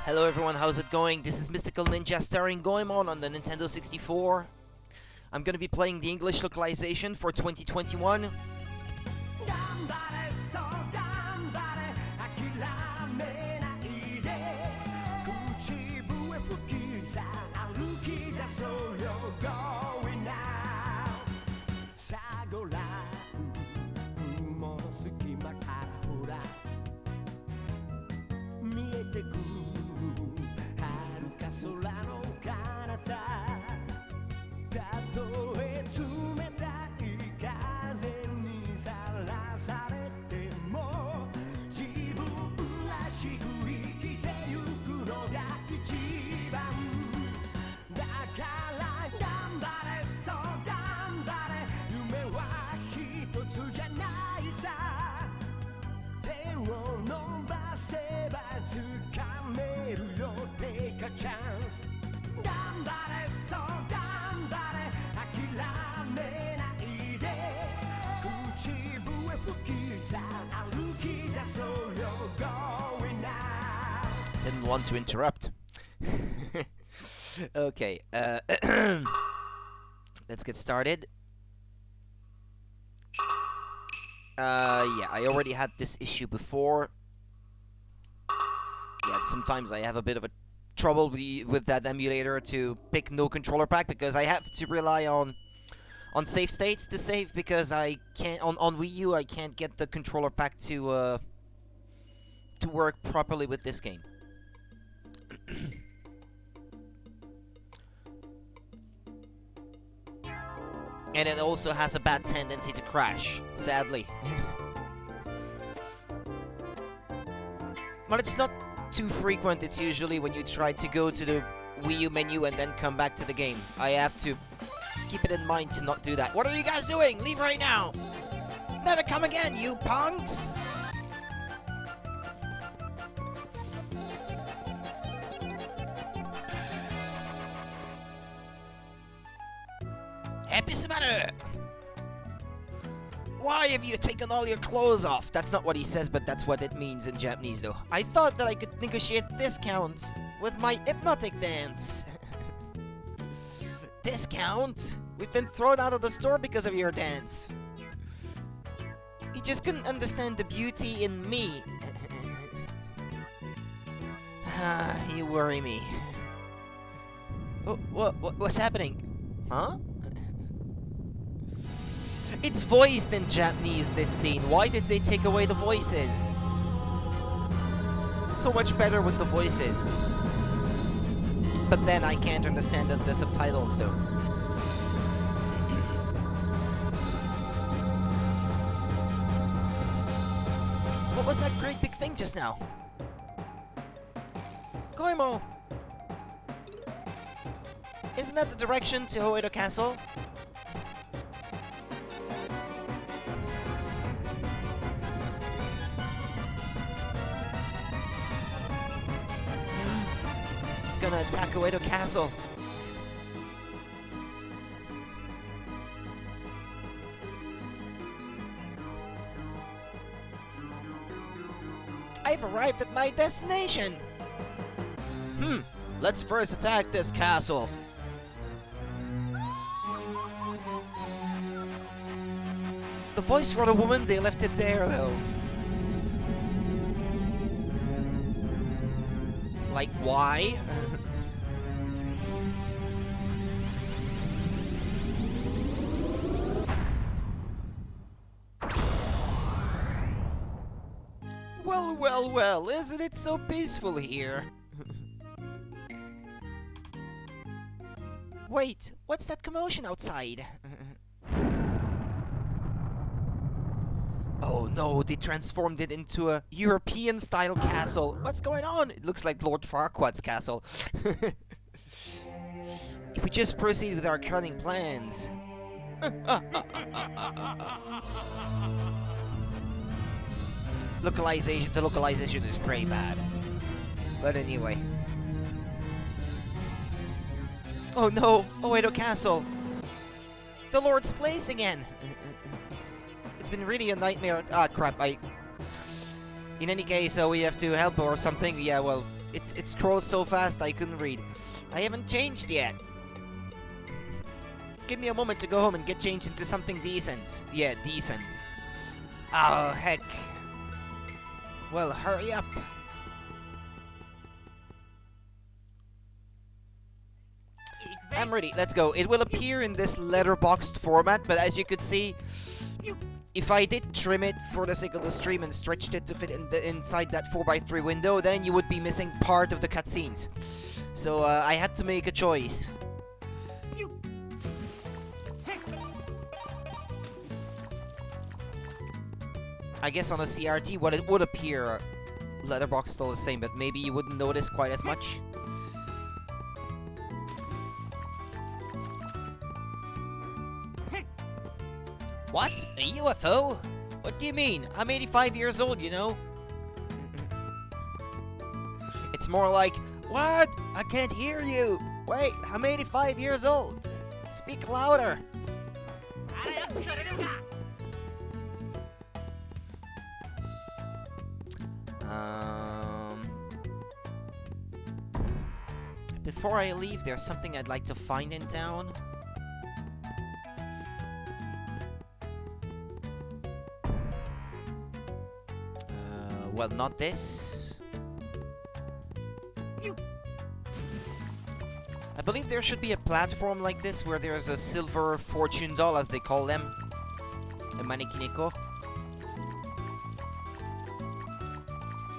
Hello everyone, how's it going? This is Mystical Ninja starring Goemon on the Nintendo 64. I'm gonna be playing the English localization for 2021. Didn't want to interrupt. Okay, let's get started. Yeah, I already had this issue before. Yeah, sometimes I have a bit of a trouble with that emulator to pick no controller pack because I have to rely on save states to save because I can't on Wii U I can't get the controller pack to work properly with this game. And it also has a bad tendency to crash, sadly. But it's not too frequent, it's usually when you try to go to the Wii U menu and then come back to the game. I have to keep it in mind to not do that. What are you guys doing? Leave right now! Never come again, you punks! Episode. Why have you taken all your clothes off? That's not what he says, but that's what it means in Japanese, though. I thought that I could negotiate discounts with my hypnotic dance. Discount? We've been thrown out of the store because of your dance. He just couldn't understand the beauty in me. You worry me. What's happening? Huh? It's voiced in Japanese, this scene. Why did they take away the voices? So much better with the voices. But then I can't understand the subtitles, so. What was that great big thing just now? Goemon! Isn't that the direction to Hoedo Castle? Gonna attack Hoedo Castle. I've arrived at my destination. Let's first attack this castle. The voice for the woman, they left it there though. Like, why? Well, isn't it so peaceful here? Wait, what's that commotion outside? Oh no, they transformed it into a European-style castle. What's going on? It looks like Lord Farquaad's castle. If we just proceed with our cunning plans... The localization is pretty bad. But anyway. Oh no! Hoedo Castle! The Lord's place again! It's been really a nightmare. Ah, crap, In any case, we have to help or something. Yeah, well, It scrolls so fast I couldn't read. I haven't changed yet. Give me a moment to go home and get changed into something decent. Yeah, decent. Oh, heck. Well, hurry up. I'm ready. Let's go. It will appear in this letterboxed format, but as you could see, if I did trim it for the sake of the stream and stretched it to fit inside that 4x3 window, then you would be missing part of the cutscenes. So I had to make a choice. I guess on a CRT, what it would appear, letterbox still the same, but maybe you wouldn't notice quite as much. What? A UFO? What do you mean? I'm 85 years old, you know? It's more like, what? I can't hear you. Wait, I'm 85 years old. Speak louder. Before I leave, there's something I'd like to find in town. Well, not this. I believe there should be a platform like this where there's a silver fortune doll, as they call them. A manekineko.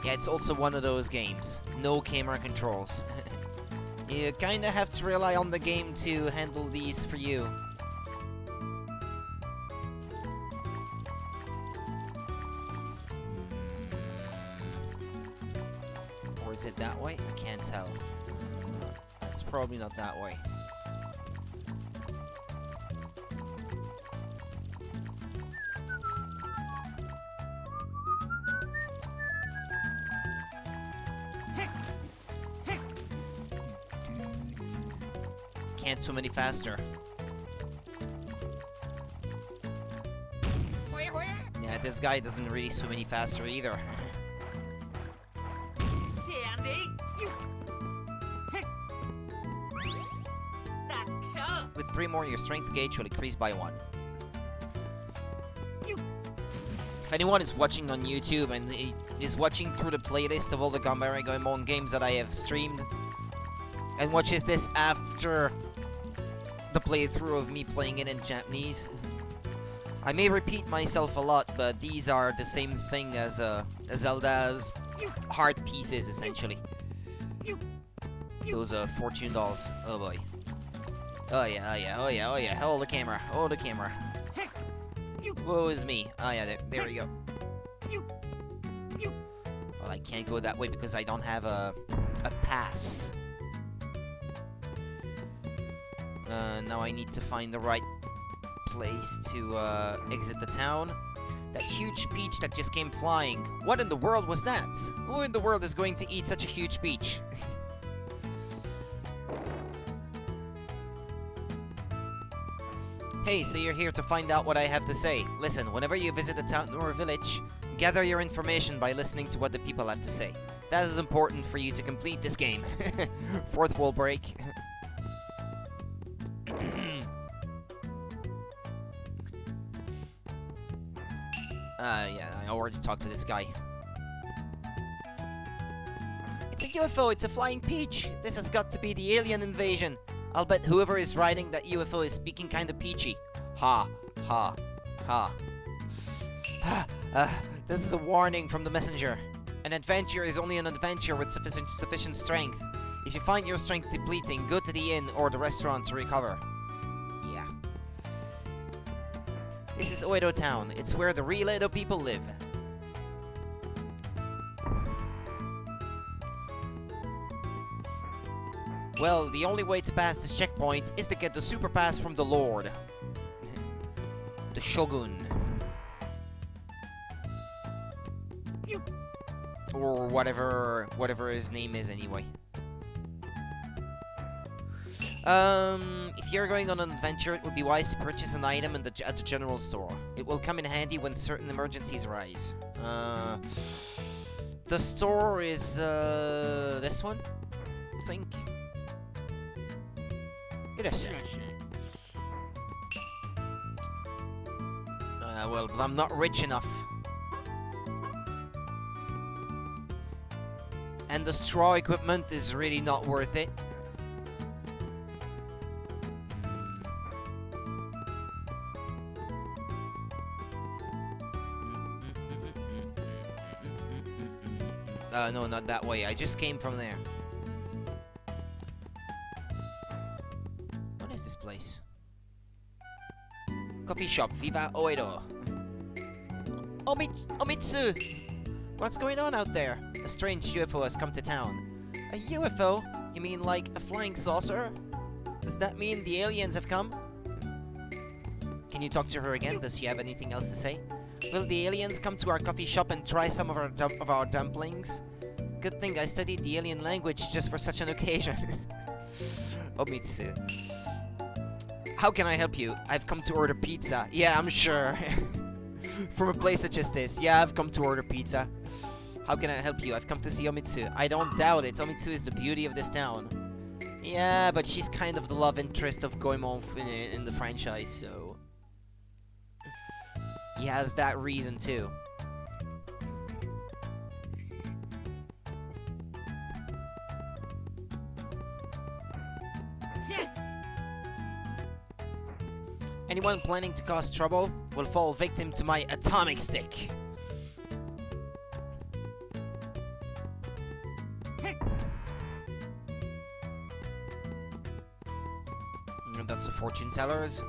Yeah, it's also one of those games. No camera controls. You kinda have to rely on the game to handle these for you. Or is it that way? I can't tell. It's probably not that way. Can't swim any faster. Yeah, this guy doesn't really swim any faster either. With 3 more, your strength gauge will increase by 1. If anyone is watching on YouTube and is watching through the playlist of all the Goemon games that I have streamed, and watches this after the playthrough of me playing it in Japanese, I may repeat myself a lot, but these are the same thing as Zelda's heart pieces, essentially. Those fortune dolls. Oh boy. Oh yeah, oh yeah, oh yeah, oh yeah. Oh, the camera. Oh, the camera. Woe is me. Oh yeah, there we go. Well, I can't go that way because I don't have a pass. Now I need to find the right place to exit the town. That huge peach that just came flying. What in the world was that? Who in the world is going to eat such a huge peach? Hey, so you're here to find out what I have to say. Listen, whenever you visit a town or a village, gather your information by listening to what the people have to say. That is important for you to complete this game. Fourth wall break. Yeah, I already talked to this guy. It's a UFO, it's a flying peach. This has got to be the alien invasion. I'll bet whoever is riding that UFO is speaking kinda peachy. Ha, ha, ha. This is a warning from the messenger. An adventure is only an adventure with sufficient strength. If you find your strength depleting, go to the inn or the restaurant to recover. Yeah. This is Oedo Town. It's where the real Edo people live. Well, the only way to pass this checkpoint is to get the super pass from the Lord. The Shogun. Or whatever his name is anyway. If you're going on an adventure, it would be wise to purchase an item at the general store. It will come in handy when certain emergencies arise. The store is this one, I think. Well, but I'm not rich enough. And the straw equipment is really not worth it. No, not that way. I just came from there. What is this place? Coffee shop, Viva Oedo. Omitsu! What's going on out there? A strange UFO has come to town. A UFO? You mean like a flying saucer? Does that mean the aliens have come? Can you talk to her again? Does she have anything else to say? Will the aliens come to our coffee shop and try some of our dumplings? Good thing I studied the alien language just for such an occasion. Omitsu. How can I help you? I've come to order pizza. Yeah, I'm sure. From a place such as this. Yeah, I've come to order pizza. How can I help you? I've come to see Omitsu. I don't doubt it. Omitsu is the beauty of this town. Yeah, but she's kind of the love interest of Goemon in the franchise, so... He has that reason, too. Anyone planning to cause trouble will fall victim to my atomic stick. And that's the fortune tellers.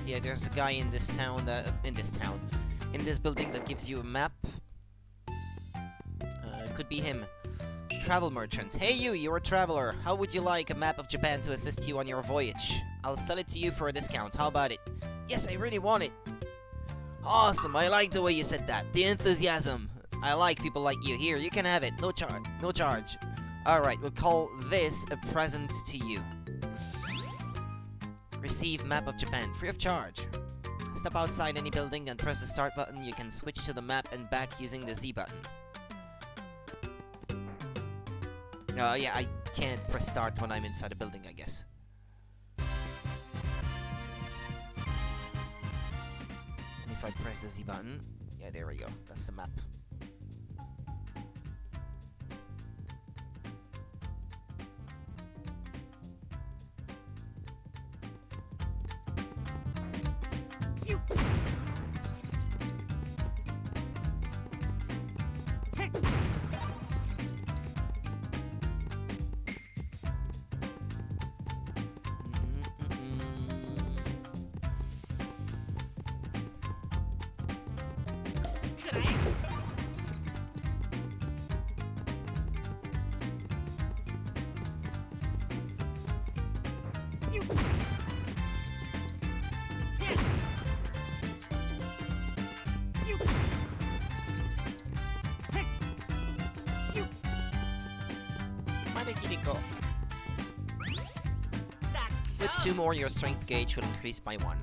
Yeah, there's a guy in this town in this building that gives you a map. It could be him. Travel merchant. Hey you're a traveler. How would you like a map of Japan to assist you on your voyage? I'll sell it to you for a discount. How about it? Yes, I really want it. Awesome, I like the way you said that. The enthusiasm. I like people like you. Here, you can have it. No charge. No charge. Alright, we'll call this a present to you. Receive map of Japan, free of charge. Step outside any building and press the start button. You can switch to the map and back using the Z button. Yeah, I can't press start when I'm inside a building, I guess. And if I press the Z button, yeah, there we go. That's the map. With 2 more, your strength gauge will increase by 1.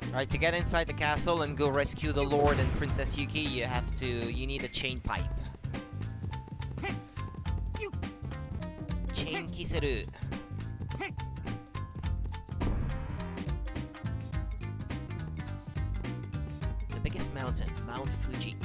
Alright, to get inside the castle and go rescue the Lord and Princess Yuki, you need a chain pipe. Chain kiseru. The biggest mountain, Mount Fuji.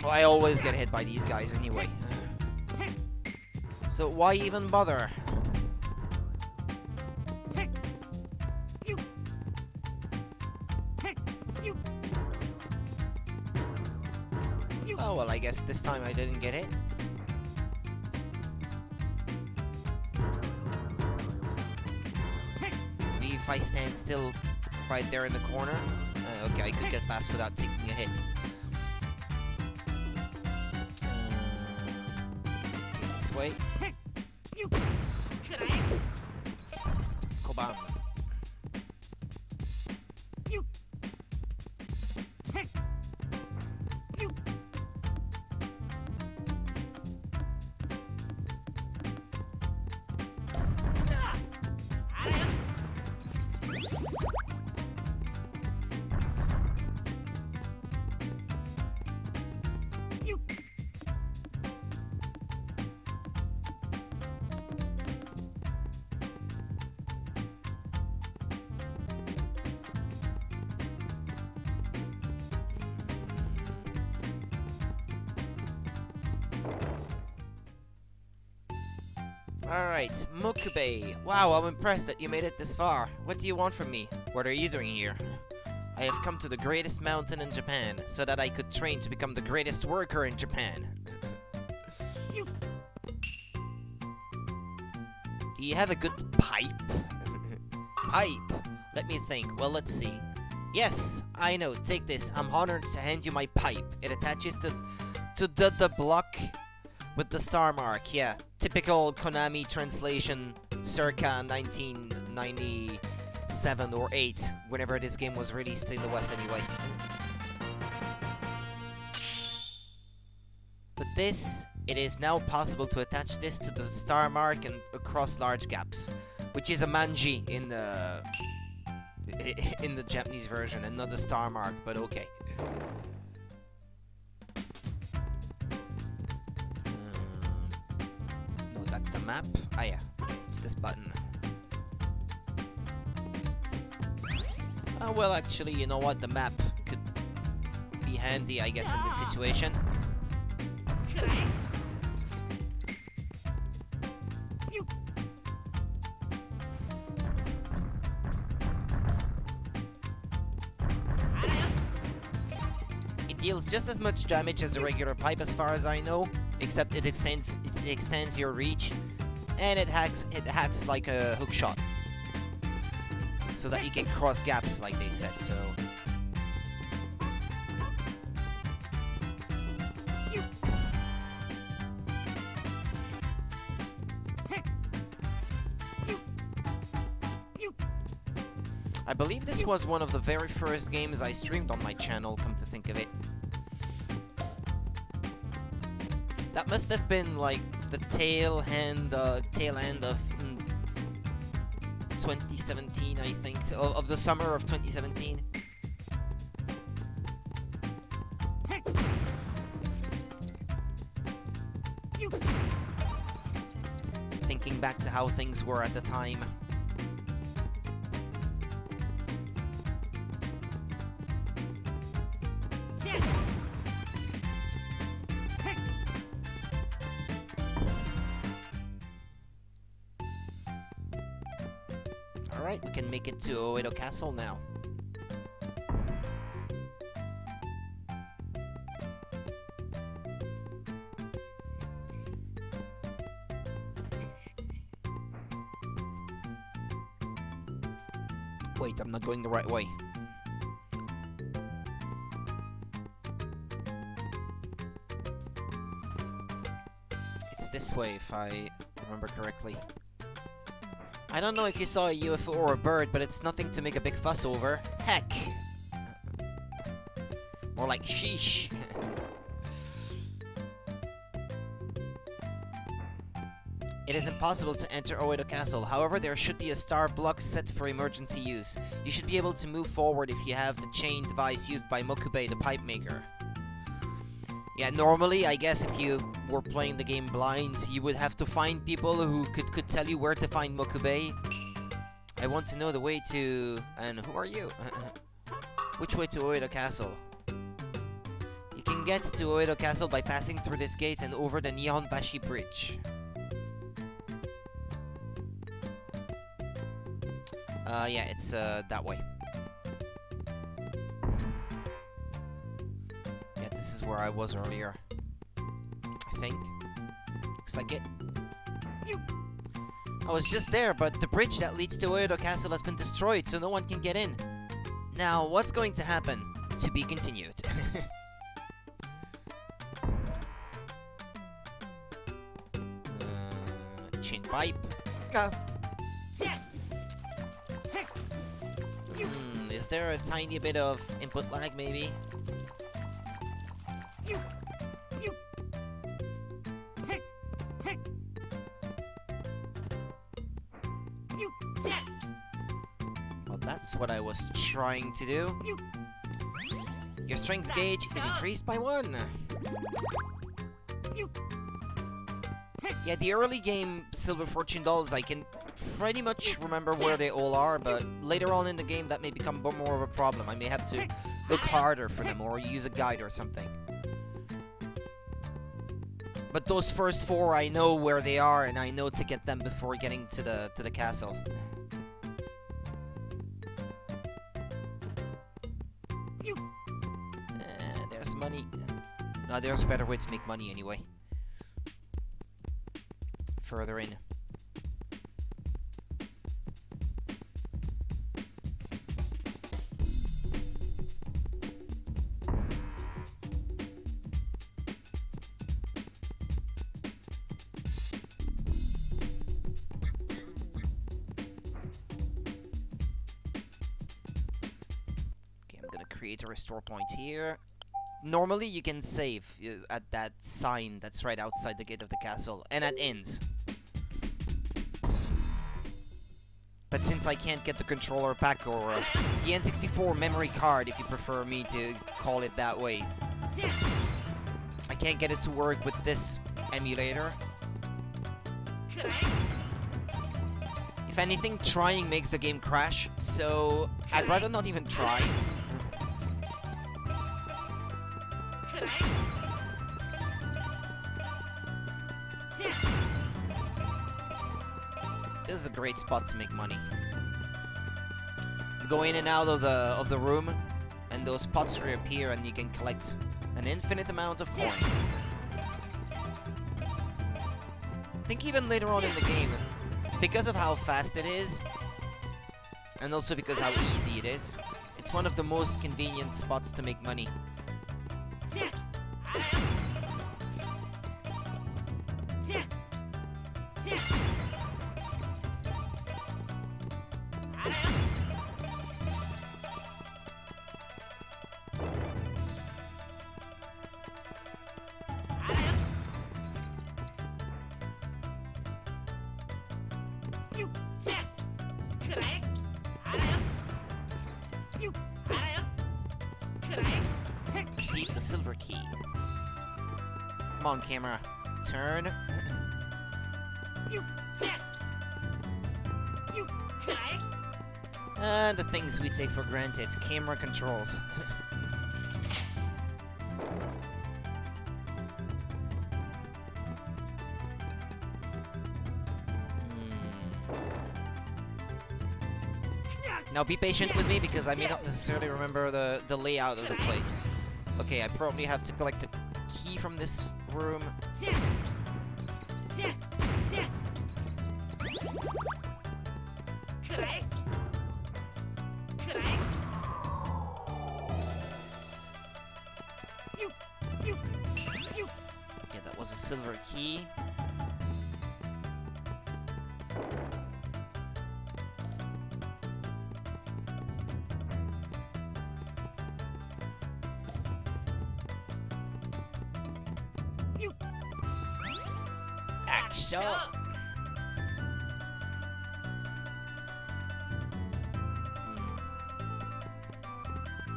Well, I always get hit by these guys anyway. So why even bother? Oh well, I guess this time I didn't get it. Maybe if I stand still right there in the corner. Okay, I could get past without taking a hit. This way. Goemon. Alright, Mokube. Wow, I'm impressed that you made it this far. What do you want from me? What are you doing here? I have come to the greatest mountain in Japan, so that I could train to become the greatest worker in Japan. Do you have a good pipe? Pipe? Let me think. Well, let's see. Yes, I know. Take this. I'm honored to hand you my pipe. It attaches to the block with the star mark. Yeah, typical Konami translation circa 1997 or 8, whenever this game was released in the West anyway. With this, it is now possible to attach this to the star mark and across large gaps, which is a manji in the Japanese version and not the star mark, but okay. No, that's the map. Ah yeah, it's this button. Well, actually, you know what? The map could be handy, I guess, in this situation. It deals just as much damage as a regular pipe, as far as I know, except it extends your reach, and it hacks like a hook shot, so that you can cross gaps, like they said. So. I believe this was one of the very first games I streamed on my channel, come to think of it. That must have been like the tail end of 2017, I think, of the summer of 2017. Thinking back to how things were at the time. Alright, we can make it to Oedo Castle now. Wait, I'm not going the right way. It's this way, if I remember correctly. I don't know if you saw a UFO or a bird, but it's nothing to make a big fuss over. Heck! More like sheesh. It is impossible to enter Oedo Castle. However, there should be a star block set for emergency use. You should be able to move forward if you have the chain device used by Mokube, the pipe maker. Yeah, normally, I guess if you were playing the game blind, you would have to find people who could tell you where to find Mokube. I want to know the way to... And who are you? Which way to Oedo Castle? You can can get to Oedo Castle by passing through this gate and over the Nihonbashi Bridge. Yeah, it's that way. Yeah, this is where I was earlier. I think. Looks like it. I was just there, but the bridge that leads to Oedo Castle has been destroyed, so no one can get in. Now, what's going to happen? To be continued. Chin pipe. Is there a tiny bit of input lag, maybe? Well, that's what I was trying to do. Your strength gauge is increased by 1. Yeah, the early game Silver Fortune dolls, I can pretty much remember where they all are, but later on in the game that may become more of a problem. I may have to look harder for them or use a guide or something. But those first 4, I know where they are, and I know to get them before getting to the castle. There's money. There's a better way to make money anyway. Further in. Create a restore point here. Normally you can save at that sign that's right outside the gate of the castle and at inns. But since I can't get the controller pack or the N64 memory card, if you prefer me to call it that way, I can't get it to work with this emulator. If anything, trying makes the game crash, so I'd rather not even try. This is a great spot to make money. You go in and out of the room, and those pots reappear, and you can collect an infinite amount of coins. I think even later on in the game, because of how fast it is, and also because how easy it is, it's one of the most convenient spots to make money. Receive the silver key. Come on, camera. Turn. And the things we take for granted. Camera controls. Now be patient with me because I may not necessarily remember the layout of the place. Okay, I probably have to collect a key from this room. Okay, that was a silver key. Action!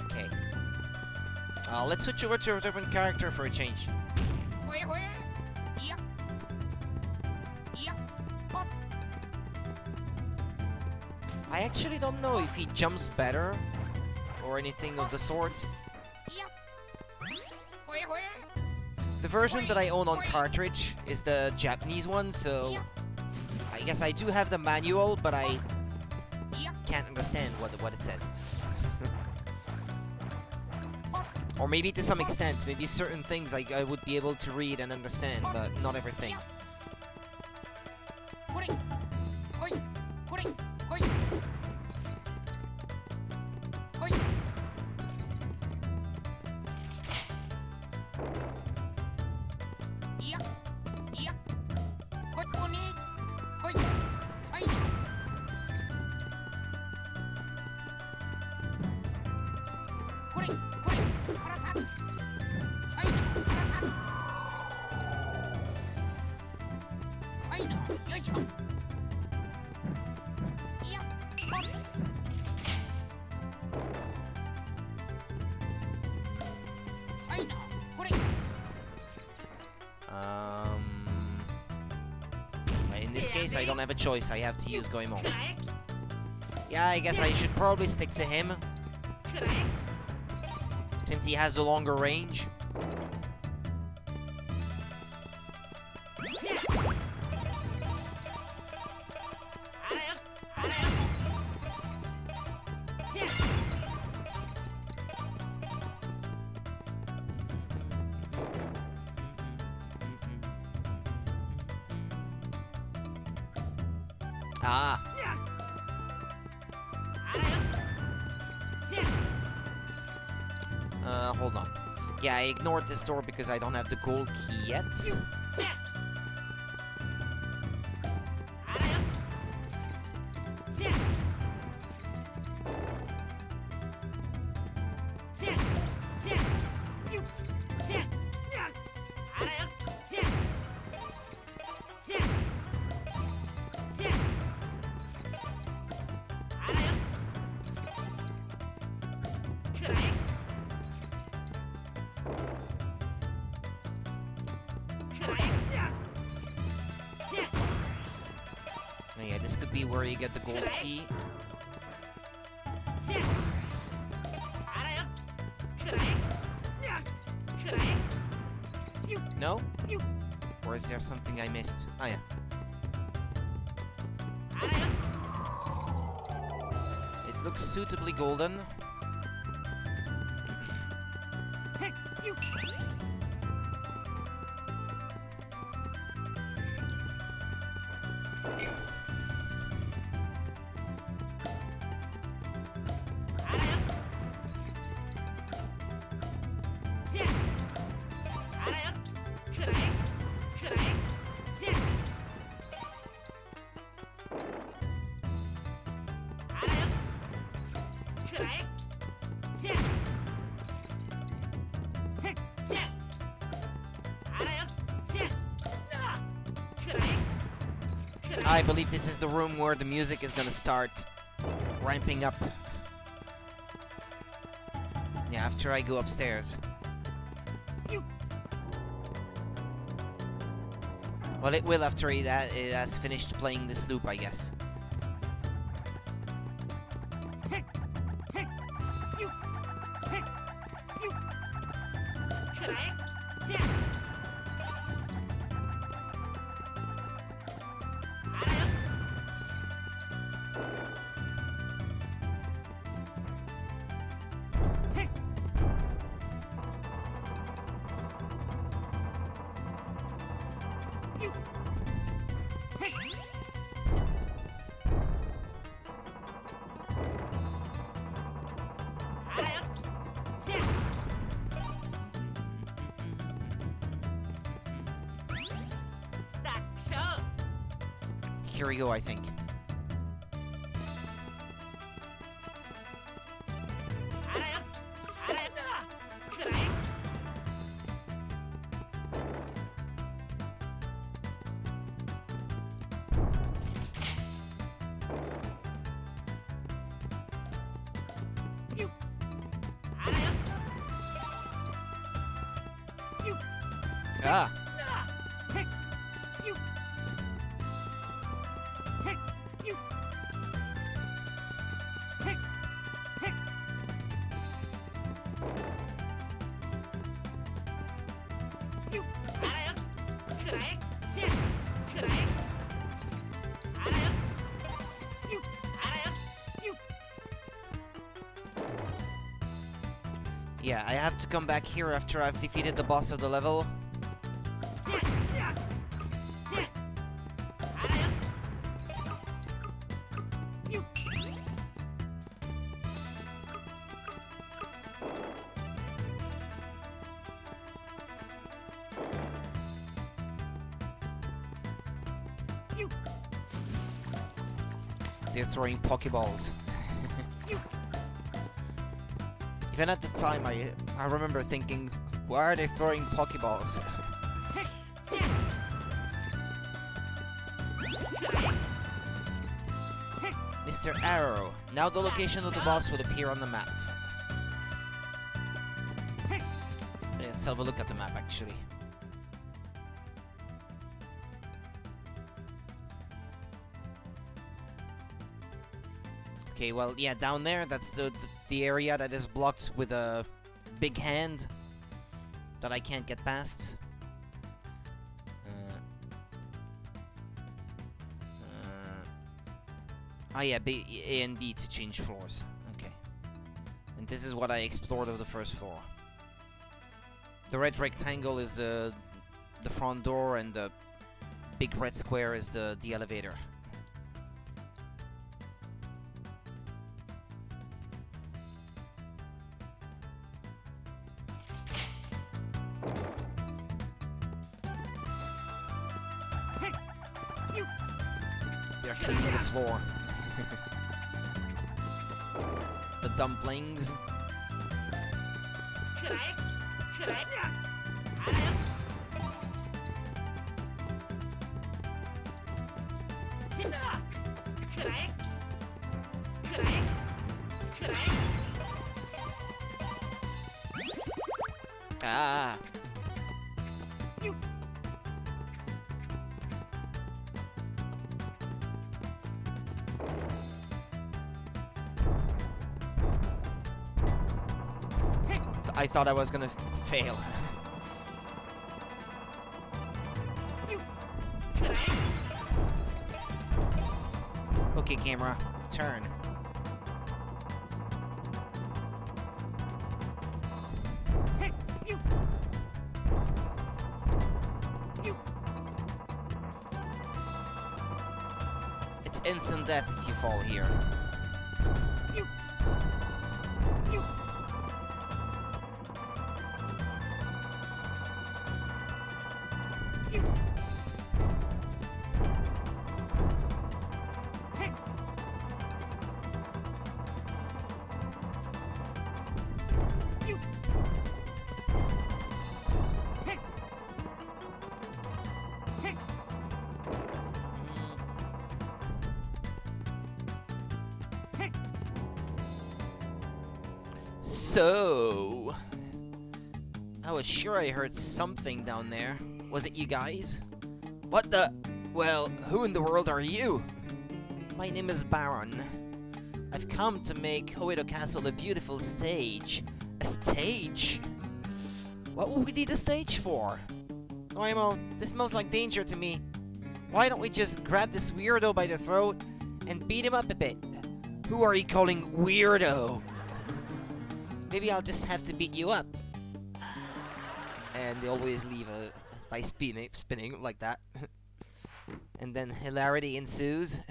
Okay. Let's switch over to a different character for a change. I actually don't know if he jumps better or anything of the sort. The version that I own on cartridge is the Japanese one, so I guess I do have the manual, but I can't understand what it says. Or maybe to some extent, maybe certain things I would be able to read and understand, but not everything. In this case, I don't have a choice. I have to use Goemon. Yeah, I guess I should probably stick to him, since he has a longer range. Ah. Hold on. Yeah, I ignored this door because I don't have the gold key yet. Yeah, this could be where you get the gold key. No? Or is there something I missed? Oh, yeah. It looks suitably golden. I believe this is the room where the music is gonna start ramping up. Yeah, after I go upstairs. Well, it will after it has finished playing this loop, I guess. Here we go, I think. Ah. Yeah, I have to come back here after I've defeated the boss of the level. They're throwing Pokeballs. Even at the time, I remember thinking, why are they throwing Pokeballs? Mr. Arrow. Now the location of the boss will appear on the map. Let's have a look at the map, actually. Okay, well, yeah, down there, that's the area that is blocked with a big hand that I can't get past. Yeah, A and B to change floors. Okay. And this is what I explored of the first floor. The red rectangle is the front door, and the big red square is the elevator. They're cleaning the floor. The dumplings. Ah. I thought I was gonna fail. Okay, camera, turn. It's instant death if you fall here. So, I was sure I heard something down there. Was it you guys? What the? Well, who in the world are you? My name is Baron. I've come to make Hoedo Castle a beautiful stage. A stage? What would we need a stage for? Goemon, this smells like danger to me. Why don't we just grab this weirdo by the throat and beat him up a bit? Who are you calling weirdo? Maybe I'll just have to beat you up. And they always leave by spinning like that. And then hilarity ensues.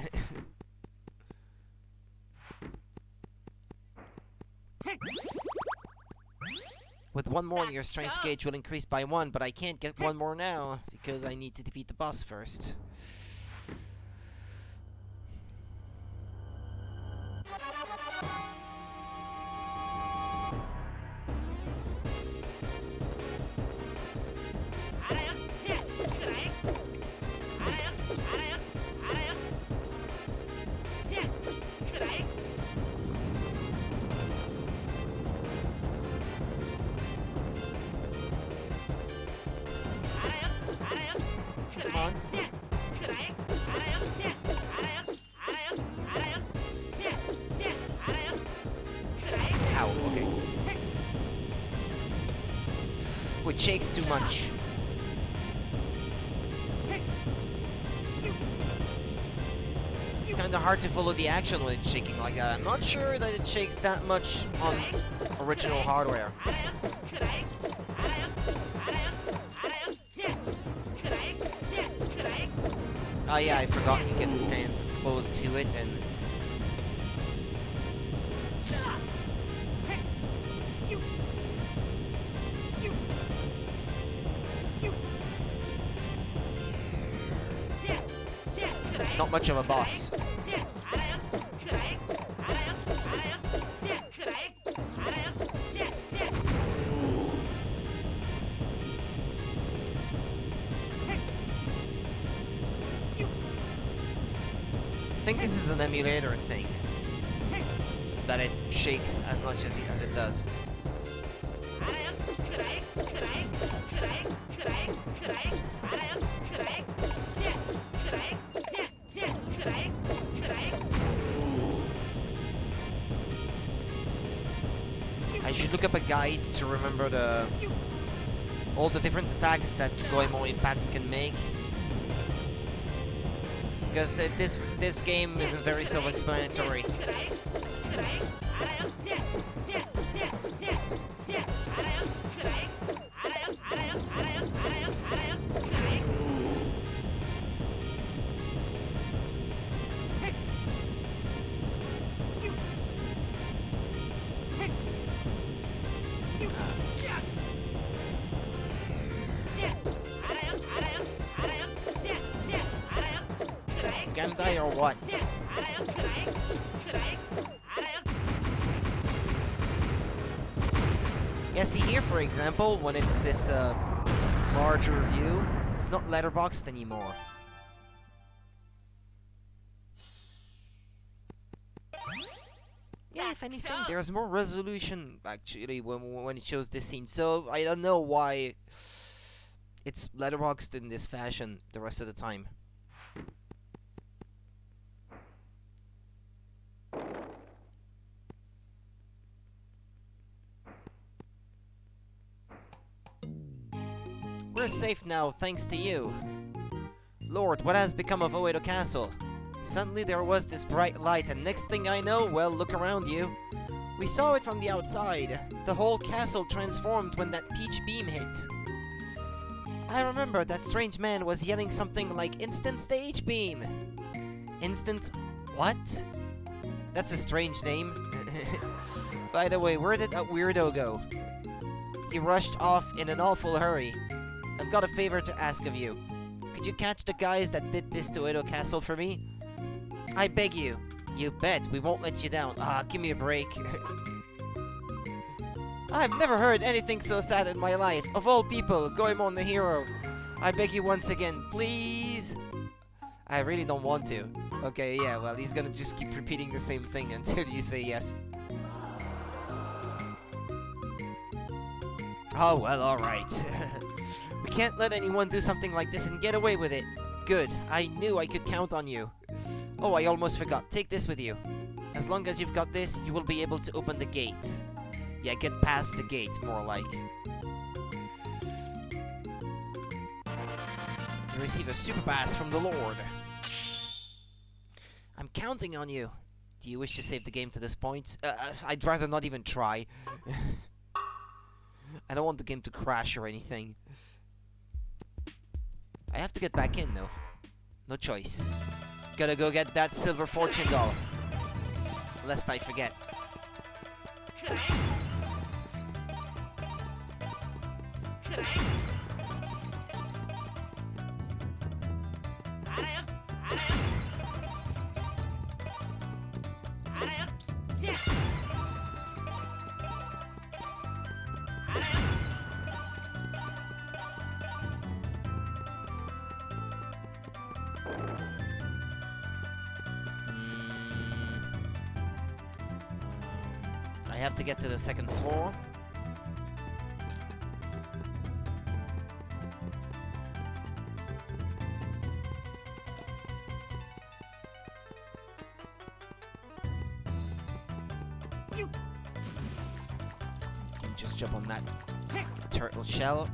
With one more, your strength gauge will increase by 1, but I can't get one more now because I need to defeat the boss first. Ow, okay. Which shakes too much. It's kind kind of hard to follow the action when it's shaking like that. I'm not sure that it shakes that much on original hardware. Oh yeah, I forgot you can stand close to it and... It's not much of a boss. I think this is an emulator thing, that it shakes as much as it does. I should look up a guide to remember all the different attacks that Goemon impacts can make. Because this game isn't very self-explanatory. Gandai or what? Yeah, see here, for example, when it's this larger view, it's not letterboxed anymore. Yeah, if anything, there's more resolution actually when it shows this scene. So I don't know why it's letterboxed in this fashion the rest of the time. We're safe now, thanks to you. Lord, what has become of Oedo Castle? Suddenly there was this bright light, and next thing I know, well, look around you. We saw it from the outside. The whole castle transformed when that peach beam hit. I remember that strange man was yelling something like instant stage beam. Instant... what? That's a strange name. By the way, where did that weirdo go? He rushed off in an awful hurry. I've got a favor to ask of you. Could you catch the guys that did this to Oedo Castle for me? I beg you. You bet, we won't let you down. Ah, give me a break. I've never heard anything so sad in my life. Of all people, Goemon the hero. I beg you once again, please. I really don't want to. Okay, yeah, well, he's gonna just keep repeating the same thing until you say yes. Oh, well, alright. We can't let anyone do something like this and get away with it. Good. I knew I could count on you. Oh, I almost forgot. Take this with you. As long as you've got this, you will be able to open the gate. Yeah, get past the gate, more like. You receive a super pass from the Lord. I'm counting on you. Do you wish to save the game to this point? I'd rather not even try. I don't want the game to crash or anything. I have to get back in, though. No choice. Gotta go get that silver fortune doll. Lest I forget. I have to get to the second floor. You can just jump on that turtle shell.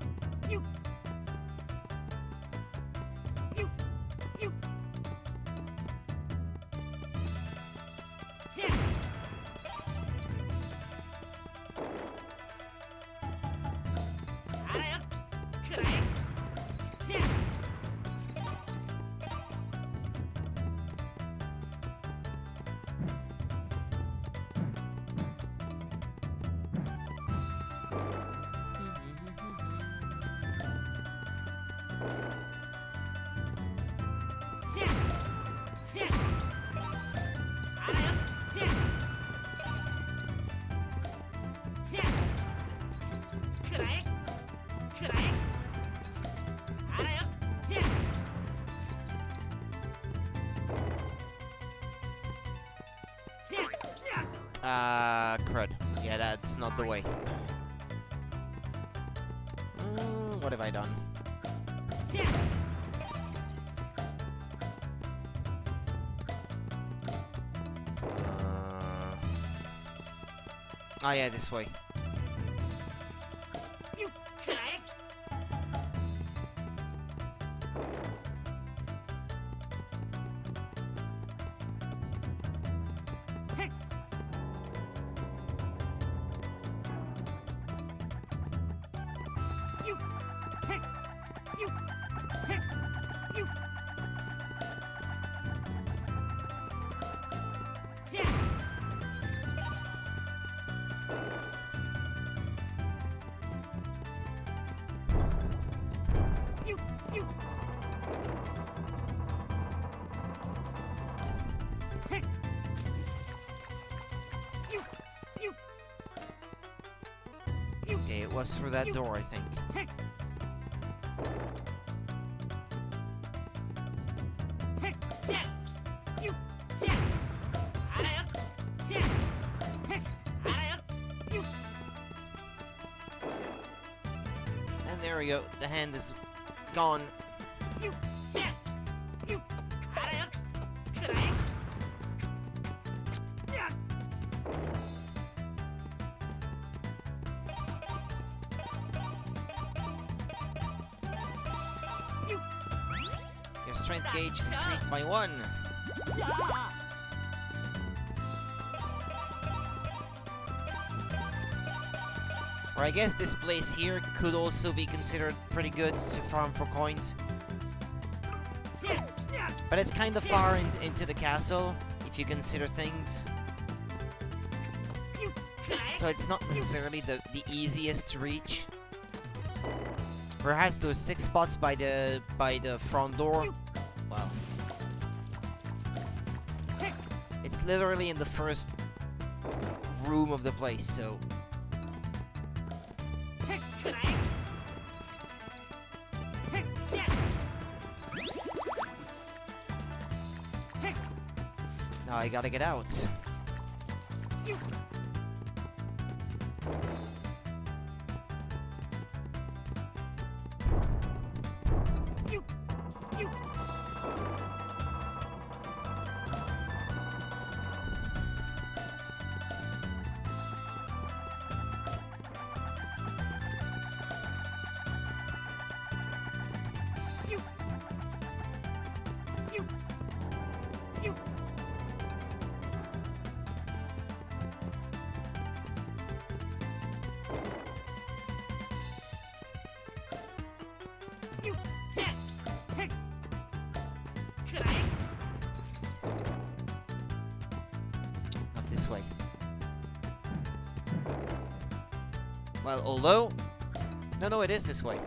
Crud. Yeah, that's not the way. What have I done? Oh yeah, this way. Okay, it was through that door, I think. And there we go, the hand is gone. Your strength gauge is increased by 1. Or I guess this place here could also be considered pretty good to farm for coins. But it's kind of far into the castle, if you consider things. So it's not necessarily the easiest to reach. Whereas those 6 spots by the front door, wow. It's literally in the first room of the place, so... Now I gotta get out. Not this way. Well, although... No, it is this way.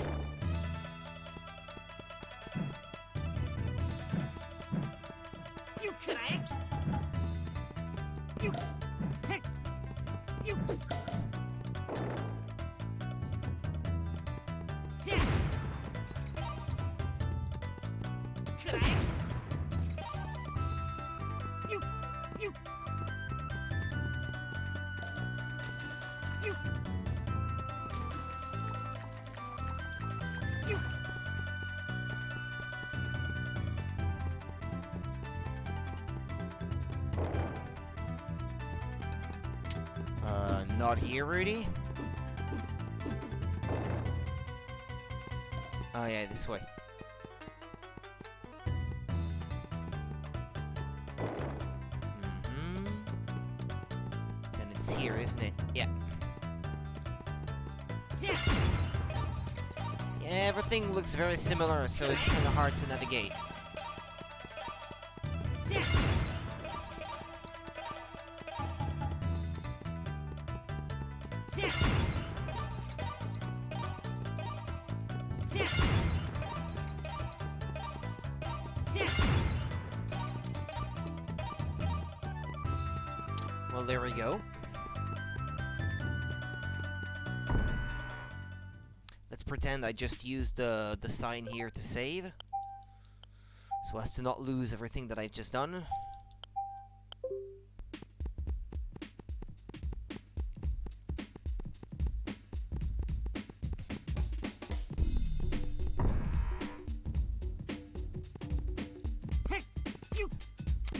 Not here, Rudy. Oh yeah, this way. And it's here, isn't it? Yeah. Yeah, everything looks very similar, so it's kind of hard to navigate. Well, there we go. Let's pretend I just used the sign here to save, so as to not lose everything that I've just done.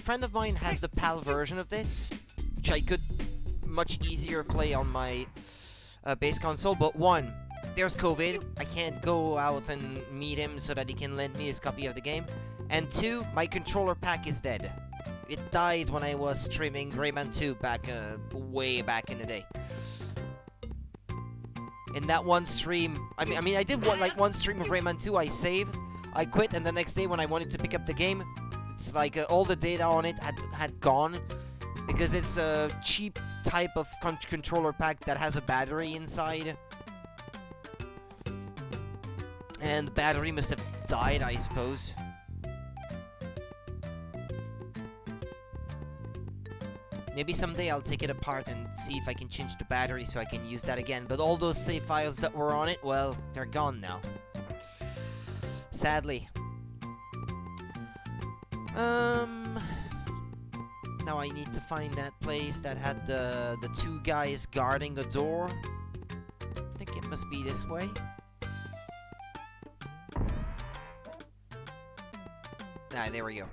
friend of mine has the PAL version of this, which I could much easier play on my base console, but one, there's COVID, I can't go out and meet him so that he can lend me his copy of the game, and two, my controller pack is dead. It died when I was streaming Goemon 2 back, way back in the day. In that one stream, I mean, I did one stream of Rayman 2. I saved, I quit, and the next day when I wanted to pick up the game, it's like all the data on it had gone because it's a cheap type of controller pack that has a battery inside, and the battery must have died, I suppose. Maybe someday I'll take it apart and see if I can change the battery so I can use that again. But all those save files that were on it, well, they're gone now. Sadly. Now I need to find that place that had the two guys guarding the door. I think it must be this way. Ah, there we go.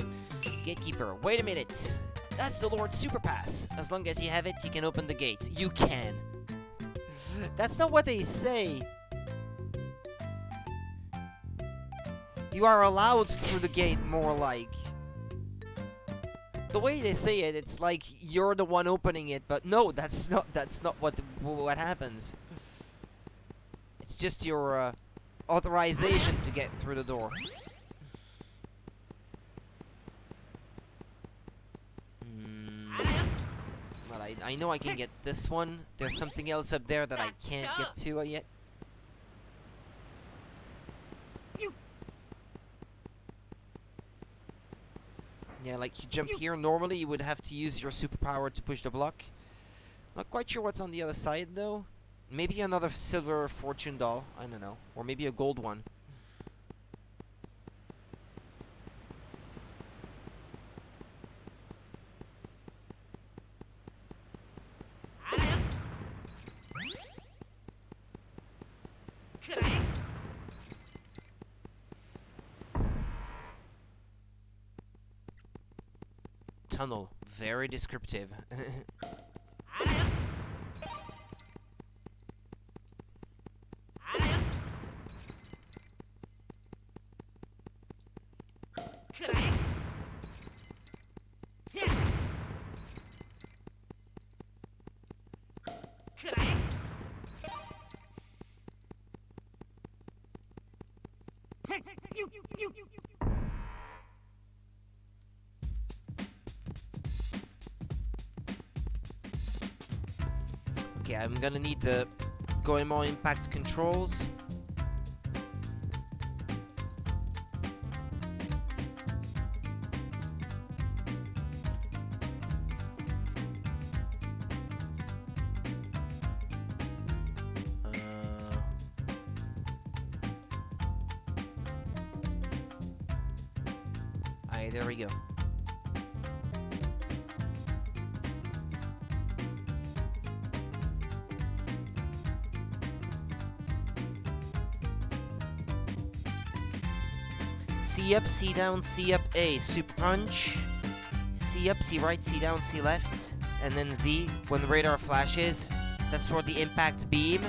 Gatekeeper, wait a minute. That's the Lord's Super Pass. As long as you have it, you can open the gate. You can. That's not what they say. You are allowed through the gate, more like. The way they say it, it's like you're the one opening it, but no, that's not what happens. It's just your authorization to get through the door. I know I can get this one. There's something else up there that I can't get to yet. Yeah, like you jump here. Normally you would have to use your superpower to push the block. Not quite sure what's on the other side though. Maybe another silver fortune doll. I don't know. Or maybe a gold one. Tunnel. Very descriptive. Okay, I'm gonna need the Goemon impact controls. Alright, there we go. C up, C down, C up, A. Super punch. C up, C right, C down, C left. And then Z when the radar flashes. That's for the impact beam.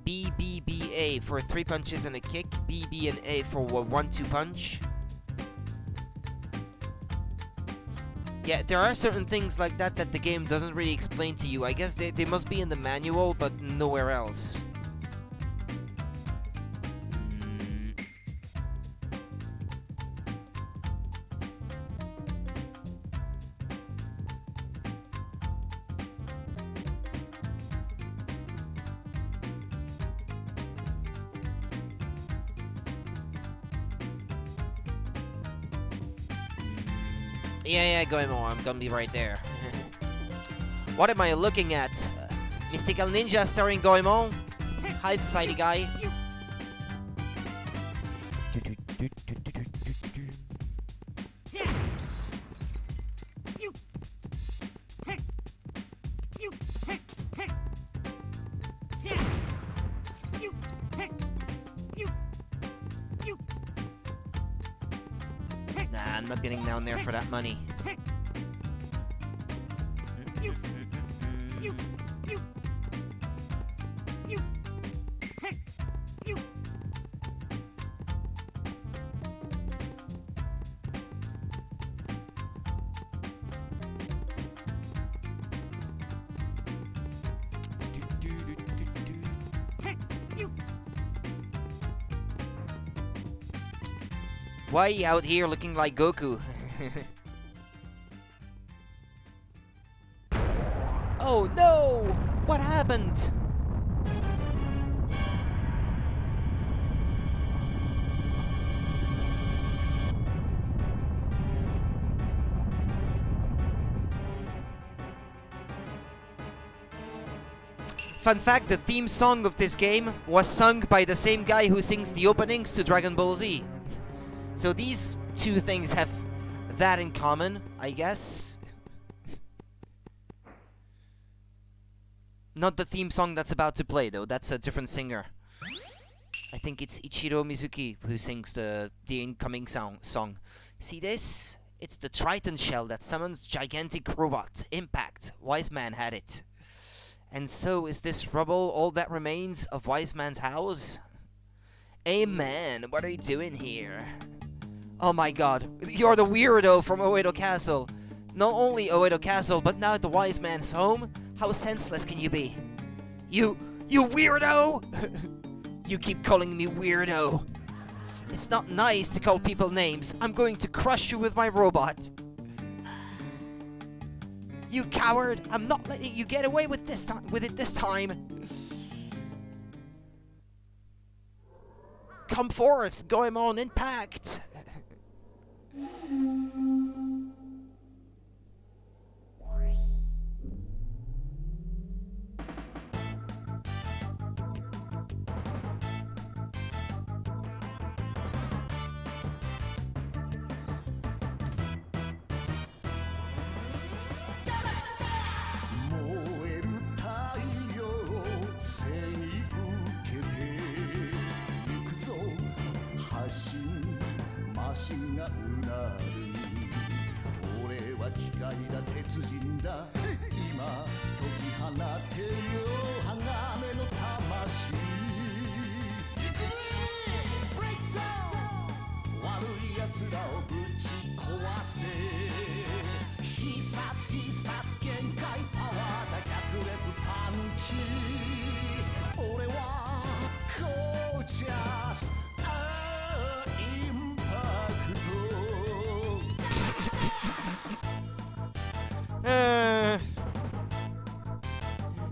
B, B, B, A for 3 punches and a kick. B, B, and A for a 1-2 punch. Yeah, there are certain things like that that the game doesn't really explain to you. I guess they must be in the manual, but nowhere else. Yeah, Goemon, I'm gonna be right there. What am I looking at? Mystical Ninja starring Goemon? Hi, Society Guy. not getting down there for that money. Why are you out here looking like Goku? Oh no! What happened? Fun fact, the theme song of this game was sung by the same guy who sings the openings to Dragon Ball Z. So these two things have that in common, I guess. Not the theme song that's about to play, though. That's a different singer. I think it's Ichiro Mizuki who sings the incoming song. See this? It's the Triton shell that summons gigantic robot. Impact. Wise Man had it. And so is this rubble all that remains of Wise Man's house? Amen. What are you doing here? Oh my god, you're the weirdo from Oedo Castle. Not only Oedo Castle, but now the Wise Man's home? How senseless can you be? You weirdo! You keep calling me weirdo. It's not nice to call people names. I'm going to crush you with my robot. You coward! I'm not letting you get away with it this time. Come forth, Goemon Impact.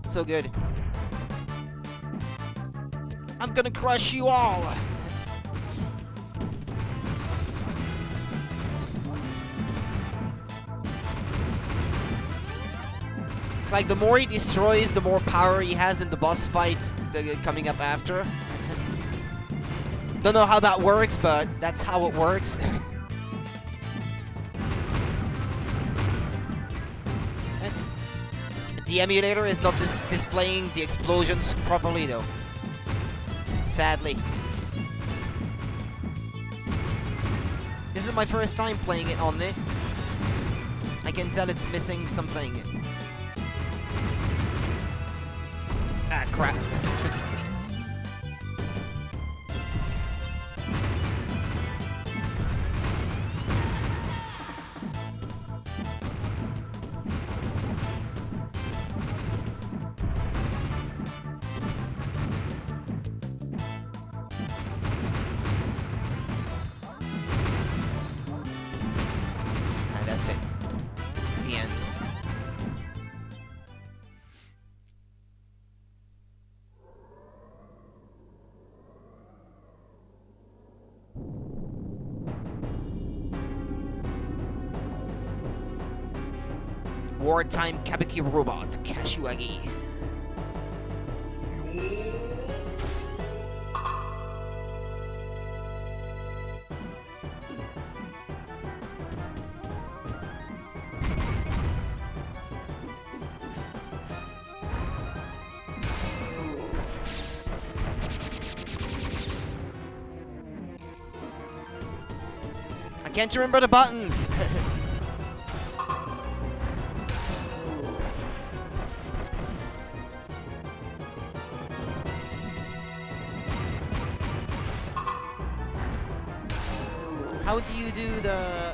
So good. I'm gonna crush you all. It's like the more he destroys, the more power he has in the boss fights coming up after. Don't know how that works, but that's how it works. The emulator is not displaying the explosions properly, though. Sadly. This is my first time playing it on this. I can tell it's missing something. Ah, crap. That's it. It's the end. Wartime Kabuki robot, Kashiwagi. can't remember the buttons. How do you do the...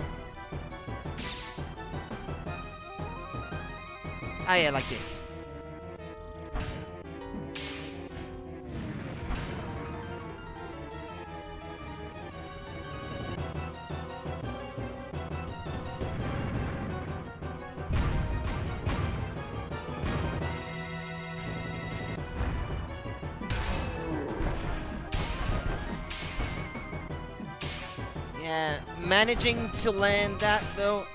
Ah, yeah, like this. Yeah, managing to land that, though.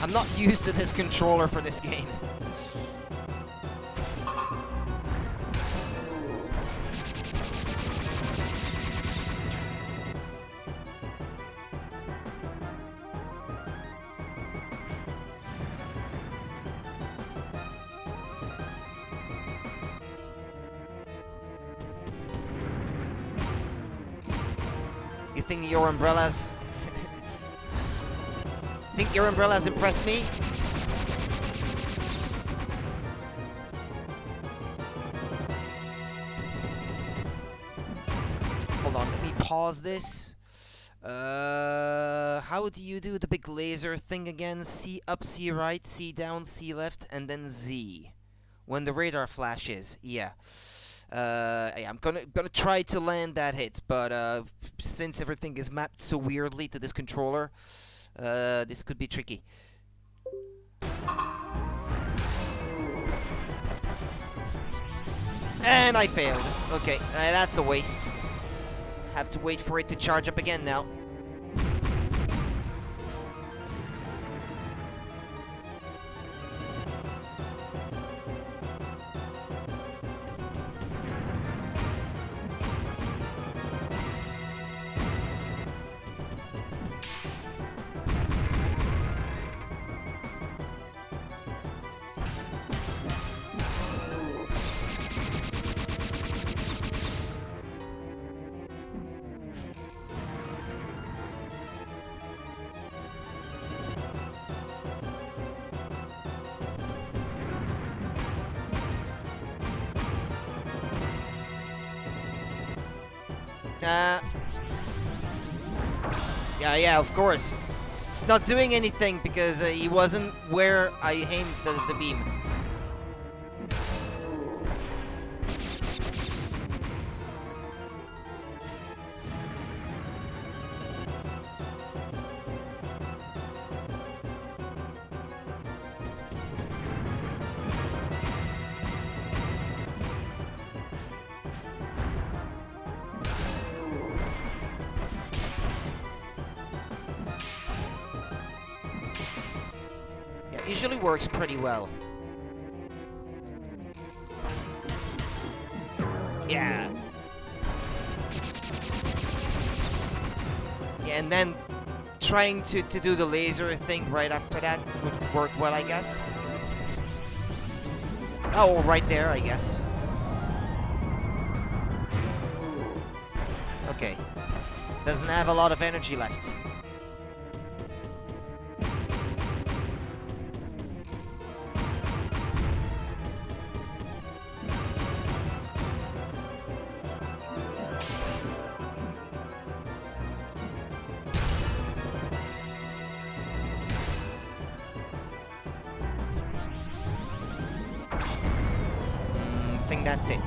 I'm not used to this controller for this game. You think your umbrellas... Think your umbrellas impressed me? Hold on, let me pause this. How do you do the big laser thing again? C up, C right, C down, C left, and then Z. When the radar flashes, yeah. Yeah, I'm gonna try to land that hit, but since everything is mapped so weirdly to this controller, this could be tricky. And I failed. Okay, that's a waste. Have to wait for it to charge up again now. Yeah, of course. It's not doing anything because he wasn't where I aimed the beam. Usually works pretty well. Yeah. Yeah, and then trying to do the laser thing right after that would work well, I guess. Oh, right there, I guess. Okay. Doesn't have a lot of energy left. That's it.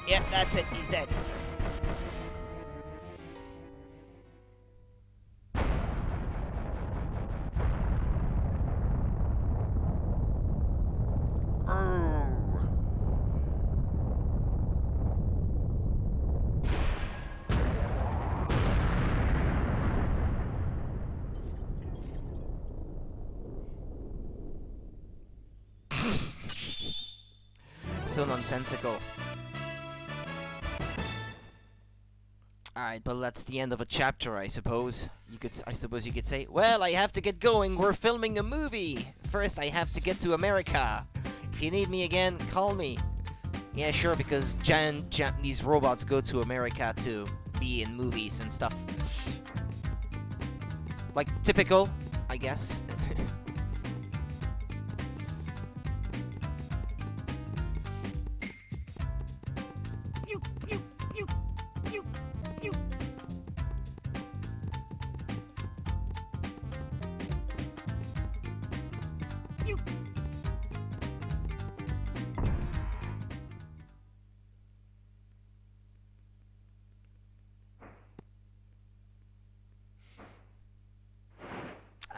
Yep, that's it. He's dead. So nonsensical. Alright, but that's the end of a chapter, I suppose. I suppose you could say, well, I have to get going. We're filming a movie. First, I have to get to America. If you need me again, call me. Yeah, sure, because Japanese robots go to America to be in movies and stuff. Like, typical, I guess.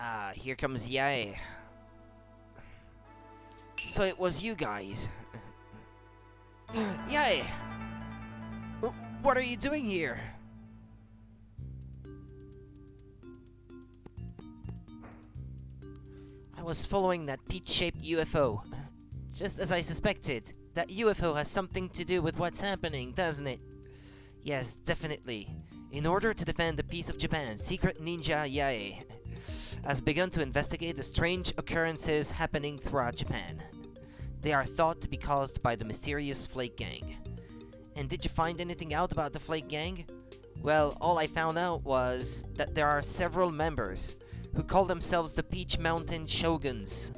Ah, here comes Yae. So it was you guys. Yae! What are you doing here? I was following that peach-shaped UFO. Just as I suspected. That UFO has something to do with what's happening, doesn't it? Yes, definitely. In order to defend the peace of Japan, Secret Ninja Yae has begun to investigate the strange occurrences happening throughout Japan. They are thought to be caused by the mysterious Flake Gang. And did you find anything out about the Flake Gang? Well, all I found out was that there are several members who call themselves the Peach Mountain Shoguns.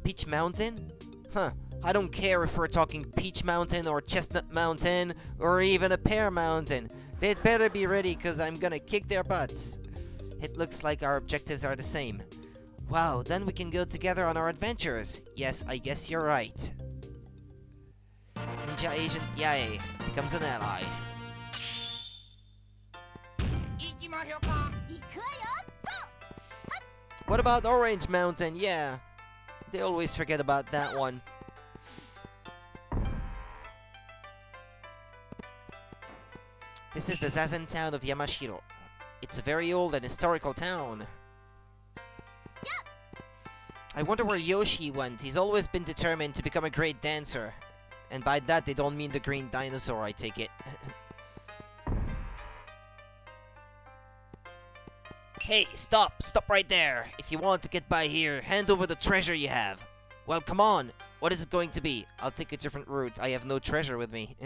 Peach Mountain? Huh. I don't care if we're talking Peach Mountain or Chestnut Mountain or even a Pear Mountain. They'd better be ready, cause I'm gonna kick their butts. It looks like our objectives are the same. Wow, then we can go together on our adventures. Yes, I guess you're right. Ninja Agent Yae becomes an ally. What about Orange Mountain? Yeah, they always forget about that one. This is the Zazen town of Yamashiro. It's a very old and historical town. I wonder where Yoshi went. He's always been determined to become a great dancer. And by that, they don't mean the green dinosaur, I take it. Hey, stop! Stop right there! If you want to get by here, hand over the treasure you have. Well, come on! What is it going to be? I'll take a different route. I have no treasure with me.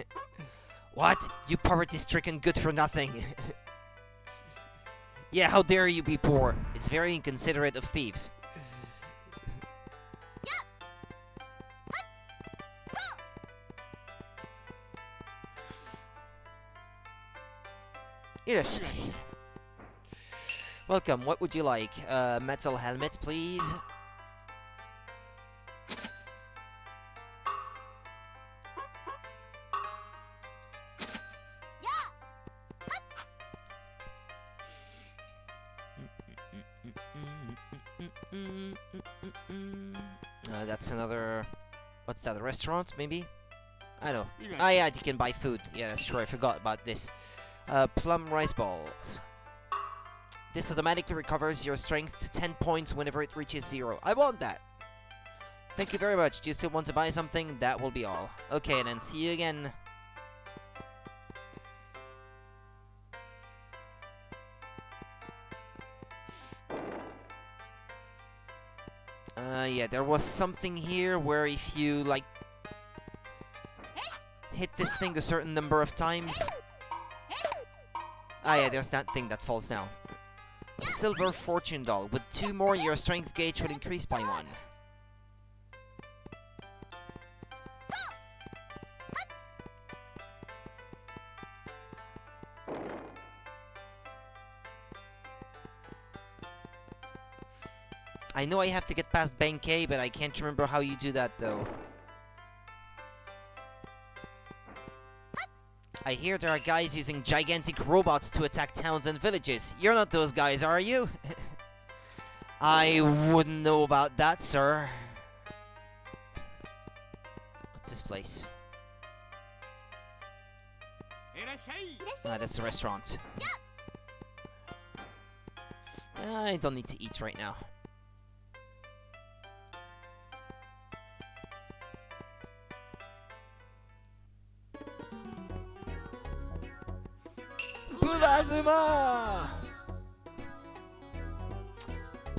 What? You poverty-stricken good-for-nothing. Yeah, how dare you be poor? It's very inconsiderate of thieves. Yes. Welcome, what would you like? Metal helmet, please? That's another... What's that, a restaurant, maybe? I know. Ah, yeah, you can buy food. Yeah, that's true, I forgot about this. Plum rice balls. This automatically recovers your strength to 10 points whenever it reaches 0. I want that! Thank you very much. Do you still want to buy something? That will be all. Okay, then, see you again. Yeah, there was something here where if you, like, hit this thing a certain number of times... Ah, yeah, there's that thing that falls down. A silver fortune doll. With 2 more, your strength gauge will increase by 1. I know I have to get past Benkei, but I can't remember how you do that, though. I hear there are guys using gigantic robots to attack towns and villages. You're not those guys, are you? I wouldn't know about that, sir. What's this place? Ah, that's the restaurant. I don't need to eat right now.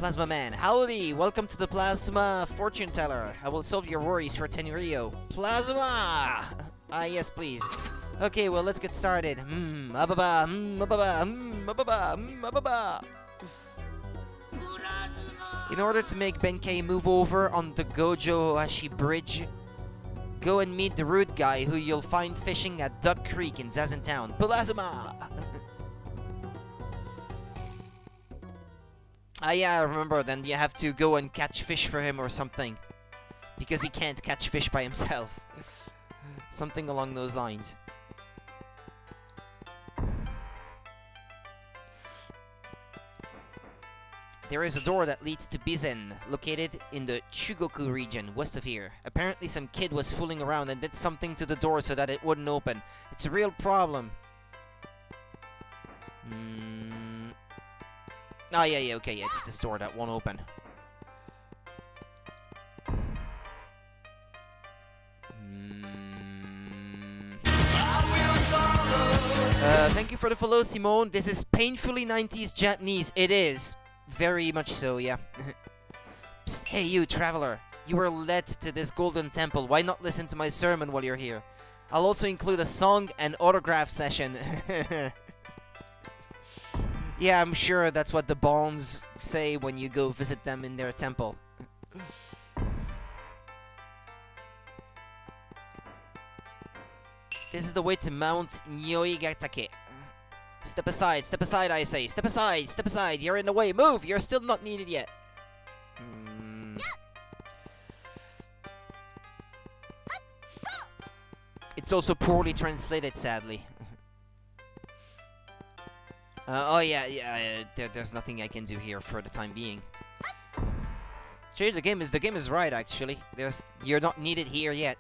Plasma Man. Howdy! Welcome to the Plasma Fortune Teller. I will solve your worries for Tenryou. Plasma! Ah, yes, please. Okay, well, let's get started. Ababa, ababa, ababa, ababa. In order to make Benkei move over on the Gojo Ashi Bridge, go and meet the rude guy who you'll find fishing at Duck Creek in Zazen Town. Plasma! Ah, yeah, I remember. Then you have to go and catch fish for him or something. Because he can't catch fish by himself. Something along those lines. There is a door that leads to Bizen, located in the Chugoku region, west of here. Apparently some kid was fooling around and did something to the door so that it wouldn't open. It's a real problem. Oh, yeah, okay, it's this door that won't open. Thank you for the follow, Simone. This is painfully 90s Japanese. It is. Very much so, yeah. Psst, hey, you, traveler. You were led to this golden temple. Why not listen to my sermon while you're here? I'll also include a song and autograph session. Yeah, I'm sure that's what the Bonds say when you go visit them in their temple. This is the way to Mount Nyoigatake. Step aside, I say. Step aside, you're in the way. Move, you're still not needed yet. It's also poorly translated, sadly. Oh yeah, there's nothing I can do here for the time being. Actually, the game is right, actually. You're not needed here yet.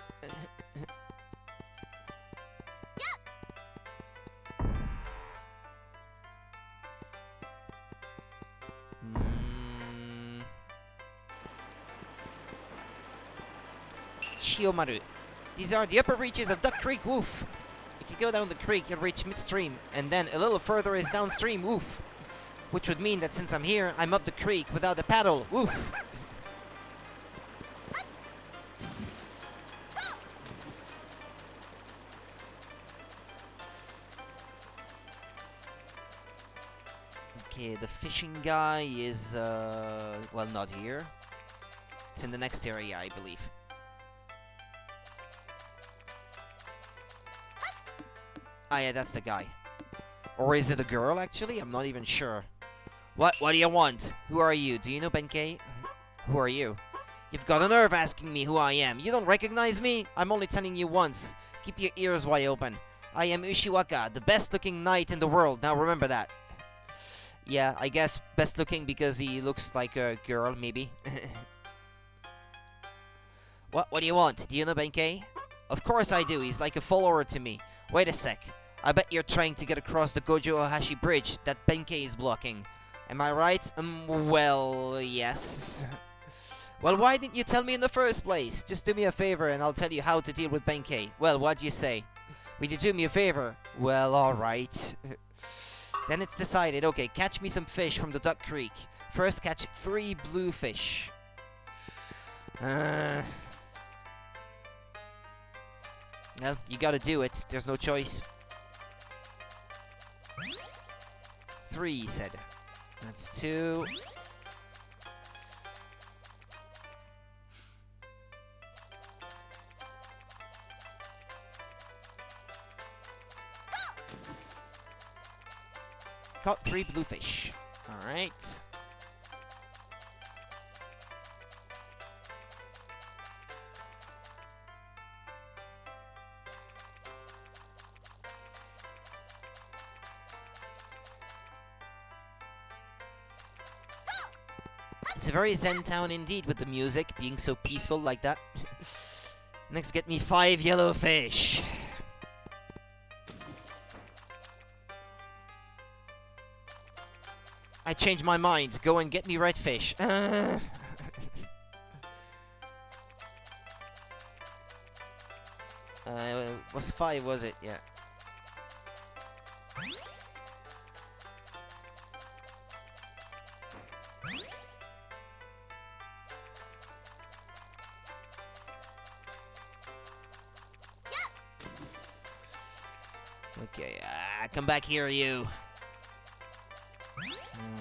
Shiomaru. These are the upper reaches of Duck Creek, woof. If you go down the creek, you'll reach midstream, and then a little further is downstream, woof. Which would mean that since I'm here, I'm up the creek without a paddle, woof. Okay, the fishing guy is, well, not here. It's in the next area, I believe. Ah, yeah, that's the guy. Or is it a girl, actually? I'm not even sure. What do you want? Who are you? Do you know Benkei? Who are you? You've got a nerve asking me who I am. You don't recognize me? I'm only telling you once. Keep your ears wide open. I am Ushiwaka, the best-looking knight in the world. Now remember that. Yeah, I guess best-looking because he looks like a girl, maybe. What do you want? Do you know Benkei? Of course I do. He's like a follower to me. Wait a sec. I bet you're trying to get across the Gojo Ohashi Bridge that Benkei is blocking. Am I right? Well, yes. Well, why didn't you tell me in the first place? Just do me a favor and I'll tell you how to deal with Benkei. Well, what do you say? Will you do me a favor? Well, alright. Then it's decided. Okay, catch me some fish from the Duck Creek. First, catch 3 blue fish. Well, you gotta do it. There's no choice. 3, he said. That's 2. Caught 3 bluefish. Alright. It's a very zen town indeed with the music being so peaceful like that. Next, get me 5 yellow fish. I changed my mind. Go and get me red fish. Was 5, was it? Yeah. Okay, come back here, you.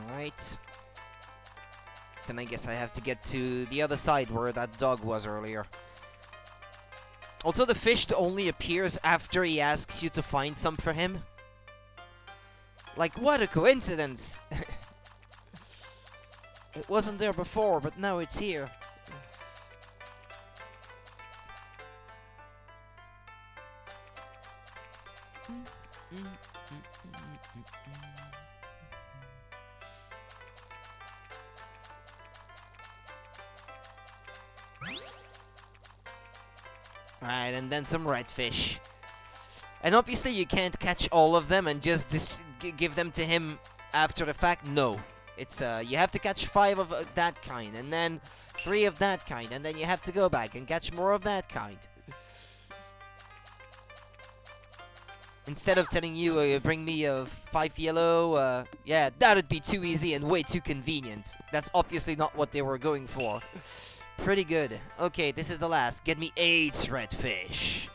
Alright. Then I guess I have to get to the other side where that dog was earlier. Also, the fish only appears after he asks you to find some for him. Like, what a coincidence! It wasn't there before, but now it's here. Right, and then some redfish. And obviously you can't catch all of them and just give them to him after the fact. No. It's you have to catch 5 of that kind, and then 3 of that kind, and then you have to go back and catch more of that kind. Instead of telling you, bring me 5 yellow, yeah, that'd be too easy and way too convenient. That's obviously not what they were going for. Pretty good. Okay, this is the last. Get me 8 redfish.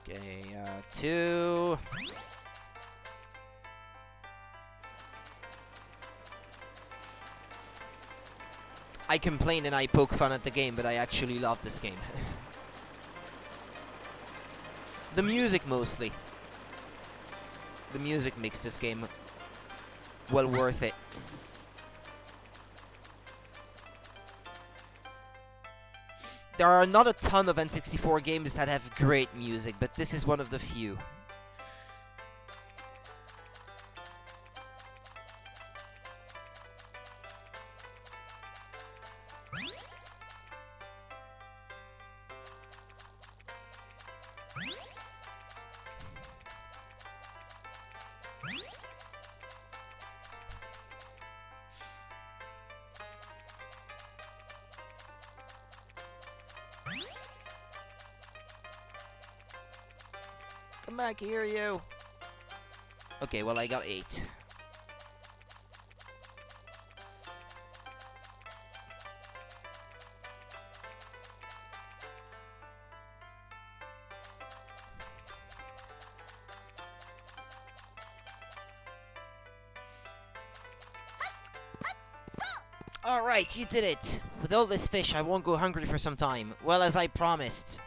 Okay, 2. I complain and I poke fun at the game, but I actually love this game. The music mostly. The music makes this game well worth it. There are not a ton of N64 games that have great music, but this is one of the few. Come back here, you. Okay, well, I got 8. Alright, you did it. With all this fish, I won't go hungry for some time. Well, as I promised.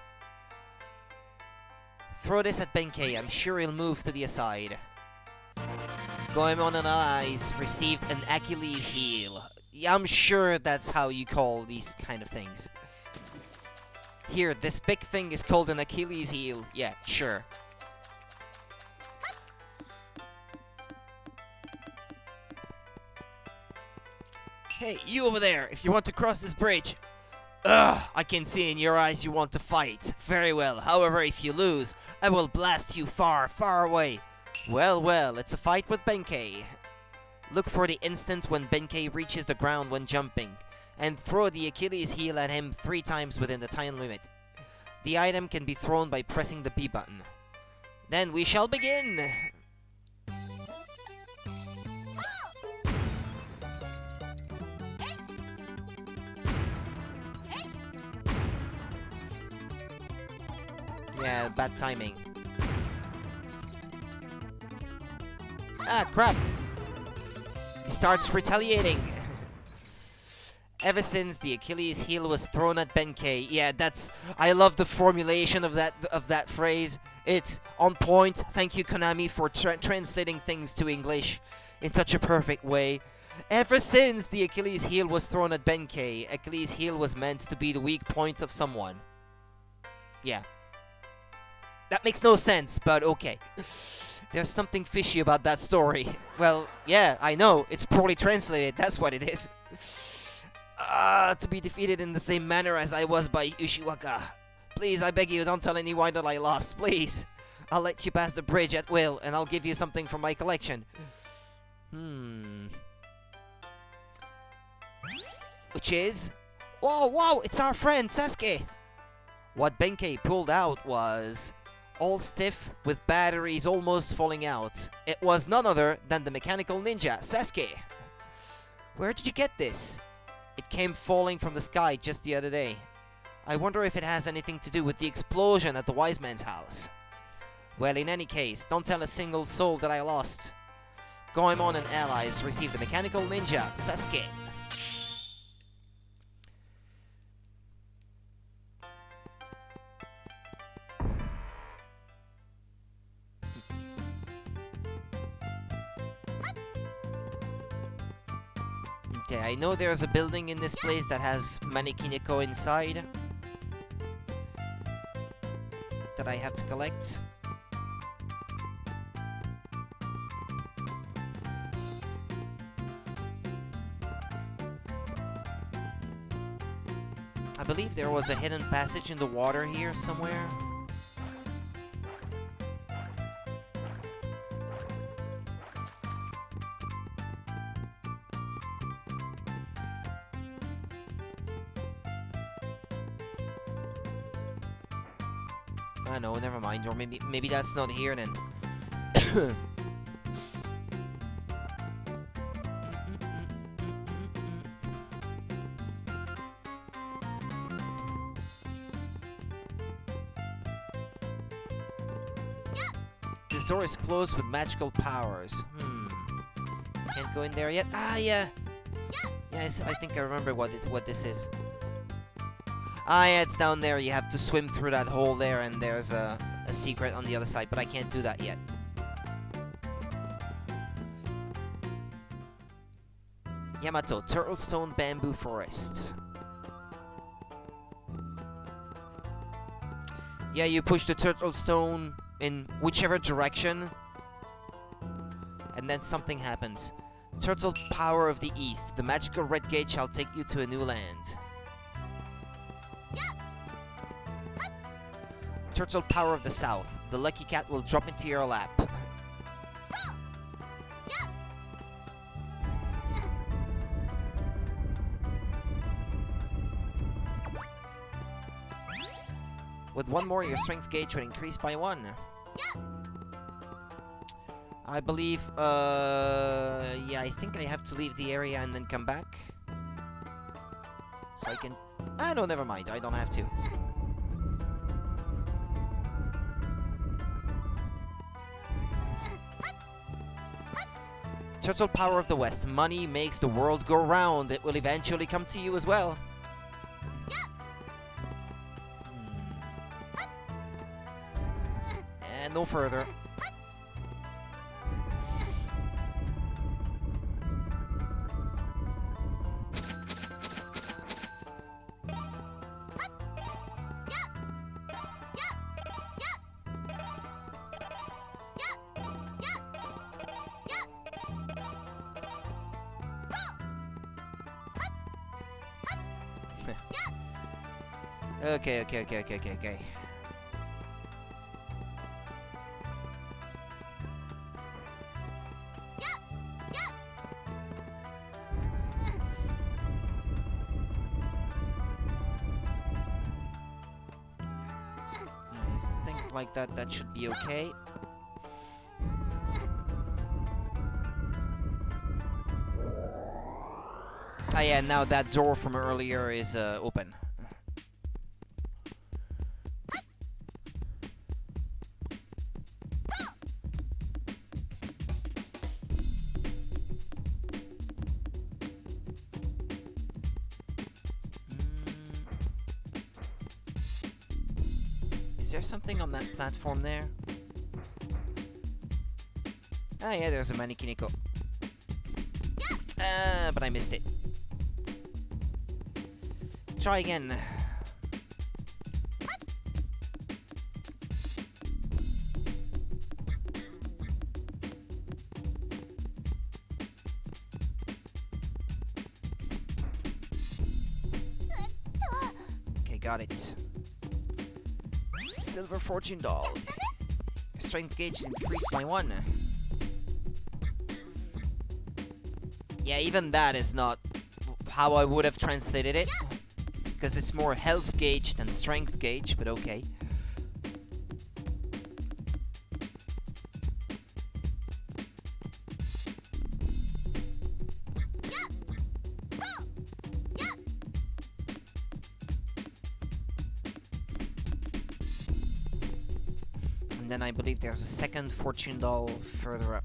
Throw this at Benkei, I'm sure he'll move to the aside. Goemon and allies received an Achilles heel. Yeah, I'm sure that's how you call these kind of things. Here, this big thing is called an Achilles heel. Yeah, sure. Hey, you over there, if you want to cross this bridge. Ugh, I can see in your eyes you want to fight. Very well, however, if you lose, I will blast you far, far away. Well, well, it's a fight with Benkei. Look for the instant when Benkei reaches the ground when jumping, and throw the Achilles heel at him 3 times within the time limit. The item can be thrown by pressing the B button. Then we shall begin! Yeah, bad timing. Ah, crap! He starts retaliating. Ever since the Achilles heel was thrown at Benkei, yeah, that's. I love the formulation of that phrase. It's on point. Thank you, Konami, for translating things to English in such a perfect way. Ever since the Achilles heel was thrown at Benkei, Achilles heel was meant to be the weak point of someone. Yeah. That makes no sense, but okay. There's something fishy about that story. Well, yeah, I know. It's poorly translated. That's what it is. To be defeated in the same manner as I was by Ushiwaka. Please, I beg you, don't tell anyone that I lost. Please. I'll let you pass the bridge at will, and I'll give you something from my collection. Which is... Whoa, whoa, it's our friend, Sasuke! What Benkei pulled out was... all stiff, with batteries almost falling out. It was none other than the mechanical ninja, Sasuke. Where did you get this? It came falling from the sky just the other day. I wonder if it has anything to do with the explosion at the wise man's house. Well, in any case, don't tell a single soul that I lost. Goemon and allies received the mechanical ninja, Sasuke. Okay, I know there's a building in this place that has Manikineko inside that I have to collect. I believe there was a hidden passage in the water here somewhere. I know, never mind. Or maybe that's not here then. This door is closed with magical powers. Can't go in there yet. Ah, yeah. Yes, I think I remember what this is. Ah, yeah, it's down there. You have to swim through that hole there, and there's a secret on the other side, but I can't do that yet. Yamato, Turtle Stone Bamboo Forest. Yeah, you push the Turtle Stone in whichever direction, and then something happens. Turtle Power of the East. The magical red gate shall take you to a new land. Turtle Power of the South. The lucky cat will drop into your lap. With one more, your strength gauge would increase by 1. I believe, yeah, I think I have to leave the area and then come back. So I can... Ah, no, never mind. I don't have to. Turtle Power of the West. Money makes the world go round. It will eventually come to you as well. And no further. Okay. I think like that should be okay. Ah yeah, now that door from earlier is open. Is there something on that platform there? Ah yeah, there's a Manikineko. But I missed it. Try again. Okay, got it. Silver Fortune Dog. Strength gauge increased by 1. Yeah, even that is not how I would have translated it, because it's more health gauge than strength gauge, but okay. And then I believe there's a second fortune doll further up.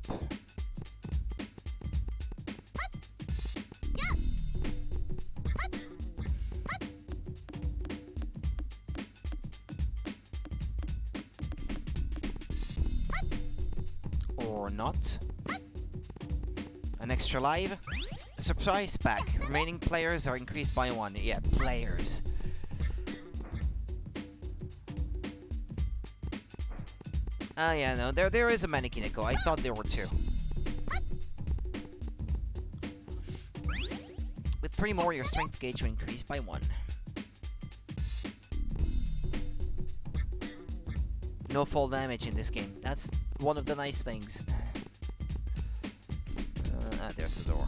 Or not. An extra life. A surprise pack. Remaining players are increased by 1. Yeah, players. Yeah, no, there is a mannequin echo. I thought there were 2. With 3 more, your strength gauge will increase by 1. No fall damage in this game. That's one of the nice things. There's the door.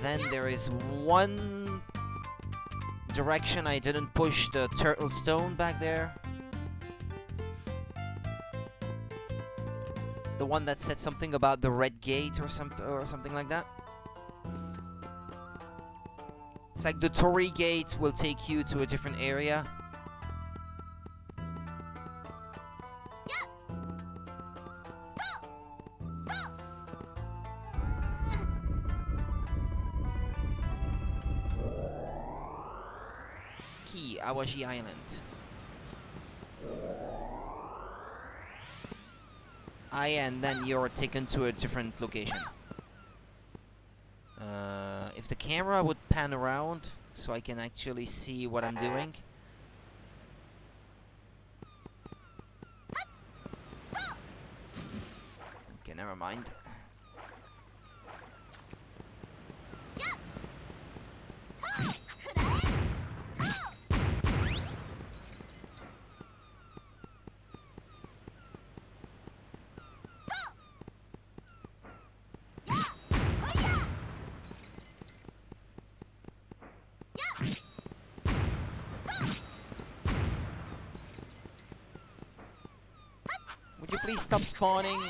Then there is one direction I didn't push the turtle stone back there. The one that said something about the red gate or something like that. It's like the Torii gate will take you to a different area. Awaji Island. And then you're taken to a different location. If the camera would pan around so I can actually see what I'm doing. Okay, never mind. Would you please stop spawning?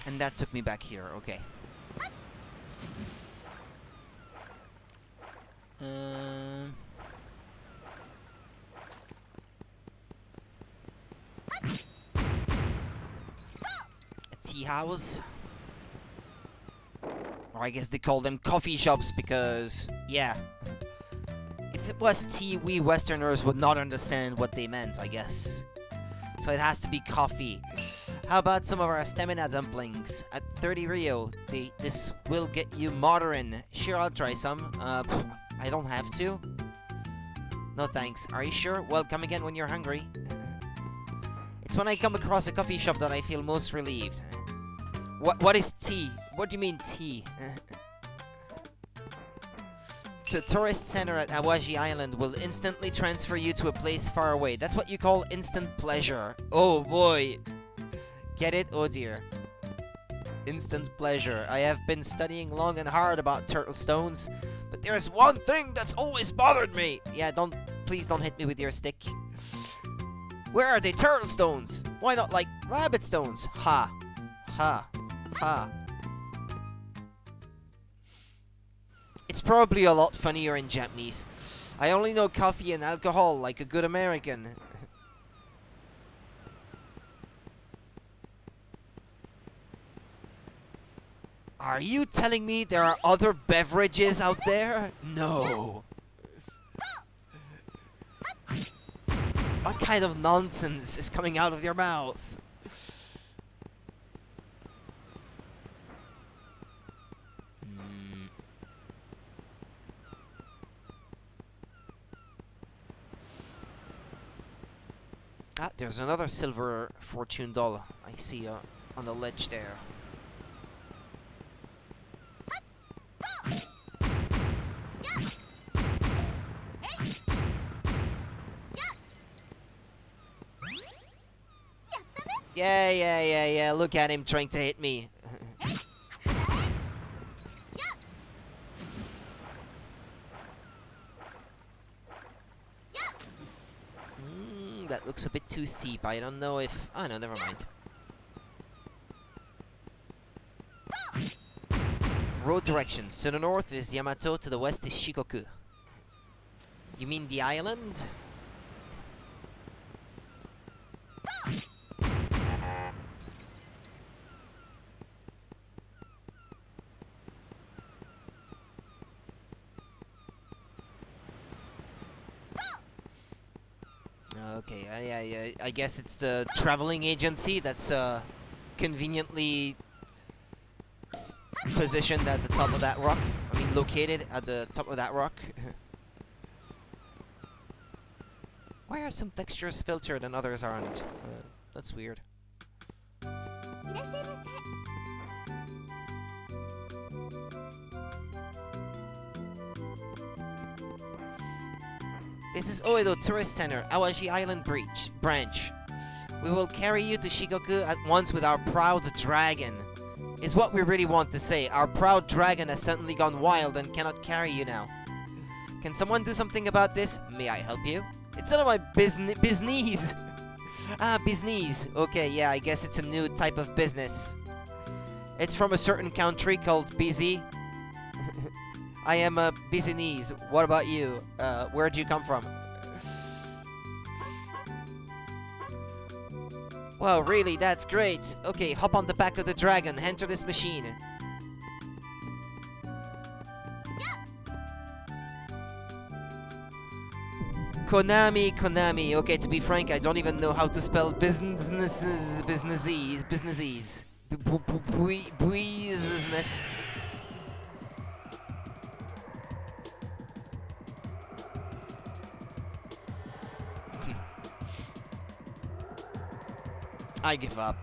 And that took me back here, okay. A tea house. Or I guess they call them coffee shops because, yeah. If it was tea, we Westerners would not understand what they meant, I guess. So it has to be coffee. How about some of our stamina dumplings? At 30 Rio, this will get you modern. Sure, I'll try some. I don't have to. No thanks. Are you sure? Well, come again when you're hungry. It's when I come across a coffee shop that I feel most relieved. What is tea? What do you mean tea? The tourist center at Awaji Island will instantly transfer you to a place far away. That's what you call instant pleasure. Oh boy. Get it? Oh dear. Instant pleasure. I have been studying long and hard about turtle stones, but there's one thing that's always bothered me. Yeah, please don't hit me with your stick. Where are they? Turtle stones? Why not like rabbit stones? Ha. Ha. Ha. It's probably a lot funnier in Japanese. I only know coffee and alcohol like a good American. Are you telling me there are other beverages out there? No. What kind of nonsense is coming out of your mouth? Ah, there's another silver fortune dollar I see on the ledge there. Yeah. Look at him trying to hit me. That looks a bit too steep. I don't know if... Oh, no, never mind. Road directions. To the north is Yamato, to the west is Shikoku. You mean the island? Okay, I guess it's the traveling agency that's conveniently positioned at the top of that rock. I mean, located at the top of that rock. Why are some textures filtered and others aren't? That's weird. This is Oedo Tourist Center, Awaji Island branch. We will carry you to Shikoku at once with our proud dragon. Is what we really want to say. Our proud dragon has suddenly gone wild and cannot carry you now. Can someone do something about this? May I help you? It's none of my business. Business. Okay, yeah, I guess it's a new type of business. It's from a certain country called Busy. I am a business. What about you? Where'd you come from? Well, really, that's great. Okay, hop on the back of the dragon. Enter this machine. Konami. Okay, to be frank, I don't even know how to spell businesses. Business. I give up.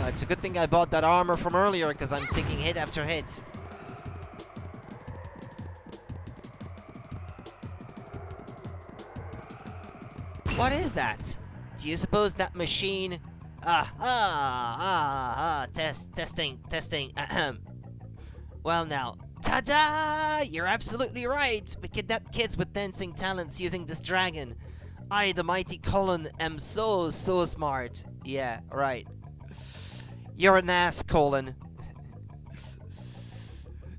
It's a good thing I bought that armor from earlier, because I'm taking hit after hit. What is that? Do you suppose that machine... testing. Ahem. Well now, ta-da! You're absolutely right! We kidnapped kids with dancing talents using this dragon. I, the mighty Colin, am so smart. Yeah, right. You're an ass, Colin.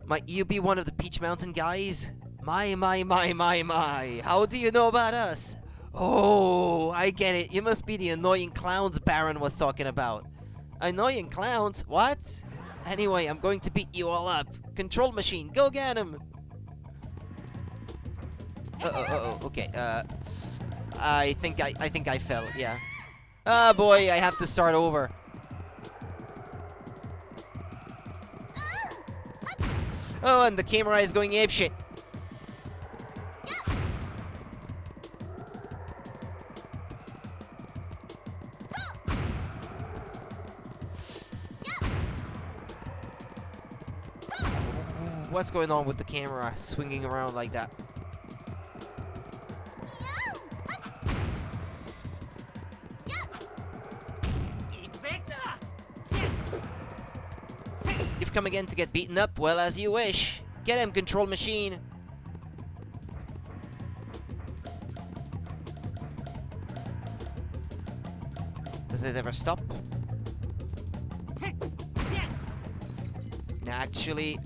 Might you be one of the Peach Mountain guys? My. How do you know about us? Oh, I get it. You must be the annoying clowns Baron was talking about. Annoying clowns? What? Anyway, I'm going to beat you all up. Control machine, go get him! Okay, I think I fell, yeah. Ah, boy, I have to start over. Oh, and the camera is going apeshit. What's going on with the camera swinging around like that? You've come again to get beaten up? Well, as you wish. Get him, control machine. Does it ever stop? Actually,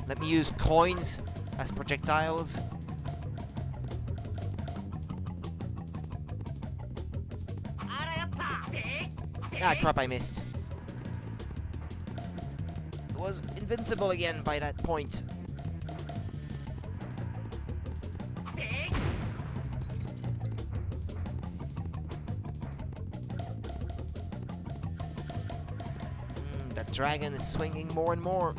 let me use coins as projectiles. Ah, crap, I missed. It was invincible again by that point. That dragon is swinging more and more.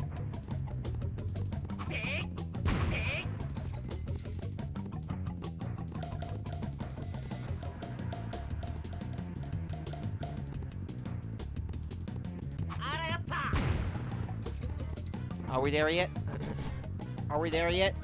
Are we there yet? Are we there yet?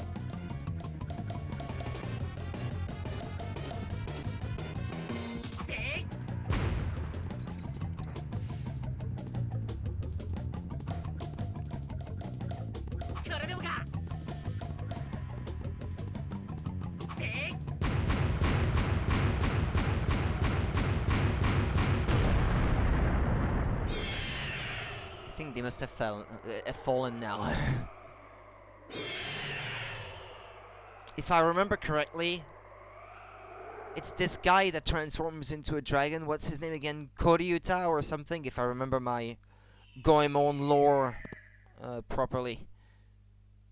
I think they must have fallen now. If I remember correctly, it's this guy that transforms into a dragon. What's his name again? Koryuta or something, if I remember my Goemon lore properly.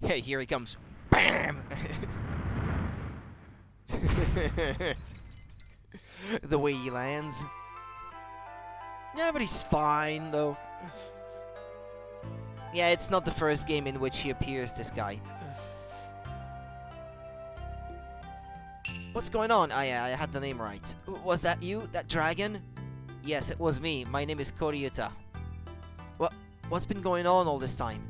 Hey, here he comes. BAM! The way he lands. Yeah, but he's fine, though. Yeah, it's not the first game in which he appears, this guy. What's going on? Ah, yeah, I had the name right. Was that you? That dragon? Yes, it was me. My name is Koryuta. What's been going on all this time?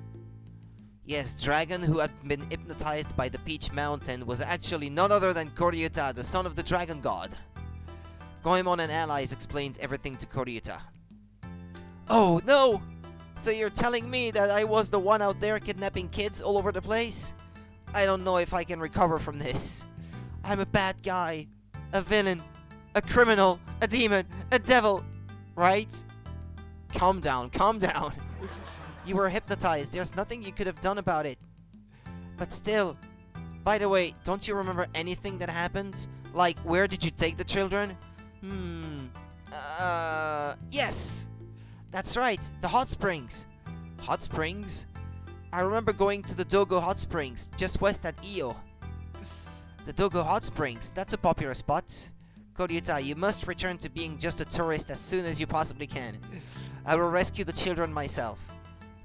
Yes, dragon who had been hypnotized by the Peach Mountain was actually none other than Koryuta, the son of the dragon god. Goemon and allies explained everything to Koryuta. Oh, no! So you're telling me that I was the one out there kidnapping kids all over the place? I don't know if I can recover from this. I'm a bad guy, a villain, a criminal, a demon, a devil, right? Calm down, calm down. You were hypnotized. There's nothing you could have done about it. But still. By the way, don't you remember anything that happened? Like, where did you take the children? Yes. That's right, the hot springs. Hot springs? I remember going to the Dogo Hot Springs, just west at Iyo. The Dogo Hot Springs, that's a popular spot. Koryuta, you must return to being just a tourist as soon as you possibly can. I will rescue the children myself.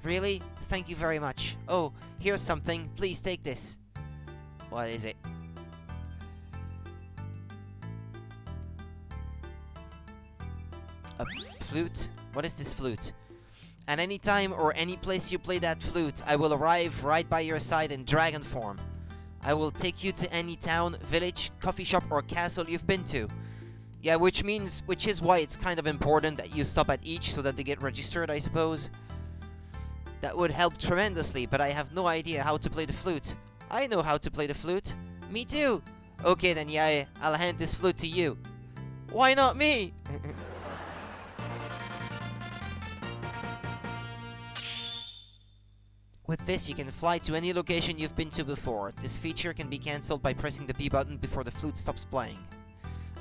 Really? Thank you very much. Oh, here's something. Please take this. What is it? A flute? What is this flute? At any time or any place you play that flute, I will arrive right by your side in dragon form. I will take you to any town, village, coffee shop, or castle you've been to. Yeah, which is why it's kind of important that you stop at each so that they get registered, I suppose. That would help tremendously, but I have no idea how to play the flute. I know how to play the flute. Me too. Okay then, yeah, I'll hand this flute to you. Why not me? With this, you can fly to any location you've been to before. This feature can be cancelled by pressing the B button before the flute stops playing.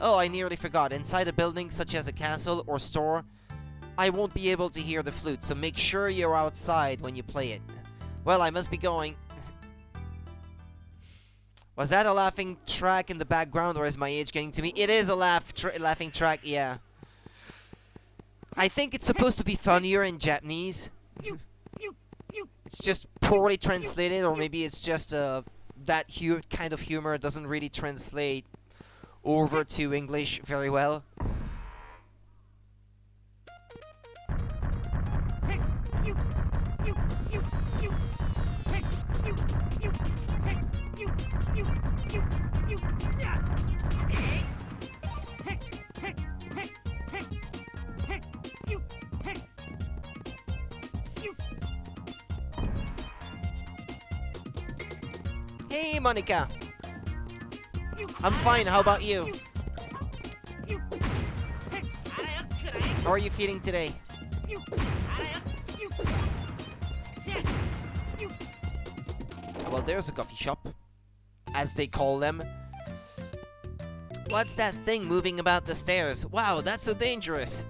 Oh, I nearly forgot. Inside a building, such as a castle or store, I won't be able to hear the flute, so make sure you're outside when you play it. Well, I must be going. Was that a laughing track in the background, or is my age getting to me? It is a laughing track, yeah. I think it's supposed to be funnier in Japanese. It's just poorly translated, or maybe it's just that kind of humor doesn't really translate over to English very well. Hey, Monica. I'm fine. How about you? How are you feeling today? Well, there's a coffee shop, as they call them. What's that thing moving about the stairs? Wow, that's so dangerous.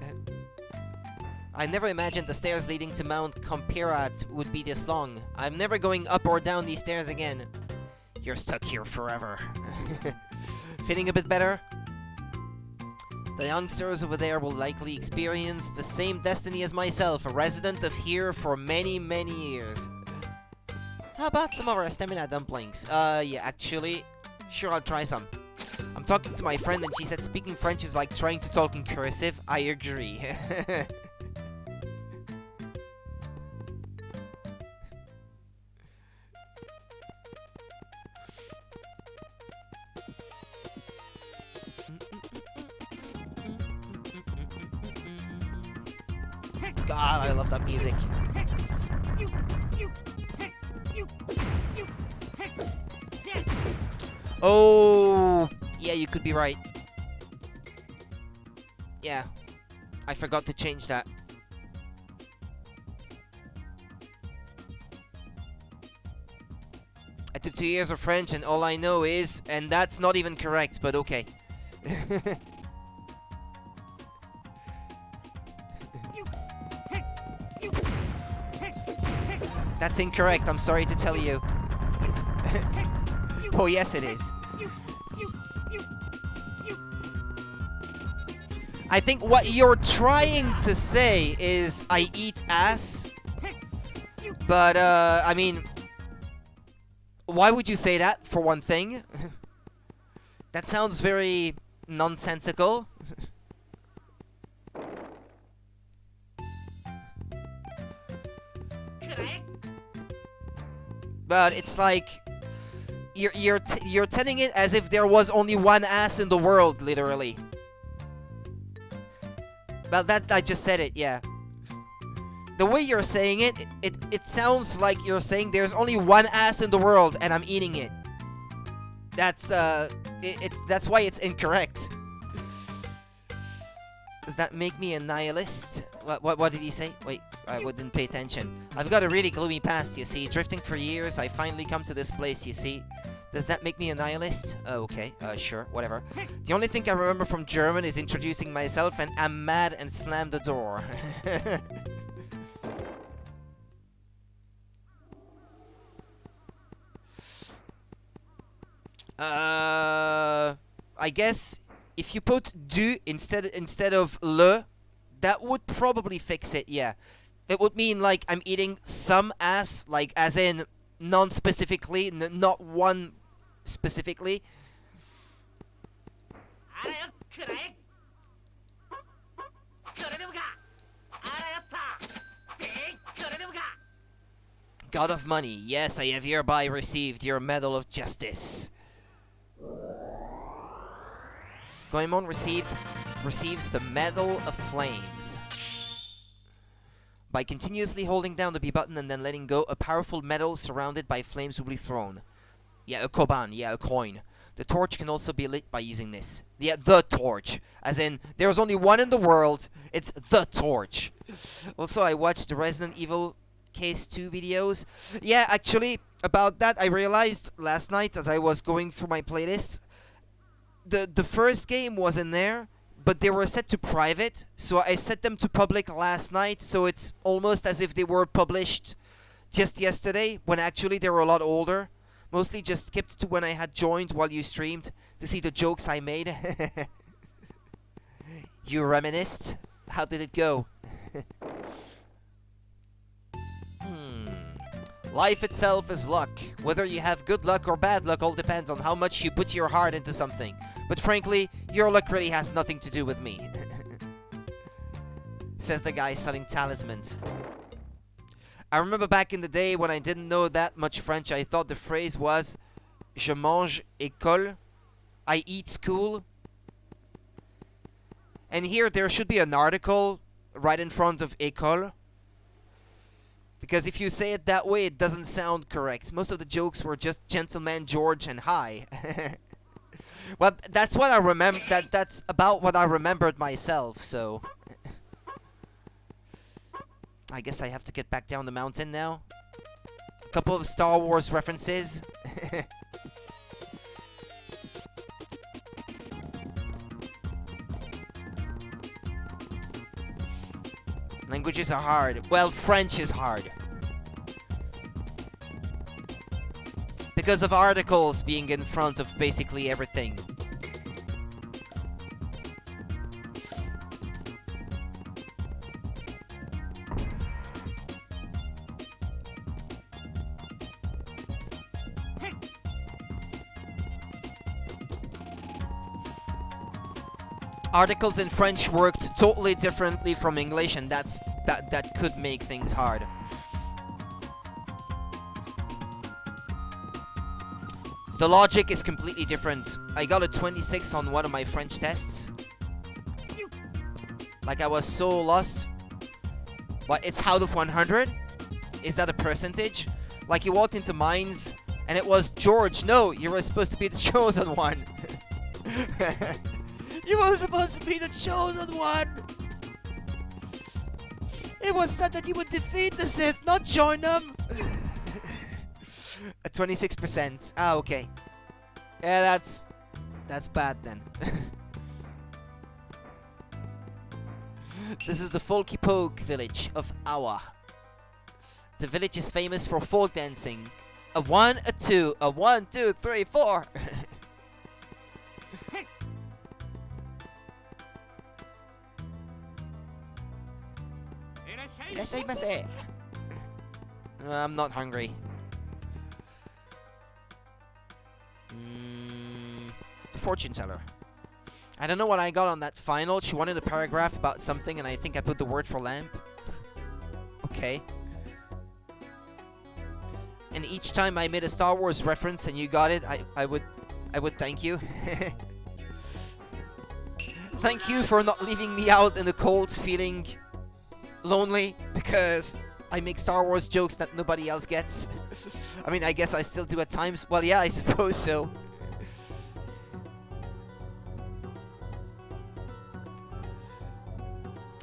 I never imagined the stairs leading to Mount Compirat would be this long. I'm never going up or down these stairs again. You're stuck here forever. Feeling a bit better? The youngsters over there will likely experience the same destiny as myself, a resident of here for many, many years. How about some of our stamina dumplings? Yeah, actually, sure, I'll try some. I'm talking to my friend and she said speaking French is like trying to talk in cursive. I agree. God, I love that music. Oh, yeah, you could be right. Yeah, I forgot to change that. I took 2 years of French and all I know is, and that's not even correct, but okay. That's incorrect, I'm sorry to tell you. Oh yes it is. I think what you're trying to say is I eat ass. But I mean, why would you say that, for one thing? That sounds very nonsensical. But it's like you're telling it as if there was only one ass in the world, literally. Well, that I just said it, yeah. The way you're saying it, it sounds like you're saying there's only one ass in the world and I'm eating it. That's that's why it's incorrect. Does that make me a nihilist? What did he say? Wait, I didn't pay attention. I've got a really gloomy past, you see. Drifting for years, I finally come to this place, you see. Does that make me a nihilist? Oh, okay, sure, whatever. The only thing I remember from German is introducing myself and I'm mad and slam the door. I guess if you put du instead of le, that would probably fix it, yeah. It would mean, like, I'm eating some ass, like, as in, non-specifically, not one specifically. God of money, yes, I have hereby received your Medal of Justice. Goemon receives the Medal of Flames. By continuously holding down the B button and then letting go, a powerful medal surrounded by flames will be thrown. Yeah, a koban, yeah, a coin. The torch can also be lit by using this. Yeah, the torch. As in, there's only one in the world, it's the torch. Also, I watched the Resident Evil Case 2 videos. Yeah, actually, about that, I realized last night as I was going through my playlist, the first game was in there, but they were set to private, so I set them to public last night, so it's almost as if they were published just yesterday, when actually they were a lot older. Mostly just skipped to when I had joined while you streamed to see the jokes I made. You reminisced? How did it go? Life itself is luck. Whether you have good luck or bad luck all depends on how much you put your heart into something. But frankly, your luck really has nothing to do with me. Says the guy selling talismans. I remember back in the day when I didn't know that much French, I thought the phrase was Je mange école, I eat school. And here there should be an article right in front of école. Because if you say it that way, it doesn't sound correct. Most of the jokes were just Gentleman George and hi. Well, that's what I remember. That's about what I remembered myself, so I guess I have to get back down the mountain now. A couple of Star Wars references. Languages are hard. Well, French is hard. Because of articles being in front of basically everything. Articles in French worked totally differently from English, and that could make things hard. The logic is completely different. I got a 26 on one of my French tests. Like, I was so lost. What, it's out of 100? Is that a percentage? Like you walked into mines and it was George. No, you were supposed to be the chosen one. You were supposed to be the chosen one. It was said that you would defeat the Sith, not join them. At 26%. Ah, okay. Yeah, that's bad then. This is the Folky Poke village of Awa. The village is famous for folk dancing. A 1, a 2, a 1, 2, 3, 4. I'm not hungry. The fortune teller. I don't know what I got on that final. She wanted a paragraph about something, and I think I put the word for lamp. Okay. And each time I made a Star Wars reference and you got it, I would thank you. Thank you for not leaving me out in the cold feeling lonely because I make Star Wars jokes that nobody else gets. I mean, I guess I still do at times. Well, yeah, I suppose so.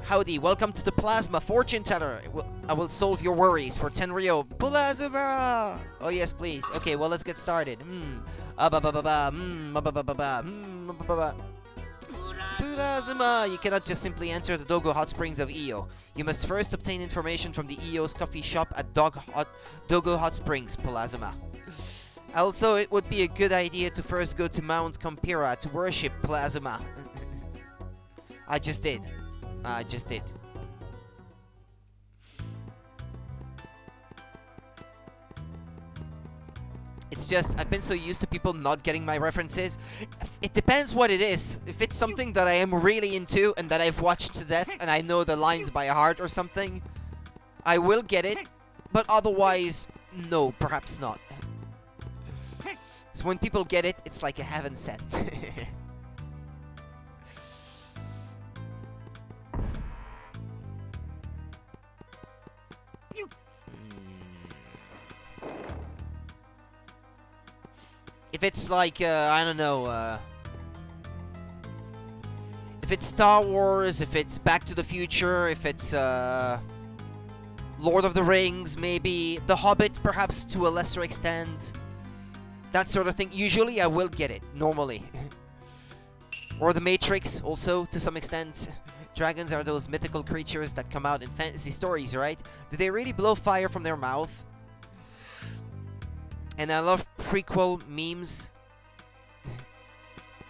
Howdy, welcome to the Plasma Fortune Teller. I will solve your worries for 10 Rio. Plasma! Oh yes, please. Okay, well, let's get started. Plasma! You cannot just simply enter the Dogo Hot Springs of Io. You must first obtain information from the Io's coffee shop at Dogo Hot Springs, Plasma. Also, it would be a good idea to first go to Mount Compira to worship Plasma. I just did. It's just, I've been so used to people not getting my references. It depends what it is. If it's something that I am really into and that I've watched to death and I know the lines by heart or something, I will get it. But otherwise, no, perhaps not. So when people get it, it's like a heaven sent. If it's like, I don't know, if it's Star Wars, if it's Back to the Future, if it's, Lord of the Rings, maybe The Hobbit, perhaps to a lesser extent, that sort of thing, usually I will get it, normally. Or The Matrix, also, to some extent. Dragons are those mythical creatures that come out in fantasy stories, right? Do they really blow fire from their mouth? And I love prequel memes.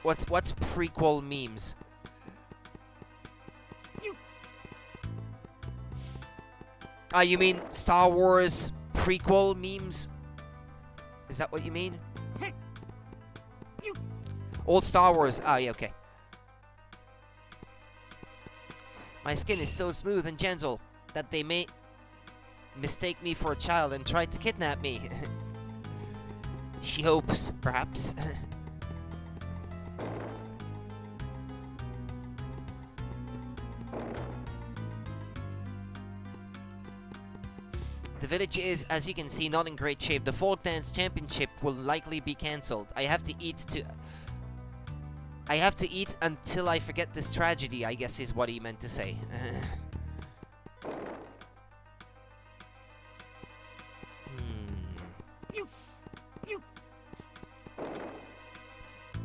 What's prequel memes? Ah, you mean Star Wars prequel memes? Is that what you mean? Old Star Wars. Ah, yeah, okay. My skin is so smooth and gentle that they may mistake me for a child and try to kidnap me. She hopes, perhaps. The village is, as you can see, not in great shape. The folk dance championship will likely be cancelled. I have to eat until I forget this tragedy, I guess is what he meant to say.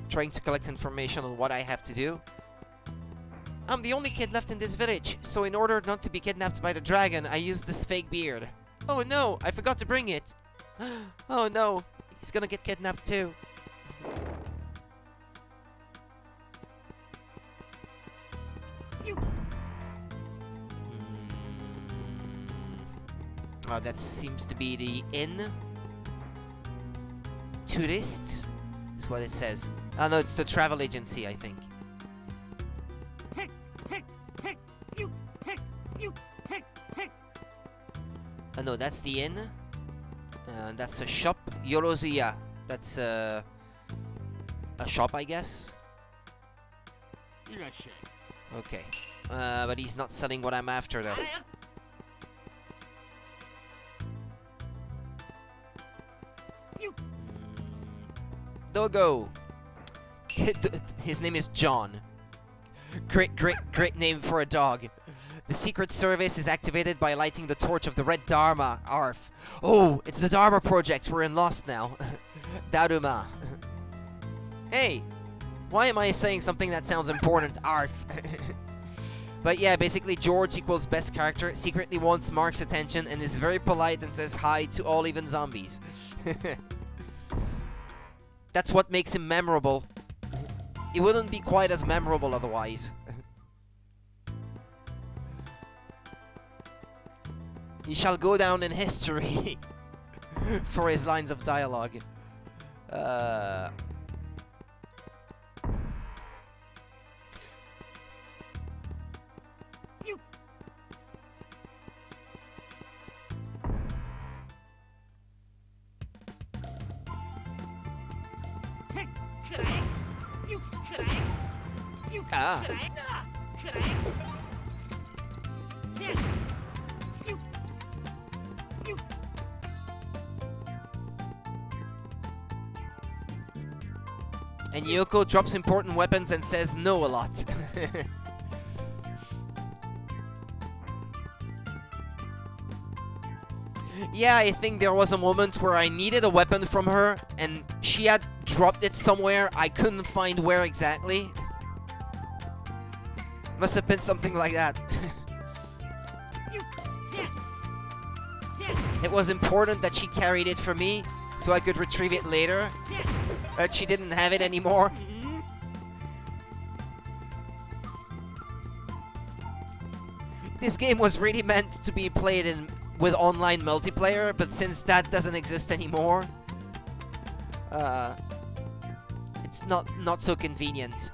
Trying to collect information on what I have to do. I'm the only kid left in this village, so in order not to be kidnapped by the dragon, I used this fake beard. Oh no, I forgot to bring it. Oh no, he's gonna get kidnapped too. Oh, that seems to be the inn. Tourist is what it says. Oh no, it's the travel agency, I think. Oh no, that's the inn. That's a shop. Yorozuya. That's a shop, I guess. Okay. But he's not selling what I'm after, though. Dogo. His name is John. Great name for a dog. The Secret Service is activated by lighting the torch of the Red Dharma. Arf. Oh, it's the Dharma Project. We're in Lost now. Daruma. Hey, why am I saying something that sounds important? Arf. But yeah, basically George equals best character, secretly wants Mark's attention, and is very polite and says hi to all, even zombies. That's what makes him memorable. He wouldn't be quite as memorable otherwise. He shall go down in history for his lines of dialogue. Ah. And Yoko drops important weapons and says no a lot. Yeah, I think there was a moment where I needed a weapon from her, and she had dropped it somewhere. I couldn't find where exactly. Must have been something like that. It was important that she carried it for me, so I could retrieve it later. But she didn't have it anymore. This game was really meant to be played with online multiplayer, but since that doesn't exist anymore, it's not so convenient.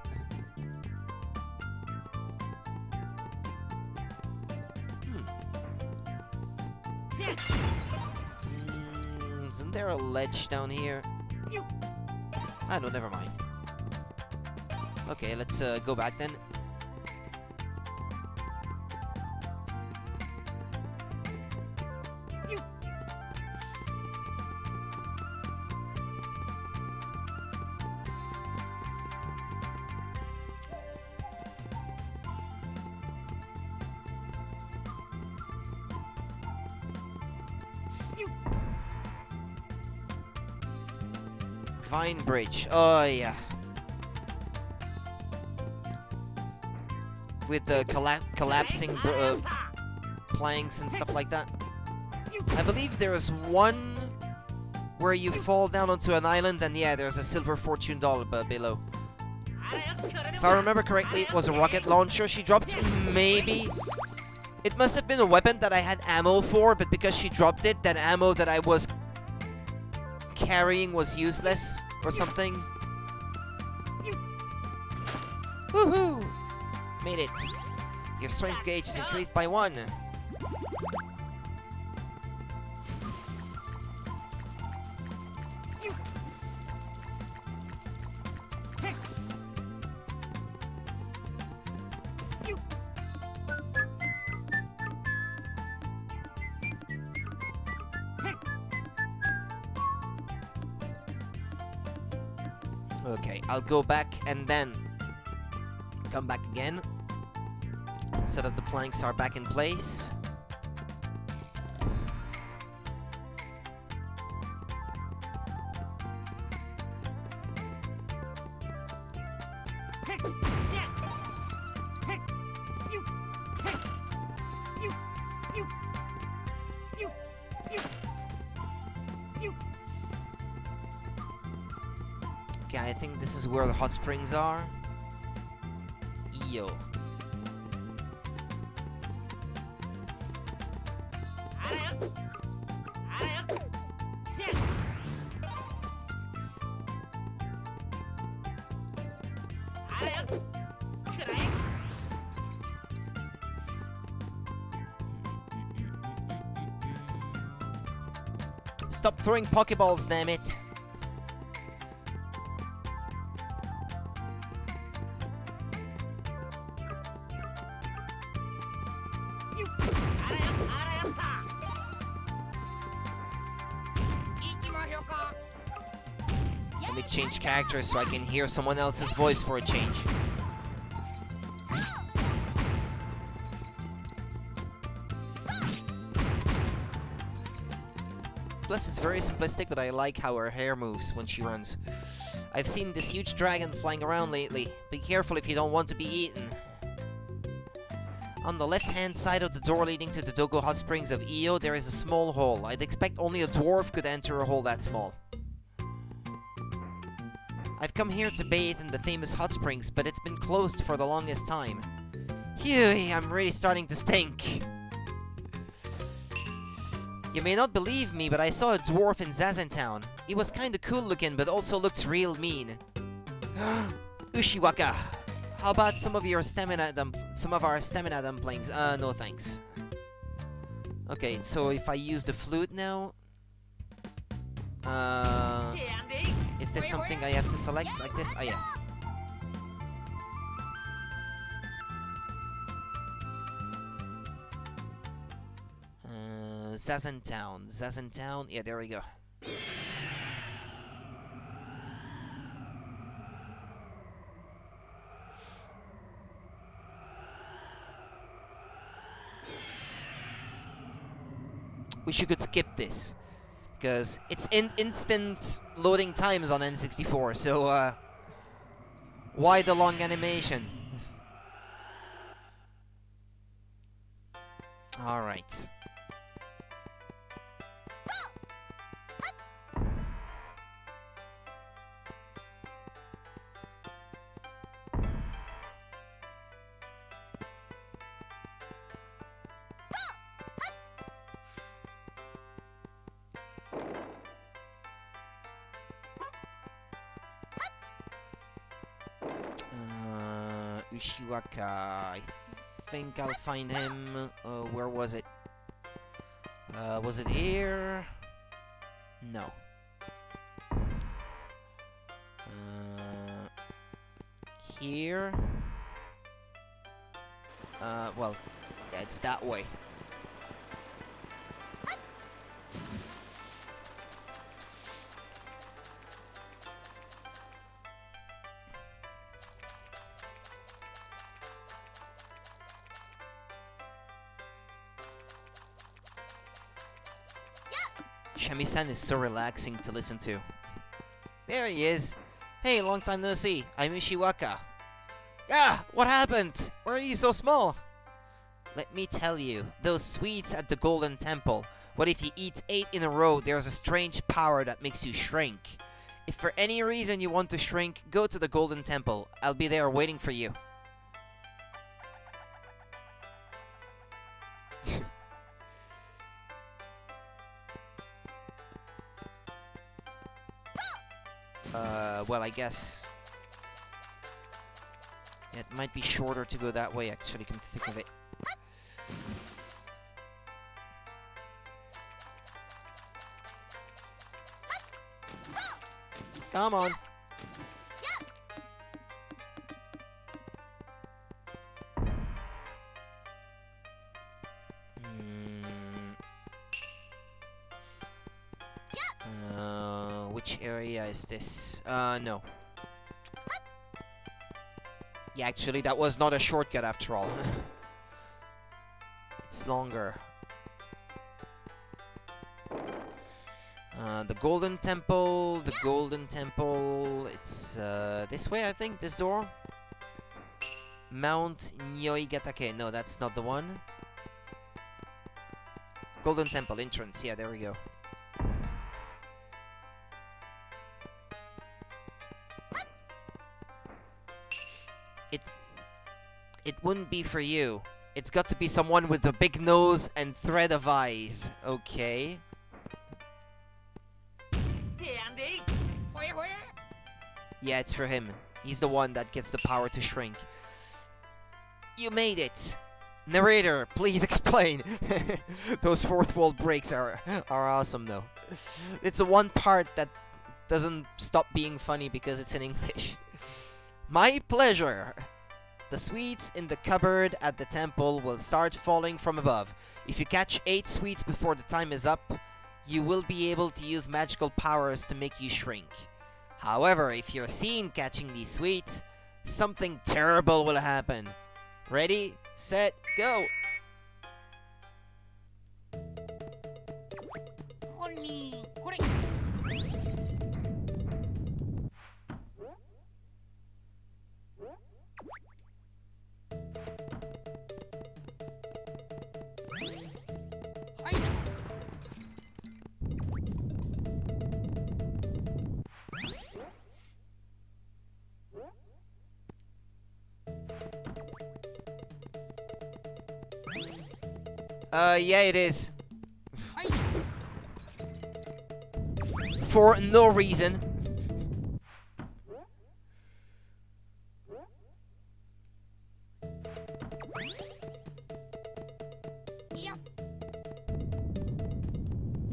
Isn't there a ledge down here? Ah, no, never mind. Okay, let's go back then. Vine Bridge. Oh, yeah. With the collapsing planks and stuff like that. I believe there's one where you fall down onto an island, and yeah, there's a silver fortune doll below. If I remember correctly, it was a rocket launcher she dropped. Maybe. It must have been a weapon that I had ammo for, but because she dropped it, that ammo that I was carrying was useless or something. Woohoo! Made it. Your strength gauge is increased by 1. Okay, I'll go back and then come back again so that the planks are back in place. Okay, I think this is where the hot springs are. Yo. Stop throwing Pokeballs, damn it. Let me change characters so I can hear someone else's voice for a change. Plus, it's very simplistic, but I like how her hair moves when she runs. I've seen this huge dragon flying around lately. Be careful if you don't want to be eaten. On the left-hand side of the door leading to the Dogo Hot Springs of Iyo, there is a small hole. I'd expect only a dwarf could enter a hole that small. I've come here to bathe in the famous hot springs, but it's been closed for the longest time. Phew, I'm really starting to stink. You may not believe me, but I saw a dwarf in Zazentown. He was kinda cool looking, but also looked real mean. Ushiwaka, how about some of our stamina dumplings? No thanks. Okay, so if I use the flute now... is this something I have to select like this? Oh yeah. Zazentown, yeah, there we go. Wish you could skip this, because it's instant loading times on N64, so why the long animation? Alright. Ushiwaka, I think I'll find him. Where was it? Was it here? No. Here? Well, yeah, it's that way. Shamisen is so relaxing to listen to. There he is. Hey, long time no see. I'm Ishiwaka. Ah, what happened? Why are you so small? Let me tell you, those sweets at the Golden Temple. What if you eat 8 in a row? There's a strange power that makes you shrink. If for any reason you want to shrink, go to the Golden Temple. I'll be there waiting for you. Well, I guess... yeah, it might be shorter to go that way, actually, come to think of it. Come on! Which area is this? No. Yeah, actually, that was not a shortcut after all. It's longer. The Golden Temple, it's this way, I think, this door. Mount Nyoigatake, no, that's not the one. Golden Temple entrance, yeah, there we go. It wouldn't be for you. It's got to be someone with a big nose and thread of eyes. Okay. Yeah, it's for him. He's the one that gets the power to shrink. You made it! Narrator, please explain! Those fourth wall breaks are awesome, though. It's the one part that doesn't stop being funny because it's in English. My pleasure! The sweets in the cupboard at the temple will start falling from above. If you catch 8 sweets before the time is up, you will be able to use magical powers to make you shrink. However, if you're seen catching these sweets, something terrible will happen. Ready, set, go! Yeah, it is. For no reason.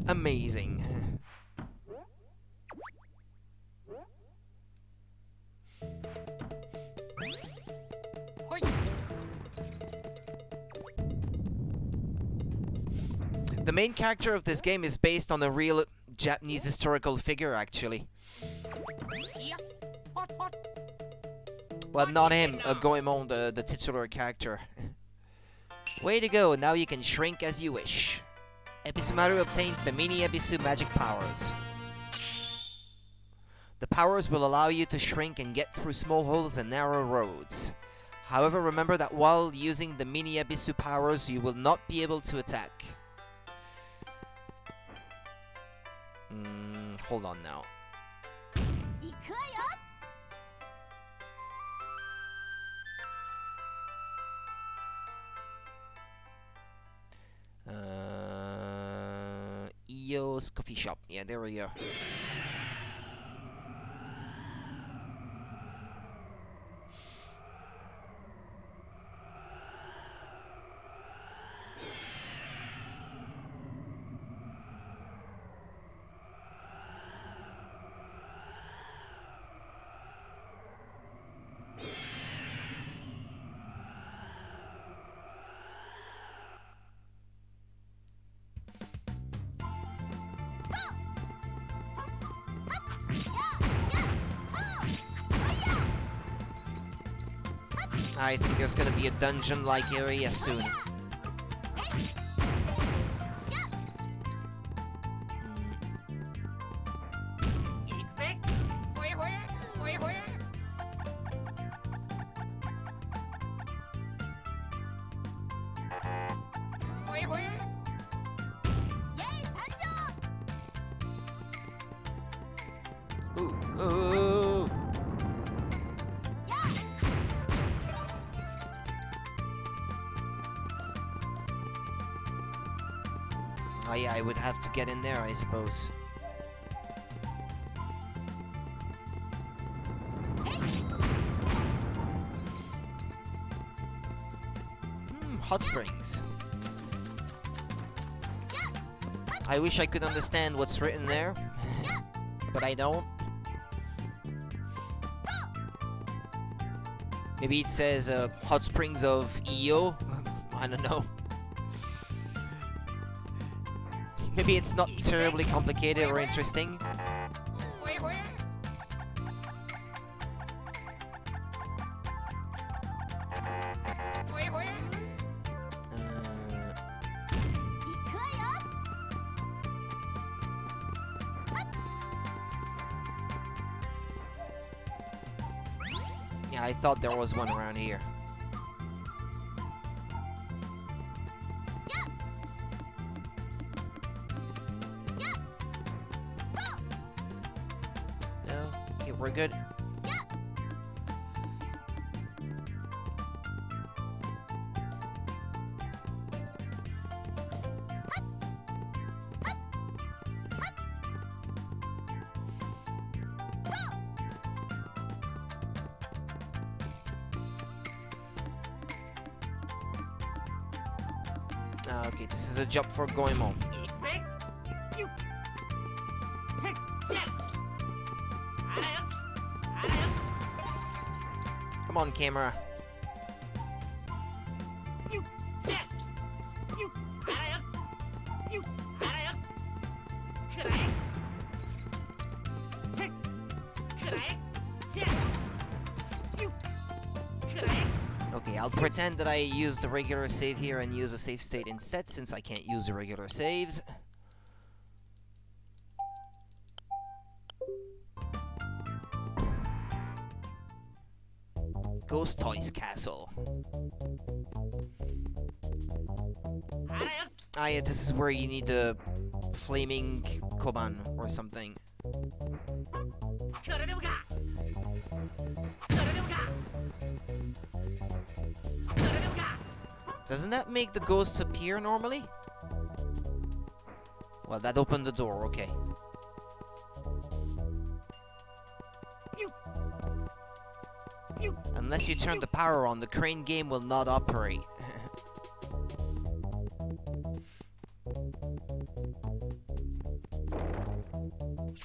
Amazing. The main character of this game is based on a real Japanese historical figure, actually. Well, not him, Goemon, the titular character. Way to go, now you can shrink as you wish. Ebisumaru obtains the mini Ebisu magic powers. The powers will allow you to shrink and get through small holes and narrow roads. However, remember that while using the mini Ebisu powers, you will not be able to attack. Hold on now. Io's coffee shop. Yeah, there we go. I think there's gonna be a dungeon-like area soon. Ooh. Oh yeah, I would have to get in there, I suppose. Hot springs. I wish I could understand what's written there, but I don't. Maybe it says hot springs of Io. I don't know. Maybe it's not terribly complicated or interesting. Yeah, I thought there was one around here. No? Okay, we're good. Okay, this is a job for Goemon. Come on, camera. Okay, I'll pretend that I use the regular save here and use a save state instead, since I can't use the regular saves. Ghost Toys Castle. Ah yeah, this is where you need the flaming Goemon or something. Doesn't that make the ghosts appear normally? Well, that opened the door, okay. Unless you turn the power on, the crane game will not operate.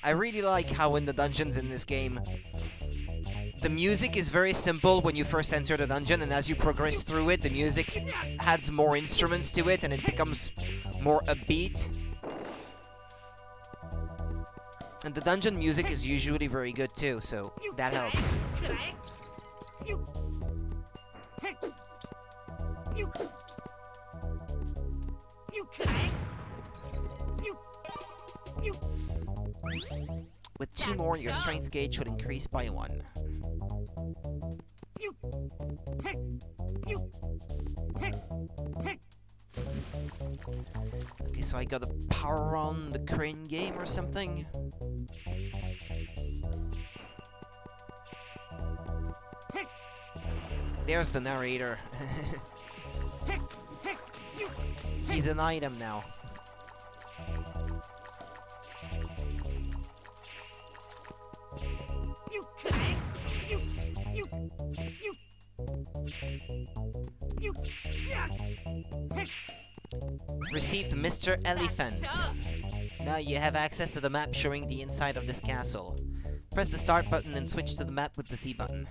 I really like how in the dungeons in this game, the music is very simple when you first enter the dungeon, and as you progress through it, the music adds more instruments to it, and it becomes more upbeat. And the dungeon music is usually very good too, so that helps. With 2 more, your strength gauge should increase by 1. Okay, so I gotta power on the crane game or something. There's the narrator. He's an item now. Received Mr. Elephant. Now you have access to the map showing the inside of this castle. Press the start button and switch to the map with the Z button.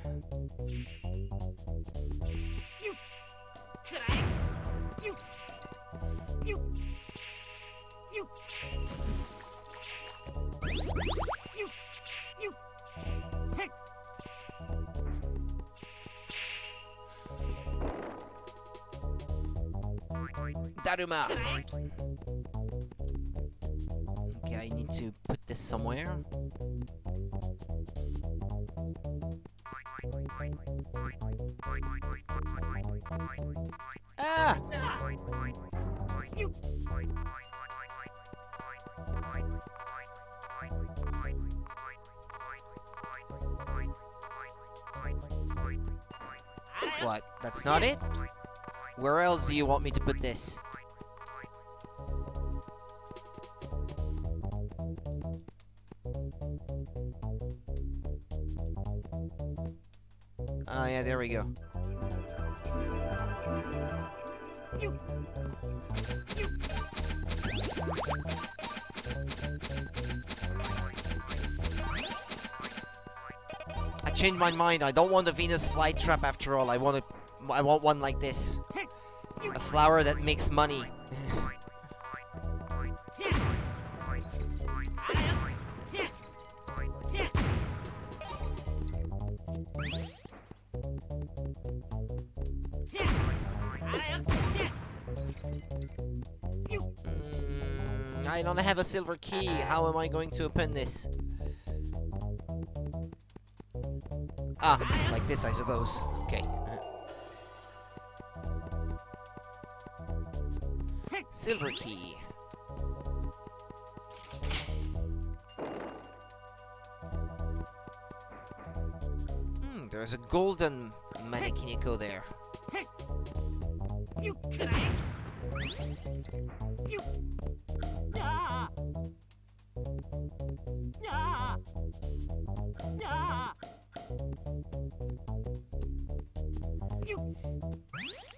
Daruma! Okay, I need to put this somewhere. Ah! What? That's not it? Where else do you want me to put this? Oh yeah, there we go. I changed my mind. I don't want a Venus flytrap after all. I want one like this. A flower that makes money. I don't have a silver key. How am I going to open this? Ah, like this, I suppose. Okay. Silver key. There's a golden Manikiniko there.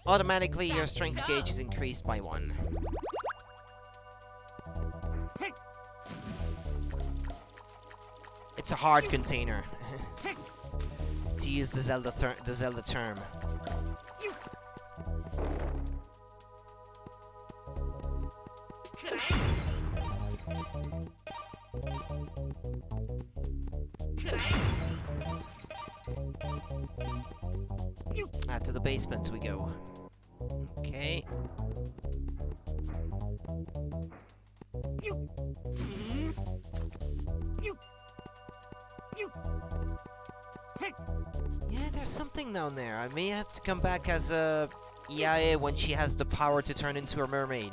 Automatically, your strength gauge is increased by 1. It's a hard container. To use the Zelda term. Back to the basement we go. Okay. Yeah, there's something down there. I may have to come back as a EIA when she has the power to turn into a mermaid.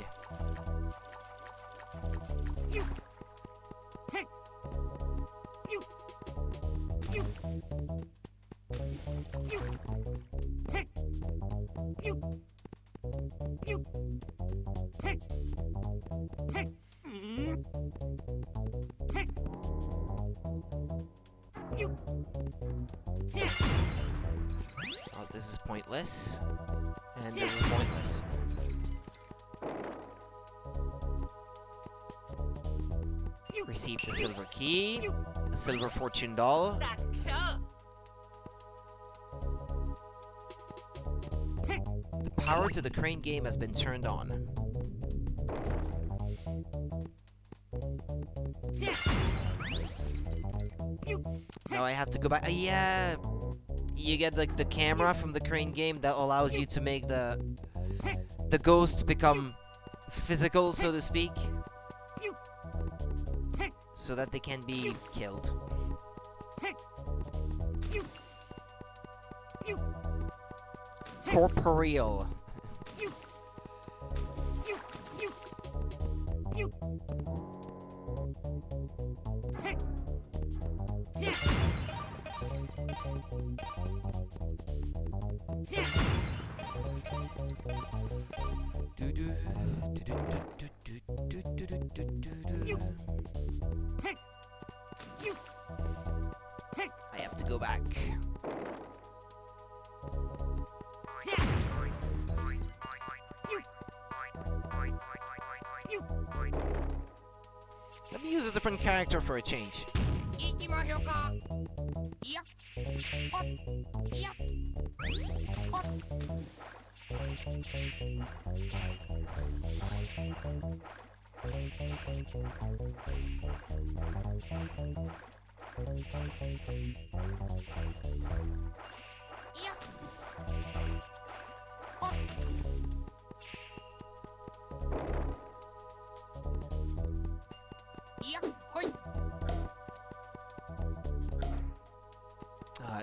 Oh, this is pointless. And this is pointless. Receive the silver key, a silver fortune doll. The power to the crane game has been turned on. Now I have to go back. Yeah, you get the camera from the crane game that allows you to make the ghosts become physical, so to speak, so that they can be killed. Corporeal. I have to go back. Let me use a different character for a change.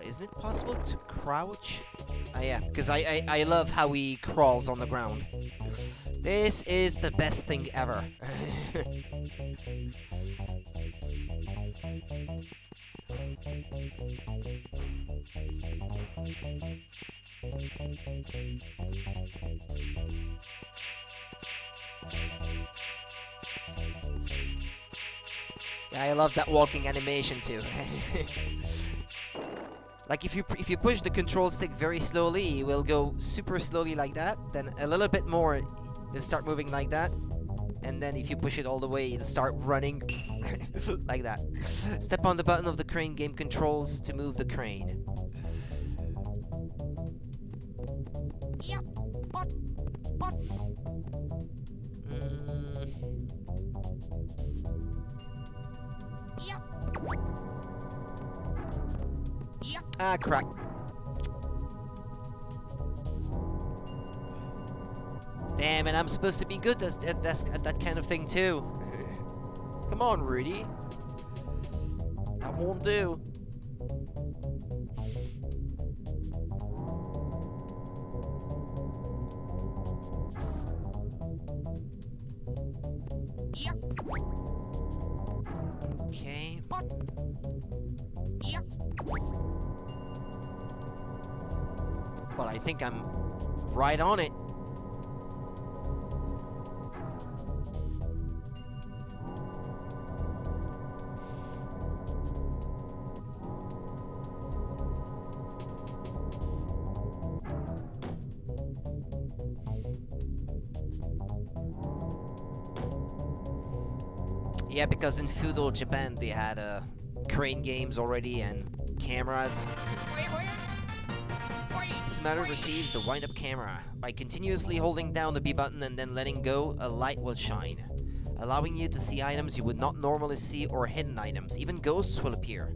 Isn't it possible to crouch? Yeah, because I love how he crawls on the ground. This is the best thing ever. Yeah, I love that walking animation too. Like if you push the control stick very slowly, it will go super slowly like that. Then a little bit more, it'll start moving like that. And then if you push it all the way, it'll start running like that. Step on the button of the crane game controls to move the crane. Ah, crap. Damn it, I'm supposed to be good at that kind of thing too. Come on, Rudy. That won't do. Okay. Well, I think I'm right on it. Yeah, because in feudal Japan they had crane games already and cameras. This matter receives the wind-up camera. By continuously holding down the B button and then letting go, a light will shine, allowing you to see items you would not normally see or hidden items. Even ghosts will appear.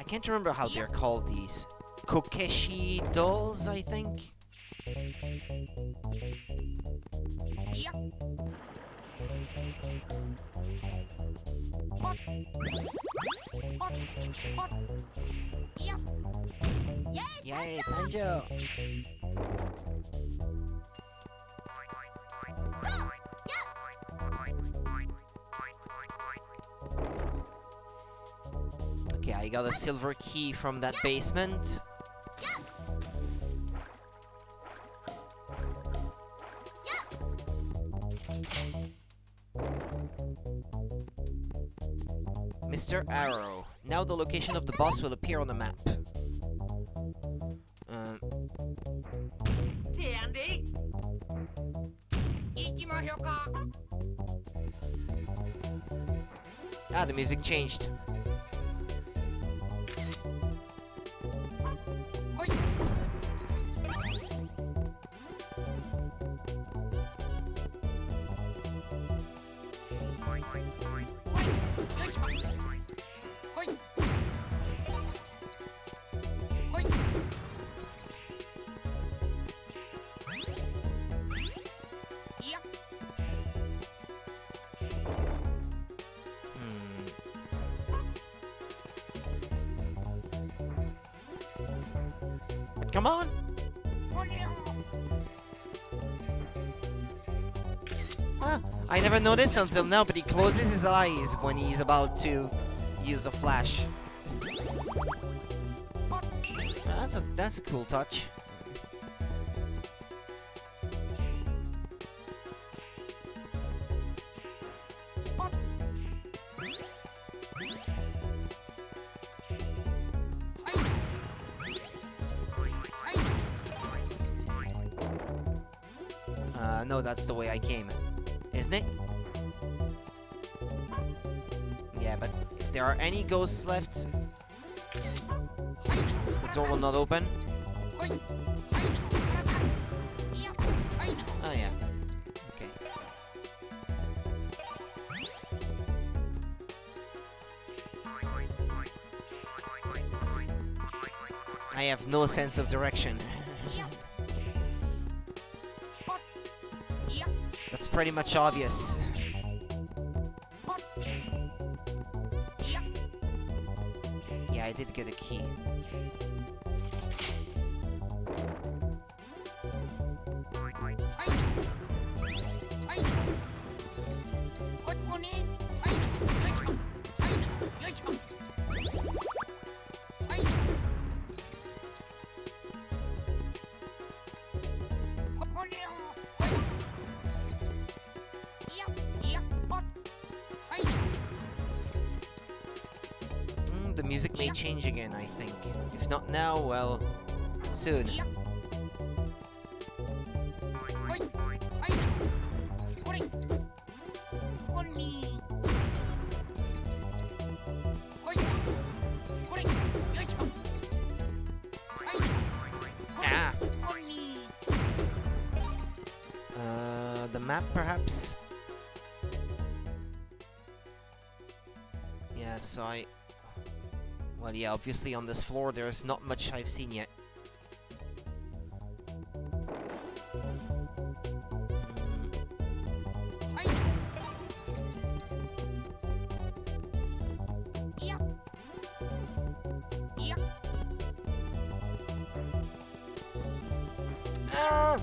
can't remember how they're called, these. Kokeshi dolls, I think? Yay, Banjo! Okay, I got a silver key from that basement. Mr. Arrow. Now the location of the boss will appear on the map. The music changed. Come on! I never noticed until now, but he closes his eyes when he's about to use a flash. That's a cool touch. No, that's the way I came. Isn't it? Yeah, but if there are any ghosts left, the door will not open. Oh, yeah. Okay. I have no sense of direction. That's pretty much obvious. Yeah, I did get a key. The music may change again, I think. If not now, well, soon. The map, perhaps? Yeah, so well, yeah, obviously on this floor there's not much I've seen yet. Ah!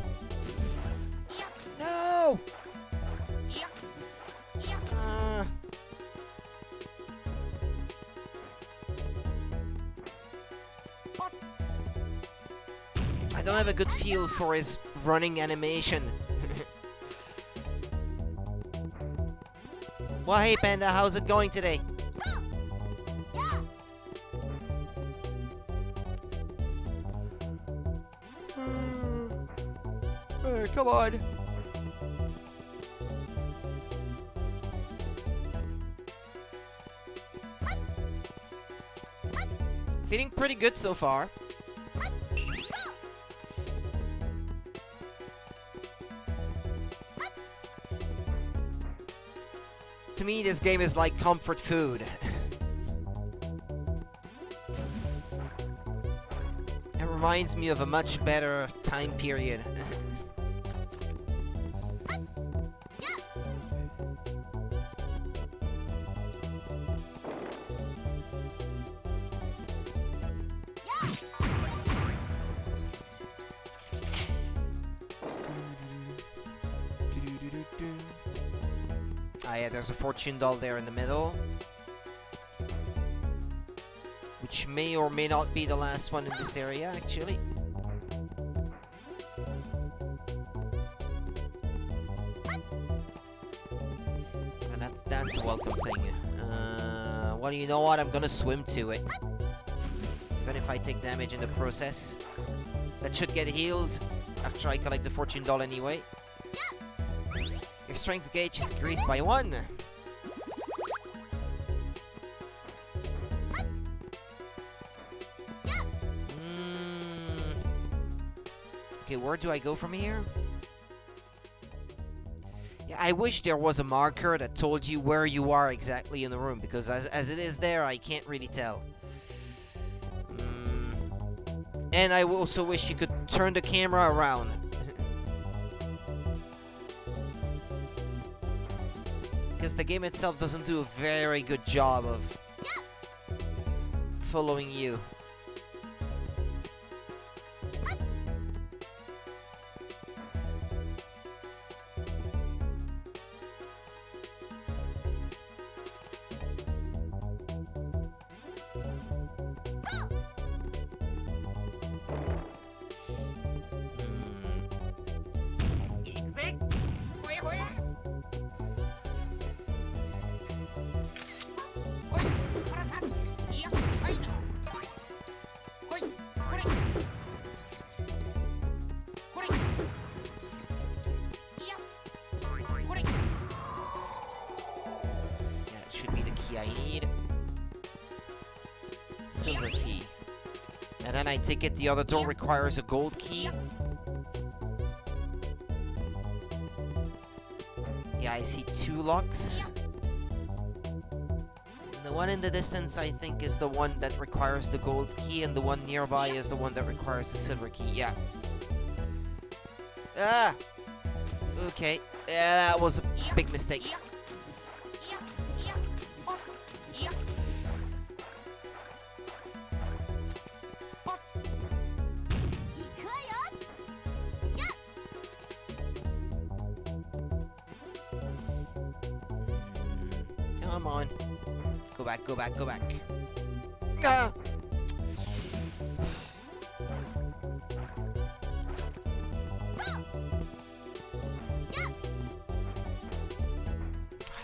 No! I don't have a good feel for his running animation. Well, hey Panda, how's it going today? Hey, come on. Feeling pretty good so far. To me, this game is like comfort food. reminds me of a much better time period. Ah yeah, there's a fortune doll there in the middle. Which may or may not be the last one in this area, actually. And that's a welcome thing. Well, you know what? I'm gonna swim to it. Even if I take damage in the process. That should get healed after I collect the fortune doll anyway. Your strength gauge is increased by 1. Okay, where do I go from here? Yeah, I wish there was a marker that told you where you are exactly in the room, because as it is there, I can't really tell. And I also wish you could turn the camera around. Because the game itself doesn't do a very good job of following you. I need silver key. And then I take it the other door requires a gold key. Yeah, I see 2 locks. And the one in the distance I think is the one that requires the gold key, and the one nearby is the one that requires the silver key. Yeah. Ah! Okay. Yeah, that was a big mistake. Come on. Go back, go back, go back. Ah!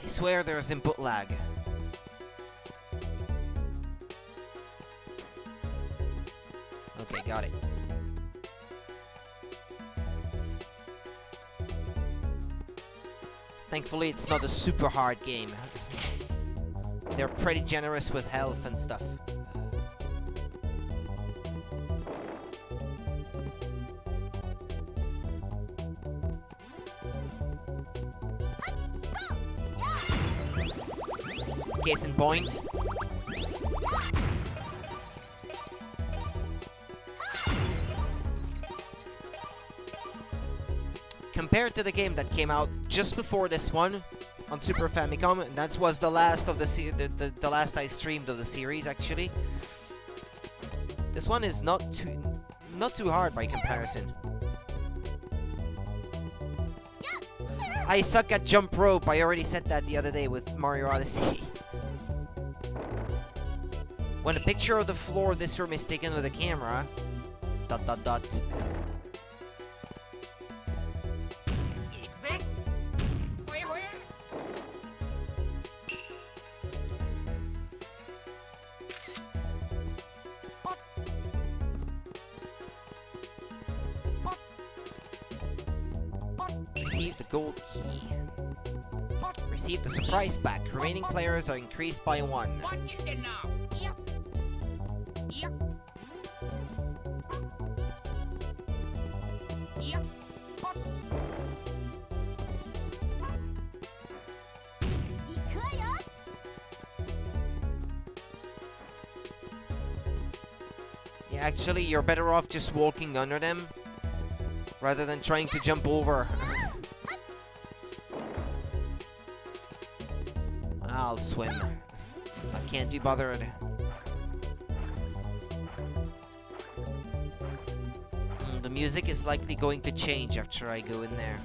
I swear there's input lag. Okay, got it. Thankfully, it's not a super hard game. They're pretty generous with health and stuff. Case in point. Compared to the game that came out just before this one on Super Famicom, and that was the last of the last I streamed of the series actually. This one is not too hard by comparison. I suck at jump rope. I already said that the other day with Mario Odyssey. When a picture of the floor of this room is taken with a camera, ... Receive the gold key. Receive the surprise pack. Remaining players are increased by 1. Yeah, actually, you're better off just walking under them rather than trying to jump over. I'll swim. I can't be bothered. The music is likely going to change after I go in there.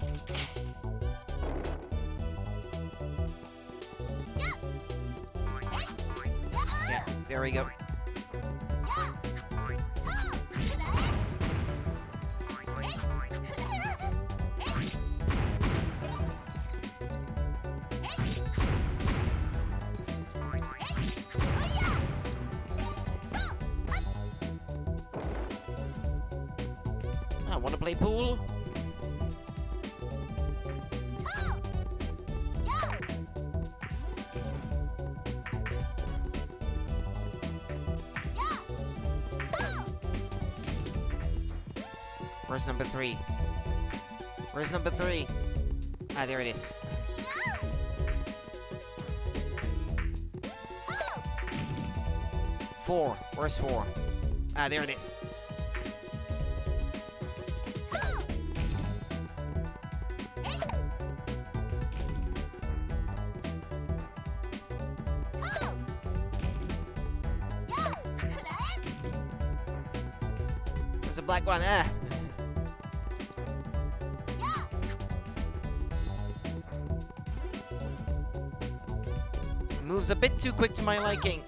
Yeah, there we go. I want to play pool. Where's number 3? Where's number 3? Ah, there it is. Four. Where's 4? Ah, there it is. There's a black one. Ah. Moves a bit too quick to my liking.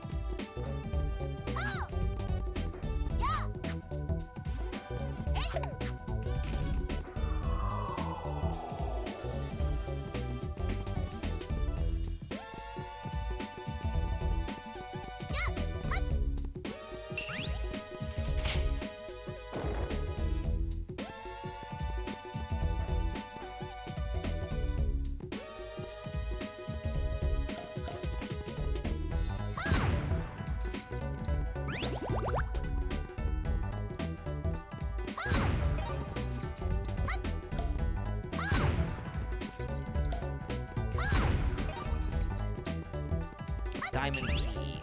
Diamond key.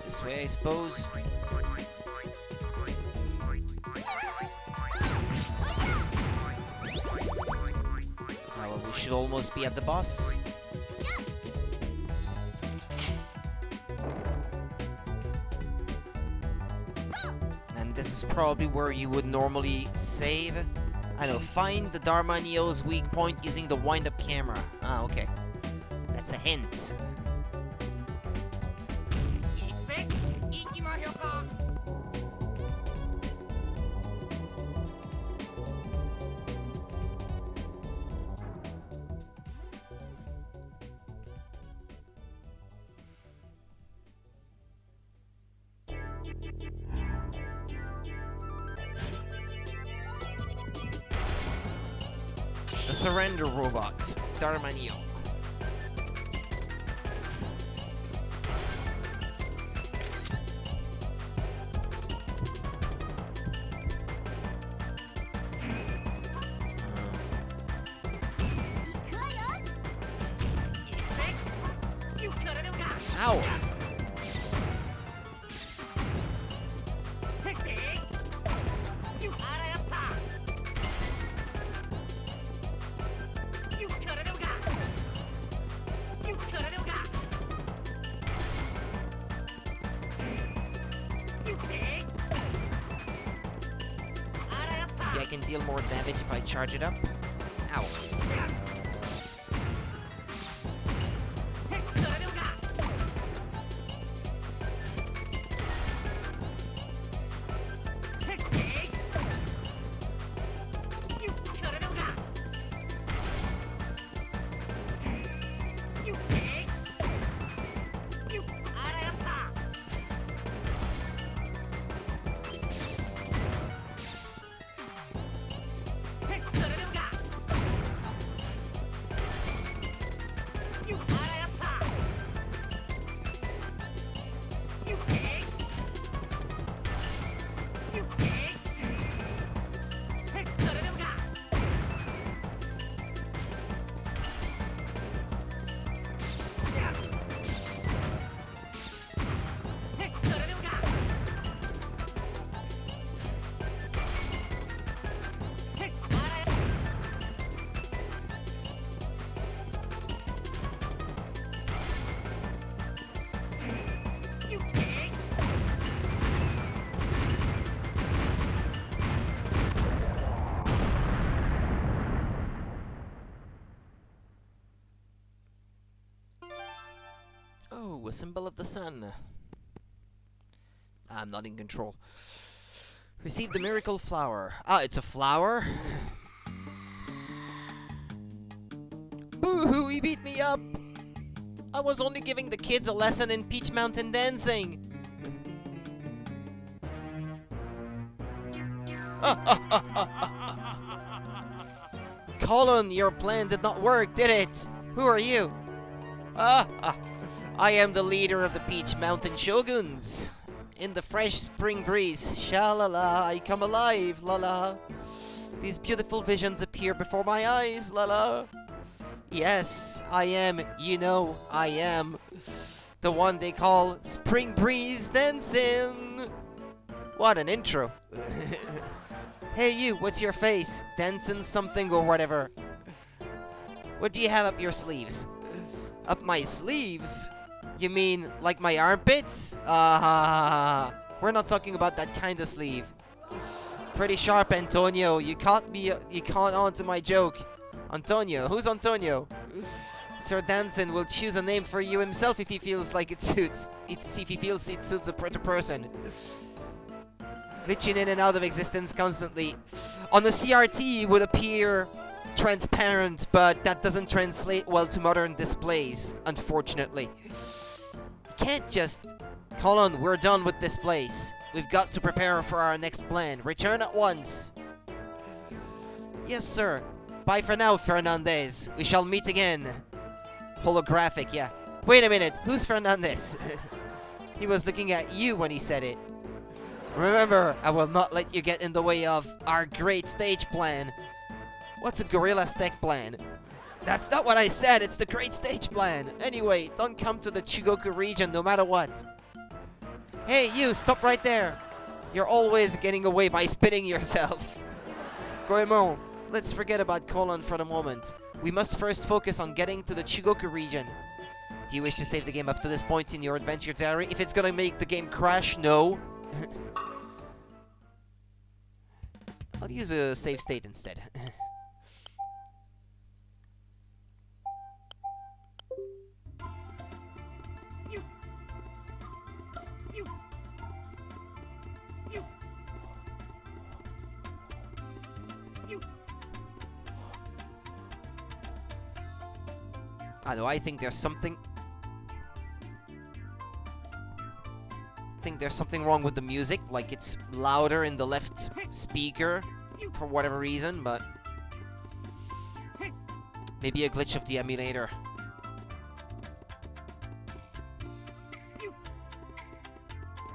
This way, I suppose. We should almost be at the boss. And this is probably where you would normally save. I know, find the Dharma Neo's weak point using the wind-up camera. Ah, okay. That's a hint. The surrender robot, Dharma Neo. Ow! I can deal more damage if I charge it up. Ow. a symbol of the sun. I'm not in control. Receive the miracle flower. Ah, it's a flower? Boo-hoo, he beat me up! I was only giving the kids a lesson in Peach Mountain dancing. Colin, your plan did not work, did it? Who are you? I am the leader of the Peach Mountain Shoguns. In the fresh spring breeze, sha-la-la, I come alive, la-la. These beautiful visions appear before my eyes, la-la. Yes, I am, you know, I am the one they call Spring Breeze Dancing. What an intro. Hey you, what's your face? Dancing something or whatever. What do you have up your sleeves? Up my sleeves? You mean like my armpits? We're not talking about that kind of sleeve. Pretty sharp, Antonio. You caught on to my joke. Antonio? Who's Antonio? Sir Danson will choose a name for you himself if he feels like it suits. If he feels it suits a person. Glitching in and out of existence constantly. On the CRT, it would appear transparent, but that doesn't translate well to modern displays, unfortunately. You can't just... Colin, we're done with this place. We've got to prepare for our next plan. Return at once. Yes, sir. Bye for now, Fernandez. We shall meet again. Holographic, yeah. Wait a minute. Who's Fernandez? He was looking at you when he said it. Remember, I will not let you get in the way of our great stage plan. What's a Gorilla's tech plan? That's not what I said. It's the great stage plan. Anyway, don't come to the Chigoku region no matter what. Hey, you, stop right there. You're always getting away by spitting yourself. Goemon, let's forget about Colon for the moment. We must first focus on getting to the Chigoku region. Do you wish to save the game up to this point in your adventure diary? If it's gonna make the game crash, no. I'll use a save state instead. I know, I think there's something... wrong with the music, like it's louder in the left speaker for whatever reason, but maybe a glitch of the emulator.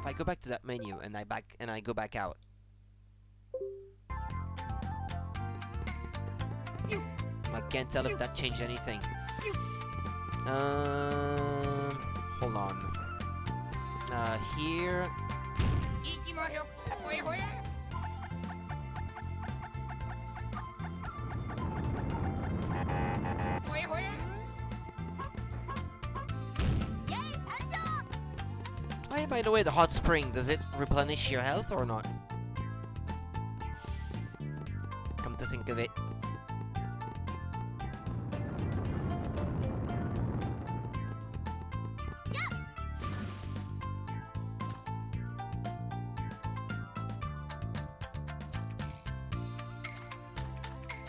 If I go back to that menu and I go back out. I can't tell if that changed anything. Hold on. Here. Hey, by the way, the hot spring, does it replenish your health or not? Come to think of it.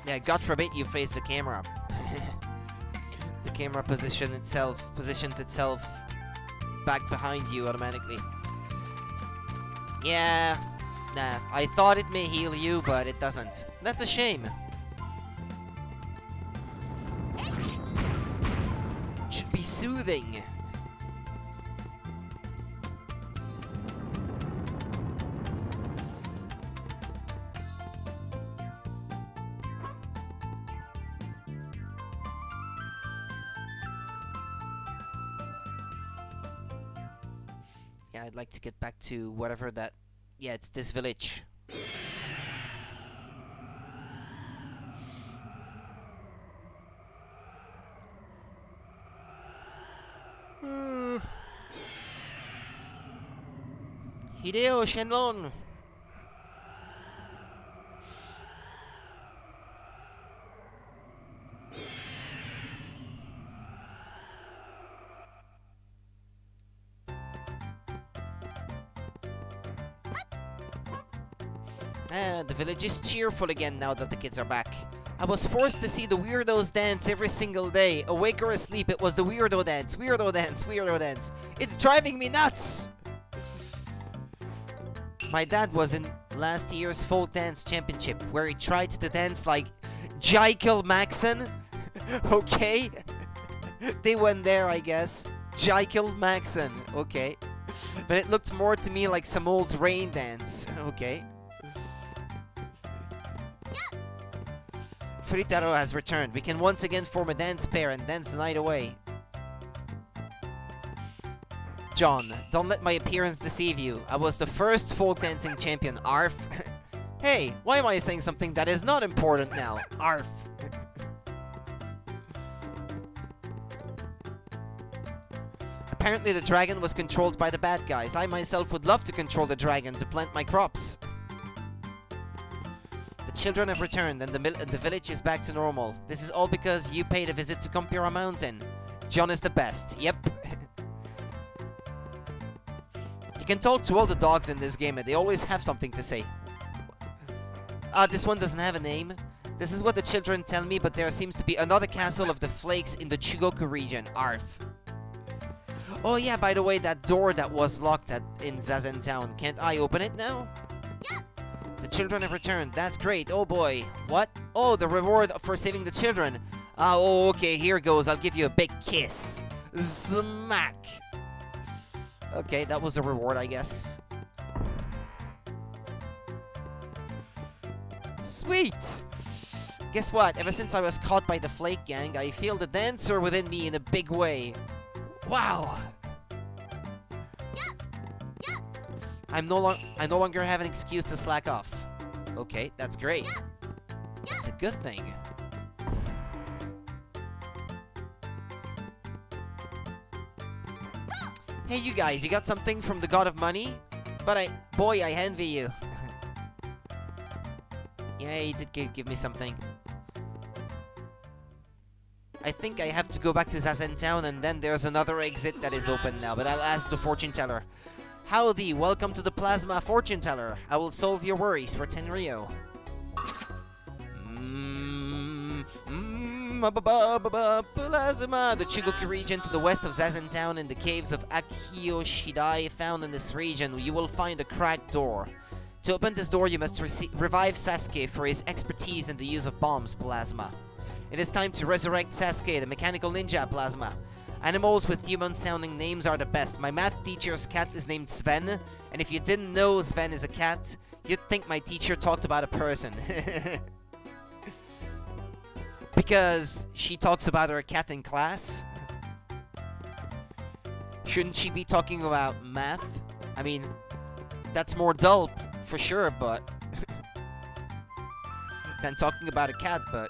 Yeah, God forbid you face the camera. The camera positions itself back behind you automatically. Yeah, nah, I thought it may heal you, but it doesn't. That's a shame. It should be soothing. Yeah, I'd like to get back to whatever that... Yeah, it's this village. Hideo Shenlong! The village is cheerful again now that the kids are back. I was forced to see the weirdos dance every single day. Awake or asleep, it was the weirdo dance, weirdo dance, weirdo dance. It's driving me nuts! My dad was in last year's folk dance championship, where he tried to dance like Michael Maxon. Okay? They went there, I guess. Michael Maxon. Okay. But it looked more to me like some old rain dance. Okay. Fritaro has returned. We can once again form a dance pair and dance the night away. John, don't let my appearance deceive you. I was the first folk dancing champion, Arf. Hey, why am I saying something that is not important now? Arf. Apparently the dragon was controlled by the bad guys. I myself would love to control the dragon to plant my crops. The children have returned and the village is back to normal. This is all because you paid a visit to Compura Mountain. John is the best. Yep. You can talk to all the dogs in this game and they always have something to say. This one doesn't have a name. This is what the children tell me, but there seems to be another castle of the Flakes in the Chugoku region. Arf. Oh yeah, by the way, that door that was locked in Zazen Town, can't I open it now? Yeah. The children have returned. That's great. Oh boy. What? Oh, the reward for saving the children. Oh, okay, here goes. I'll give you a big kiss. Smack. Okay, that was the reward, I guess. Sweet! Guess what? Ever since I was caught by the Flake Gang, I feel the dancer within me in a big way. Wow! I no longer have an excuse to slack off. Okay, that's great. That's a good thing. Hey, you guys, you got something from the god of money? But boy, I envy you. Yeah, he did give me something. I think I have to go back to Zazen Town, and then there's another exit that is open now, but I'll ask the fortune teller. Howdy, welcome to the Plasma Fortune Teller. I will solve your worries for Tenryo. Plasma! The Chugoku region to the west of Zazen Town in the caves of Akiyoshidai found in this region, you will find a cracked door. To open this door, you must revive Sasuke for his expertise in the use of bombs, Plasma. It is time to resurrect Sasuke, the mechanical ninja, Plasma. Animals with human-sounding names are the best. My math teacher's cat is named Sven, and if you didn't know Sven is a cat, you'd think my teacher talked about a person. Because she talks about her cat in class. Shouldn't she be talking about math? I mean, that's more dull, for sure, but... than talking about a cat, but...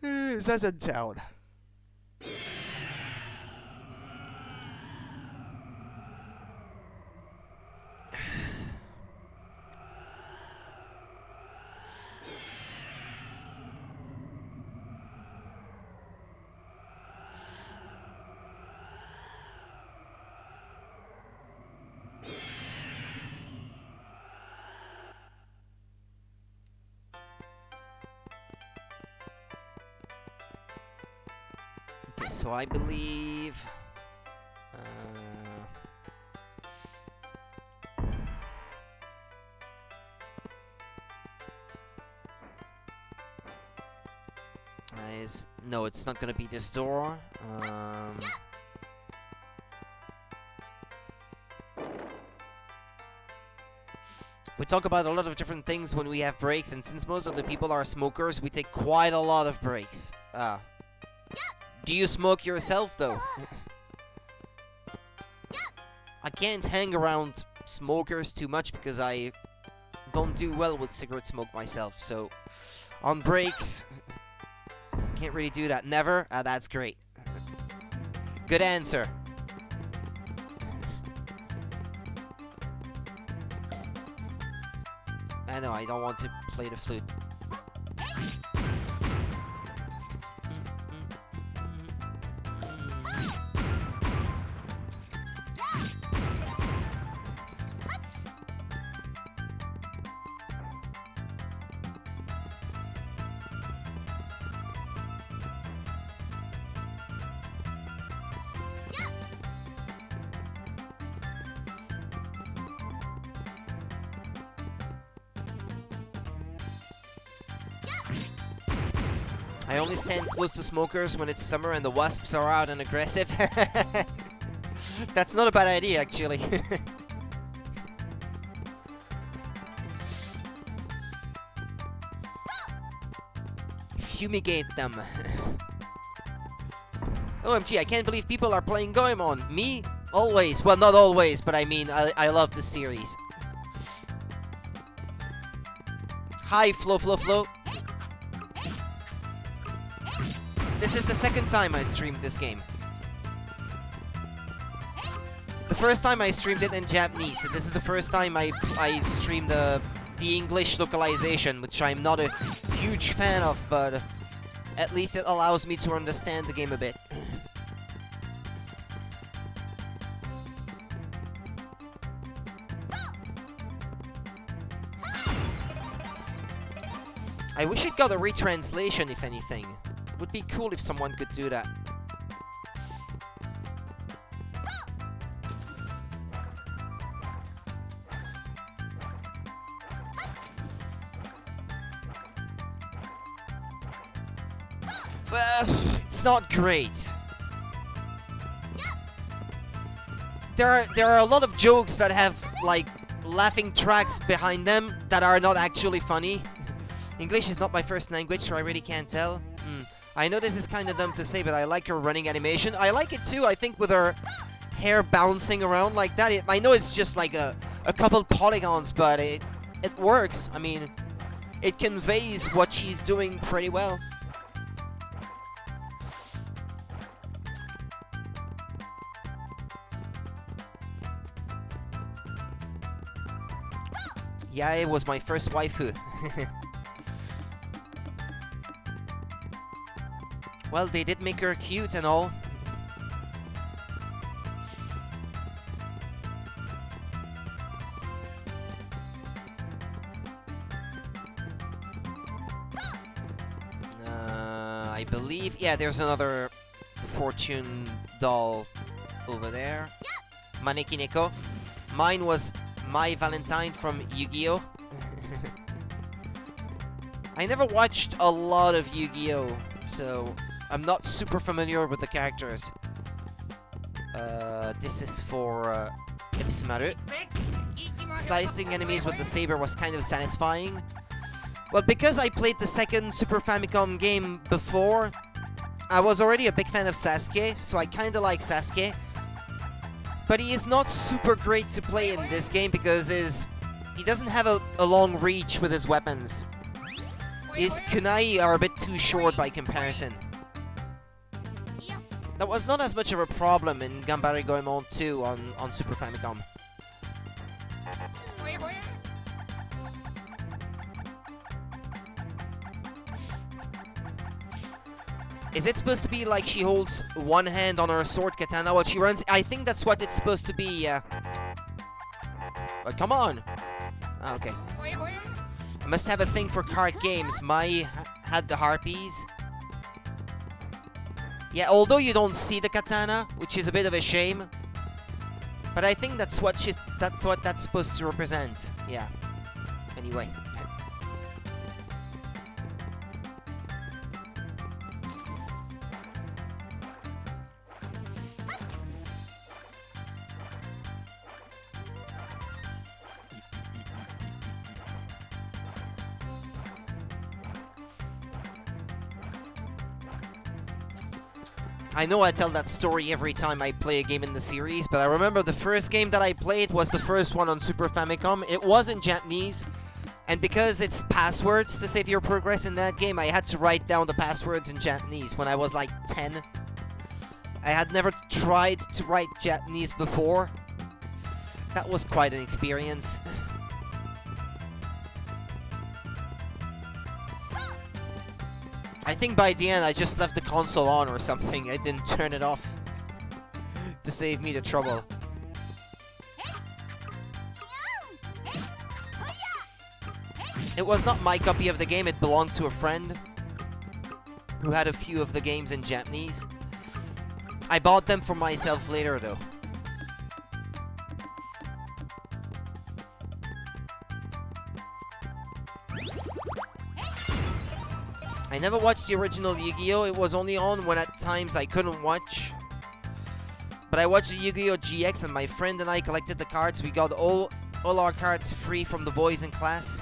Zazen Town. Okay, so I believe... no, it's not gonna be this door. We talk about a lot of different things when we have breaks, and since most of the people are smokers, we take quite a lot of breaks. Do you smoke yourself, though? I can't hang around smokers too much because I don't do well with cigarette smoke myself, so on breaks, can't really do that. Never? That's great. Good answer. I know, I don't want to play the flute. I only stand close to smokers when it's summer and the wasps are out and aggressive. That's not a bad idea, actually. Fumigate them. OMG, I can't believe people are playing Goemon. Me? Always. Well, not always, but I mean, I love the series. Hi, Flo. This is the second time I streamed this game. The first time I streamed it in Japanese, so this is the first time I streamed the English localization, which I'm not a huge fan of, but at least it allows me to understand the game a bit. I wish it got a retranslation, if anything. Would be cool if someone could do that. It's not great. There are a lot of jokes that have, like, laughing tracks behind them that are not actually funny. English is not my first language, so I really can't tell. I know this is kind of dumb to say, but I like her running animation. I like it too, I think, with her hair bouncing around like that. I know it's just like a couple polygons, but it works. I mean, it conveys what she's doing pretty well. Yeah, it was my first waifu. Well, they did make her cute and all. I believe... Yeah, there's another fortune doll over there. Maneki Neko. Mine was My Valentine from Yu-Gi-Oh! I never watched a lot of Yu-Gi-Oh! So I'm not super familiar with the characters. This is for Episumaru. Slicing enemies with the saber was kind of satisfying. Well, because I played the second Super Famicom game before, I was already a big fan of Sasuke, so I kinda like Sasuke. But he is not super great to play in this game because he doesn't have a long reach with his weapons. His kunai are a bit too short by comparison. That was not as much of a problem in Ganbare Goemon 2 on Super Famicom. Is it supposed to be like she holds one hand on her sword katana while she runs? I think that's what it's supposed to be, yeah. But come on! Ah, okay. I must have a thing for card games. Mai had the harpies. Yeah, although you don't see the katana, which is a bit of a shame. But I think that's what that's supposed to represent. Yeah. Anyway. I know I tell that story every time I play a game in the series, but I remember the first game that I played was the first one on Super Famicom. It was in Japanese, and because it's passwords to save your progress in that game, I had to write down the passwords in Japanese when I was like 10. I had never tried to write Japanese before. That was quite an experience. I think by the end I just left the console on or something. I didn't turn it off to save me the trouble. It was not my copy of the game, it belonged to a friend who had a few of the games in Japanese. I bought them for myself later, though. I never watched the original Yu-Gi-Oh! It was only on when at times I couldn't watch. But I watched the Yu-Gi-Oh! GX and my friend and I collected the cards. We got all our cards free from the boys in class.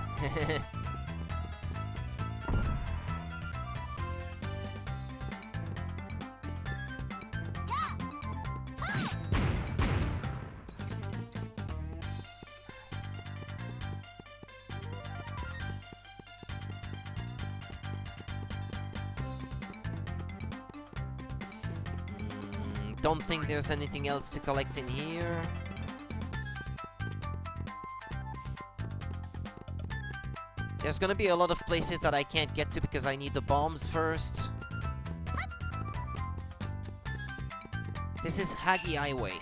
Don't think there's anything else to collect in here. There's gonna be a lot of places that I can't get to because I need the bombs first. This is Hagi Highway.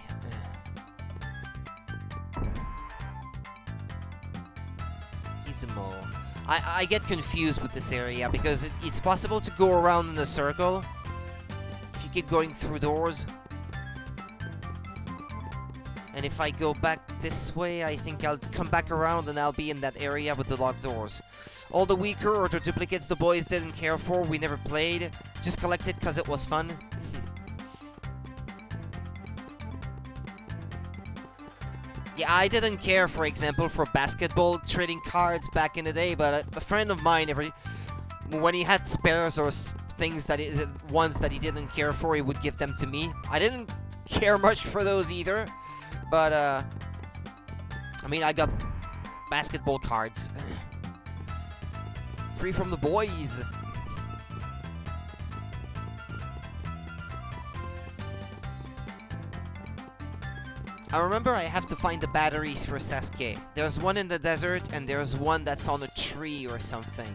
Izumo. I get confused with this area because it's possible to go around in a circle if you keep going through doors. And if I go back this way, I think I'll come back around and I'll be in that area with the locked doors. All the weaker or the duplicates the boys didn't care for, we never played. Just collected because it was fun. Yeah, I didn't care, for example, for basketball trading cards back in the day, but a friend of mine, when he had spares or things ones that he didn't care for, he would give them to me. I didn't care much for those either. But, I mean, I got basketball cards. Free from the boys. I remember I have to find the batteries for Sasuke. There's one in the desert, and there's one that's on a tree or something.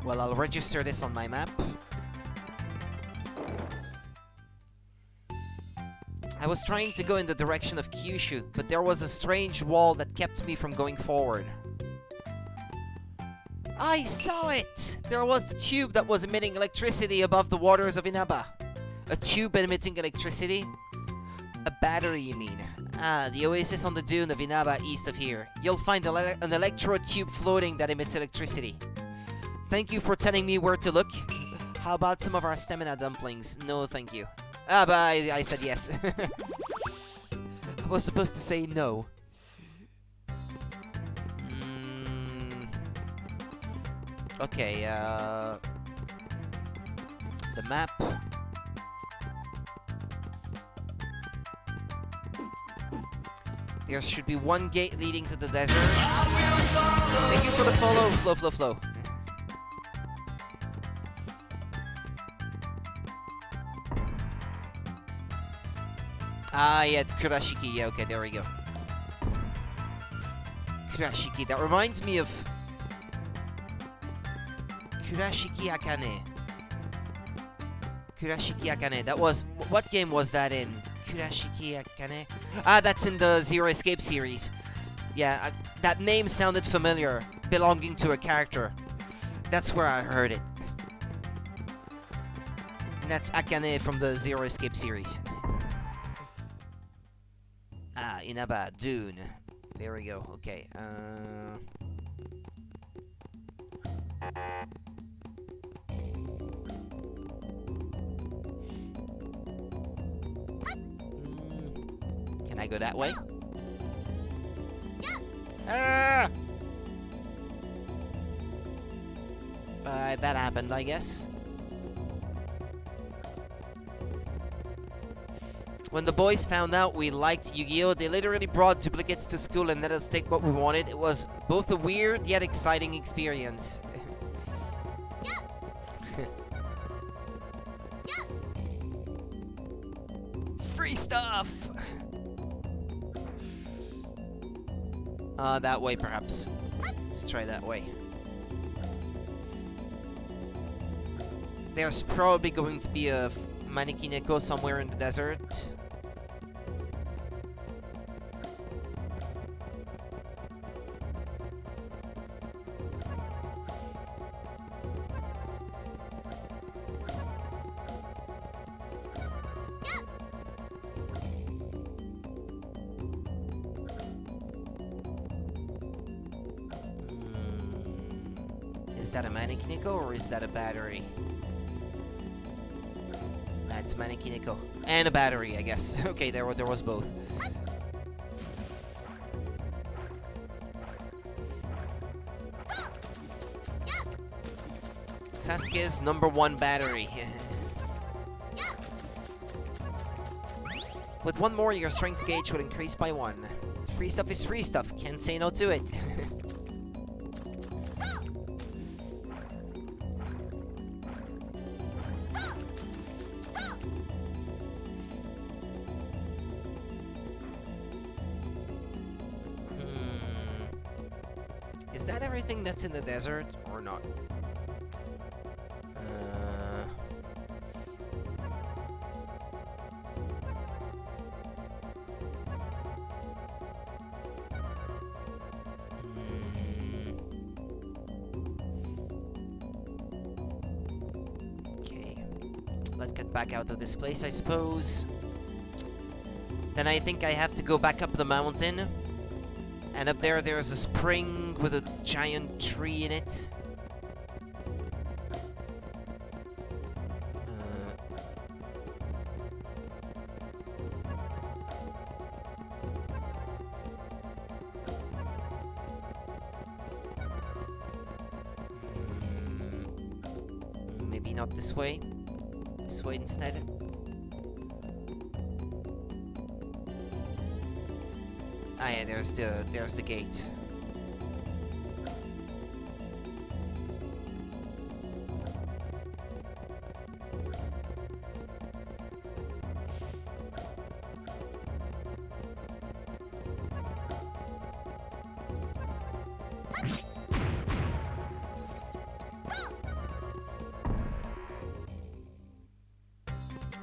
Well, I'll register this on my map. I was trying to go in the direction of Kyushu, but there was a strange wall that kept me from going forward. I saw it! There was the tube that was emitting electricity above the waters of Inaba. A tube emitting electricity? A battery, you mean? Ah, the oasis on the dune of Inaba east of here. You'll find an electro tube floating that emits electricity. Thank you for telling me where to look. How about some of our stamina dumplings? No, thank you. Ah, but I said yes. I was supposed to say no. Okay, the map. There should be one gate leading to the desert. Thank you for the follow, Flow. Ah, yeah, Kurashiki. Yeah, okay, there we go. Kurashiki. That reminds me of Kurashiki Akane. Kurashiki Akane. That was... What game was that in? Kurashiki Akane? Ah, that's in the Zero Escape series. Yeah, that name sounded familiar. Belonging to a character. That's where I heard it. And that's Akane from the Zero Escape series. Ah, Inaba, Dune. There we go. Okay. Can I go that way? Ah! That happened, I guess. When the boys found out we liked Yu-Gi-Oh, they literally brought duplicates to school and let us take what we wanted. It was both a weird yet exciting experience. Free stuff! That way perhaps. Let's try that way. There's probably going to be a Maneki-Neko somewhere in the desert. that a Manikiniko or is that a battery? That's Manikiniko. And a battery, I guess. Okay, there was both. Sasuke's #1 battery. With one more, your strength gauge will increase by 1. Free stuff is free stuff. Can't say no to it. Is that everything that's in the desert or not? Let's get back out of this place, I suppose. Then I think I have to go back up the mountain. And up there, there's a spring with a giant tree in it. Maybe not this way. This way instead. Ah yeah, there's the gate.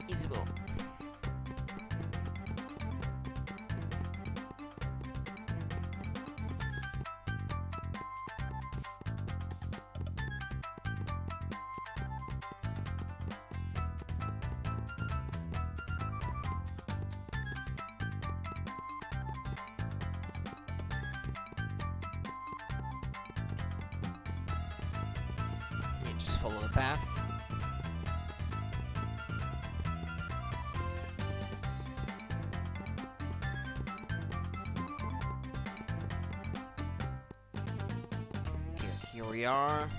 Izumo. Yeah, just follow the path. Here we are.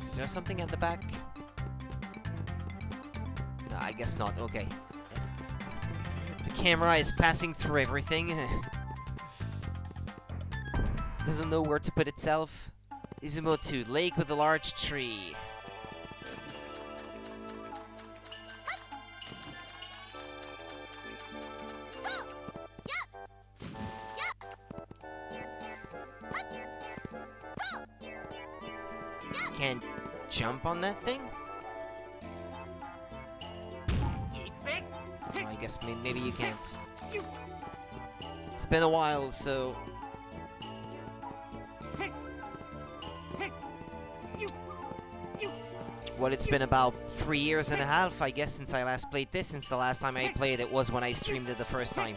Is there something at the back? No, I guess not. Okay. The camera is passing through everything. Doesn't know where to put itself. Izumo 2, lake with a large tree. Can't jump on that thing? Oh, I guess maybe you can't. It's been a while, so... Well, it's been about 3 years and a half, I guess, since I last played this. Since the last time I played it was when I streamed it the first time.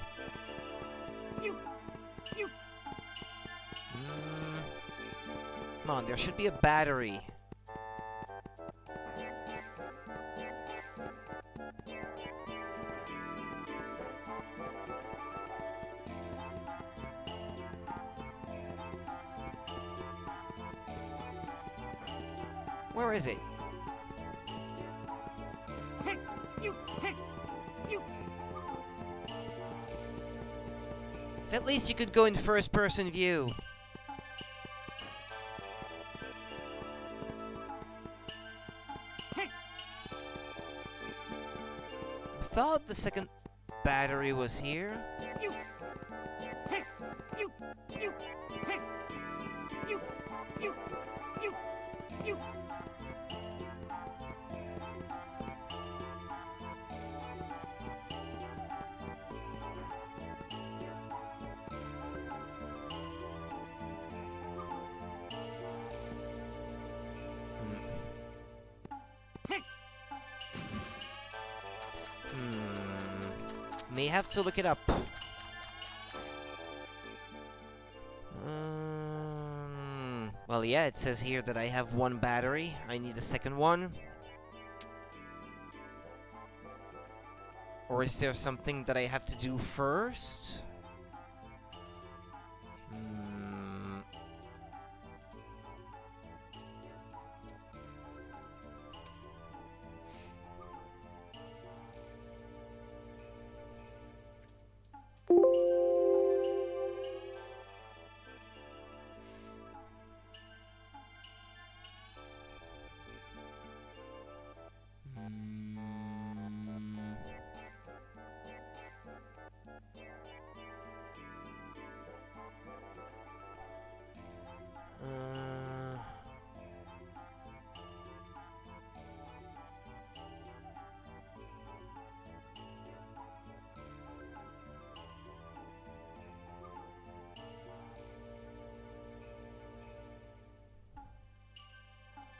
Come on, there should be a battery. Where is it? At least you could go in first-person view. Thought the second battery was here. May have to look it up. Well, yeah, it says here that I have one battery. I need a second one. Or is there something that I have to do first?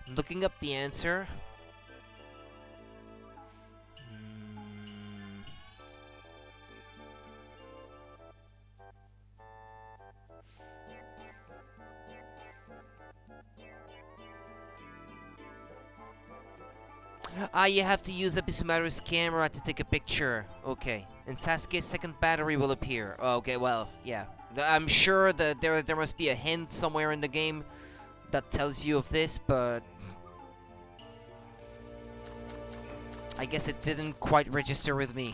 I'm looking up the answer. Ah, you have to use Episomaru's camera to take a picture. Okay. And Sasuke's second battery will appear. Okay, well, yeah. I'm sure that there must be a hint somewhere in the game that tells you of this, but I guess it didn't quite register with me.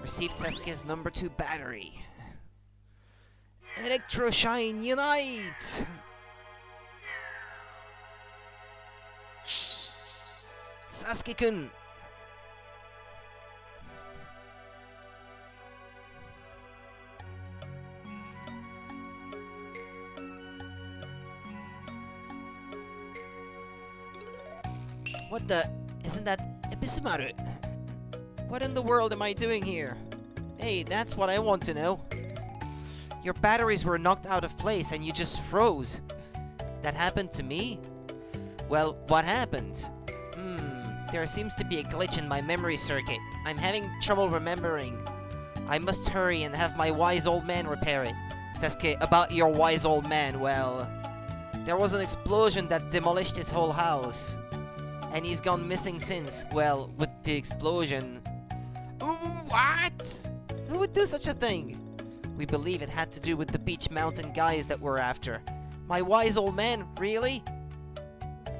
Received Sasuke's number 2 battery. Electro Shine Unite! Sasuke-kun! What the? Isn't that Episomaru? What in the world am I doing here? Hey, that's what I want to know. Your batteries were knocked out of place and you just froze. That happened to me? Well, what happened? There seems to be a glitch in my memory circuit. I'm having trouble remembering. I must hurry and have my wise old man repair it. Sasuke, about your wise old man, well, there was an explosion that demolished his whole house. And he's gone missing since, well, with the explosion. What? Who would do such a thing? We believe it had to do with the Beach Mountain guys that we're after. My wise old man, really?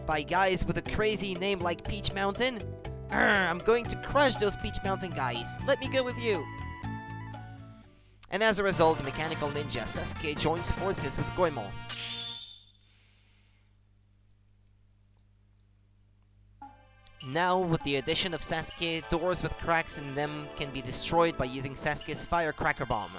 By guys with a crazy name like Peach Mountain? I'm going to crush those Peach Mountain guys. Let me go with you. And as a result, Mechanical Ninja Sasuke joins forces with Goemon. Now, with the addition of Sasuke, doors with cracks in them can be destroyed by using Sasuke's Firecracker Bomb.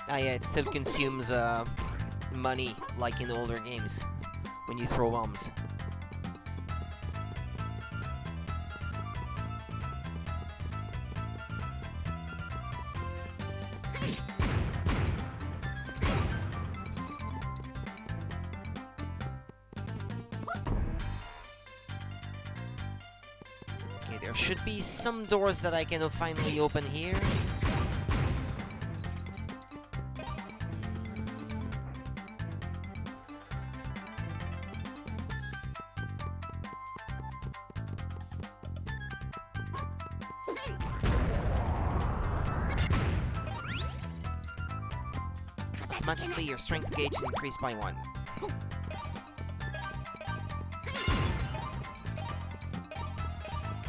Ah yeah, it still consumes money like in older games when you throw bombs. Okay, there should be some doors that I can finally open here. automatically your strength gauge is increased by 1.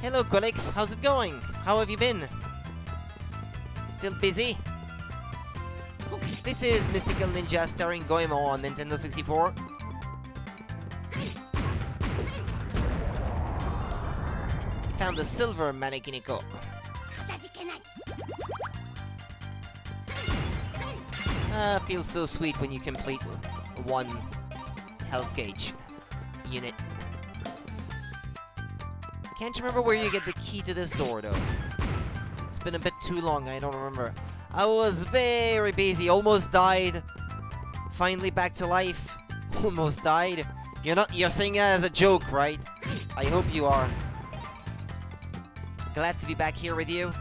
Hello, Quilix. How's it going? How have you been? Still busy? This is Mystical Ninja starring Goemon on Nintendo 64. We found the silver Manekiniko. Feels so sweet when you complete 1 health gauge unit. Can't remember where you get the key to this door, though. It's been a bit too long, I don't remember. I was very busy, almost died. Finally back to life. Almost died. You're saying that as a joke, right? I hope you are. Glad to be back here with you.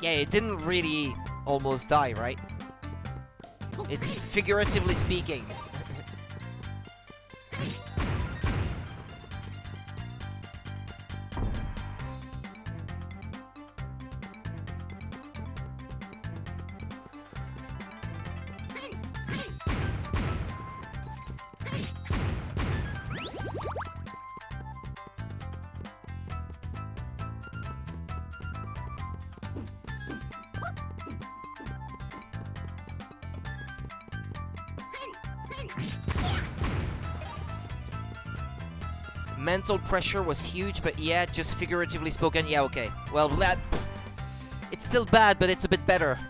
Yeah, it didn't really almost die, right? It's figuratively speaking. Mental pressure was huge, but yeah, just figuratively spoken, yeah, okay. Well, that... It's still bad, but it's a bit better.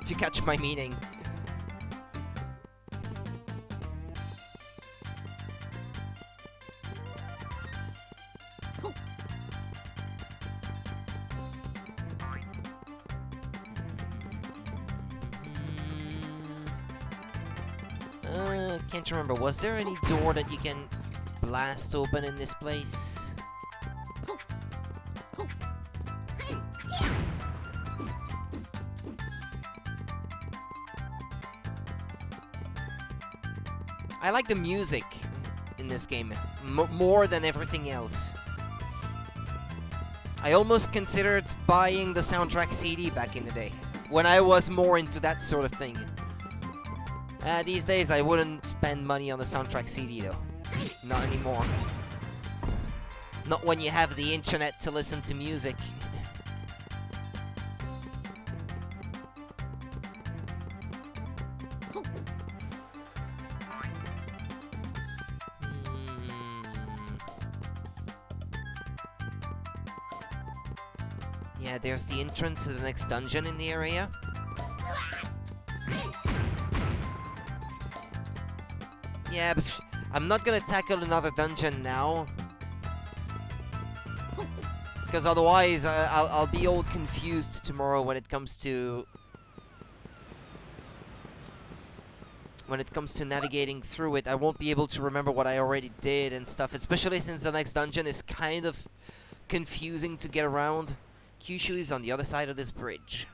If you catch my meaning. Can't remember, was there any door that you can blast open in this place? I like the music in this game more than everything else. I almost considered buying the soundtrack CD back in the day, when I was more into that sort of thing. These days I wouldn't spend money on the soundtrack CD though. Not anymore. Not when you have the internet to listen to music. Yeah, there's the entrance to the next dungeon in the area. Yeah, but I'm not gonna tackle another dungeon now. Because otherwise, I'll be all confused tomorrow when it comes to... When it comes to navigating through it. I won't be able to remember what I already did and stuff. Especially since the next dungeon is kind of confusing to get around. Kyushu is on the other side of this bridge.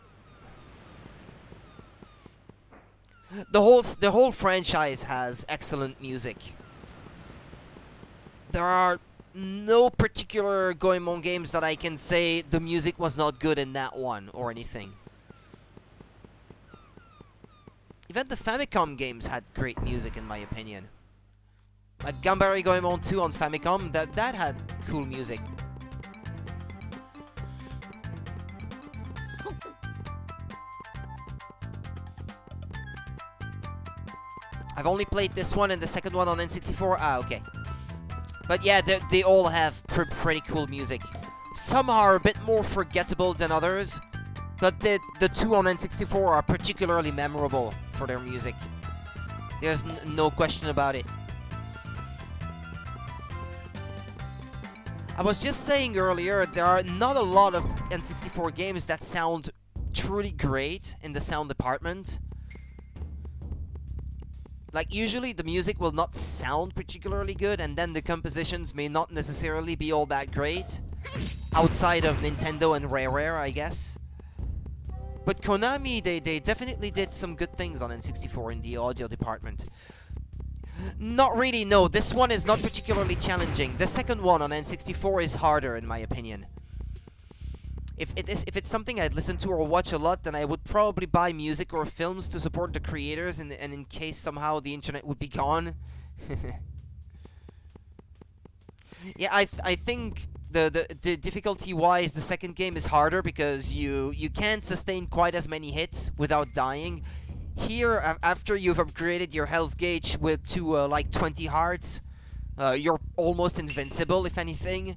The whole franchise has excellent music. There are no particular Goemon games that I can say the music was not good in that one or anything. Even the Famicom games had great music in my opinion. Like Gambari Goemon 2 on Famicom, that had cool music. I've only played this one and the second one on N64. Ah, okay. But yeah, they all have pretty cool music. Some are a bit more forgettable than others, but the two on N64 are particularly memorable for their music. There's no question about it. I was just saying earlier, there are not a lot of N64 games that sound truly great in the sound department. Like, usually the music will not sound particularly good, and then the compositions may not necessarily be all that great. Outside of Nintendo and Rare, I guess. But Konami, they definitely did some good things on N64 in the audio department. Not really, no. This one is not particularly challenging. The second one on N64 is harder, in my opinion. If it's something I'd listen to or watch a lot, then I would probably buy music or films to support the creators, and in case somehow the internet would be gone. Yeah, I think the difficulty-wise, the second game is harder because you can't sustain quite as many hits without dying. Here, after you've upgraded your health gauge to like 20 hearts, you're almost invincible, if anything.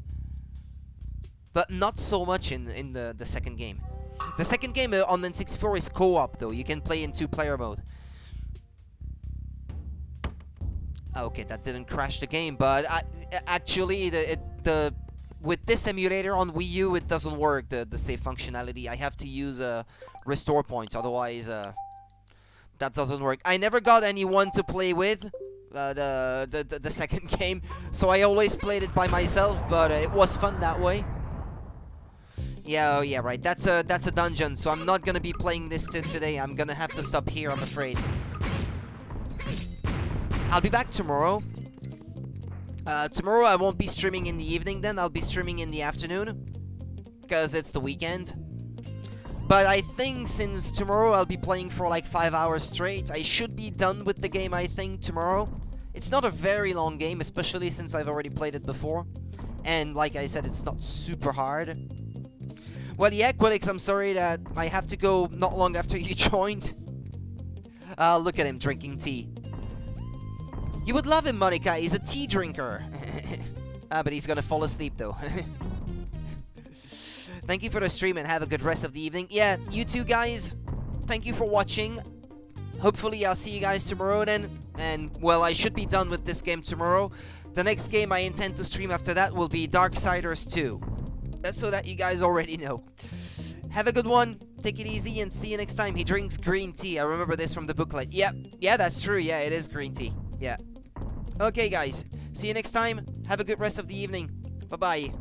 But not so much in the second game. The second game on N64 is co-op, though. You can play in two-player mode. Okay, that didn't crash the game, but actually, with this emulator on Wii U, it doesn't work, the save functionality. I have to use restore points, otherwise that doesn't work. I never got anyone to play with the second game, so I always played it by myself, but it was fun that way. Yeah, oh yeah, right. That's a dungeon, so I'm not gonna be playing this today. I'm gonna have to stop here, I'm afraid. I'll be back tomorrow. Tomorrow I won't be streaming in the evening then. I'll be streaming in the afternoon, because it's the weekend. But I think since tomorrow I'll be playing for like 5 hours straight, I should be done with the game, I think, tomorrow. It's not a very long game, especially since I've already played it before. And like I said, it's not super hard. Well, yeah, Quillix, I'm sorry that I have to go not long after you joined. Look at him drinking tea. You would love him, Monica. He's a tea drinker. But he's gonna fall asleep, though. Thank you for the stream and have a good rest of the evening. Yeah, you too, guys. Thank you for watching. Hopefully, I'll see you guys tomorrow then. And, well, I should be done with this game tomorrow. The next game I intend to stream after that will be Darksiders 2. That's so that you guys already know. Have a good one. Take it easy and see you next time. He drinks green tea. I remember this from the booklet. Yep. Yeah, that's true. Yeah, it is green tea. Yeah. Okay, guys. See you next time. Have a good rest of the evening. Bye-bye.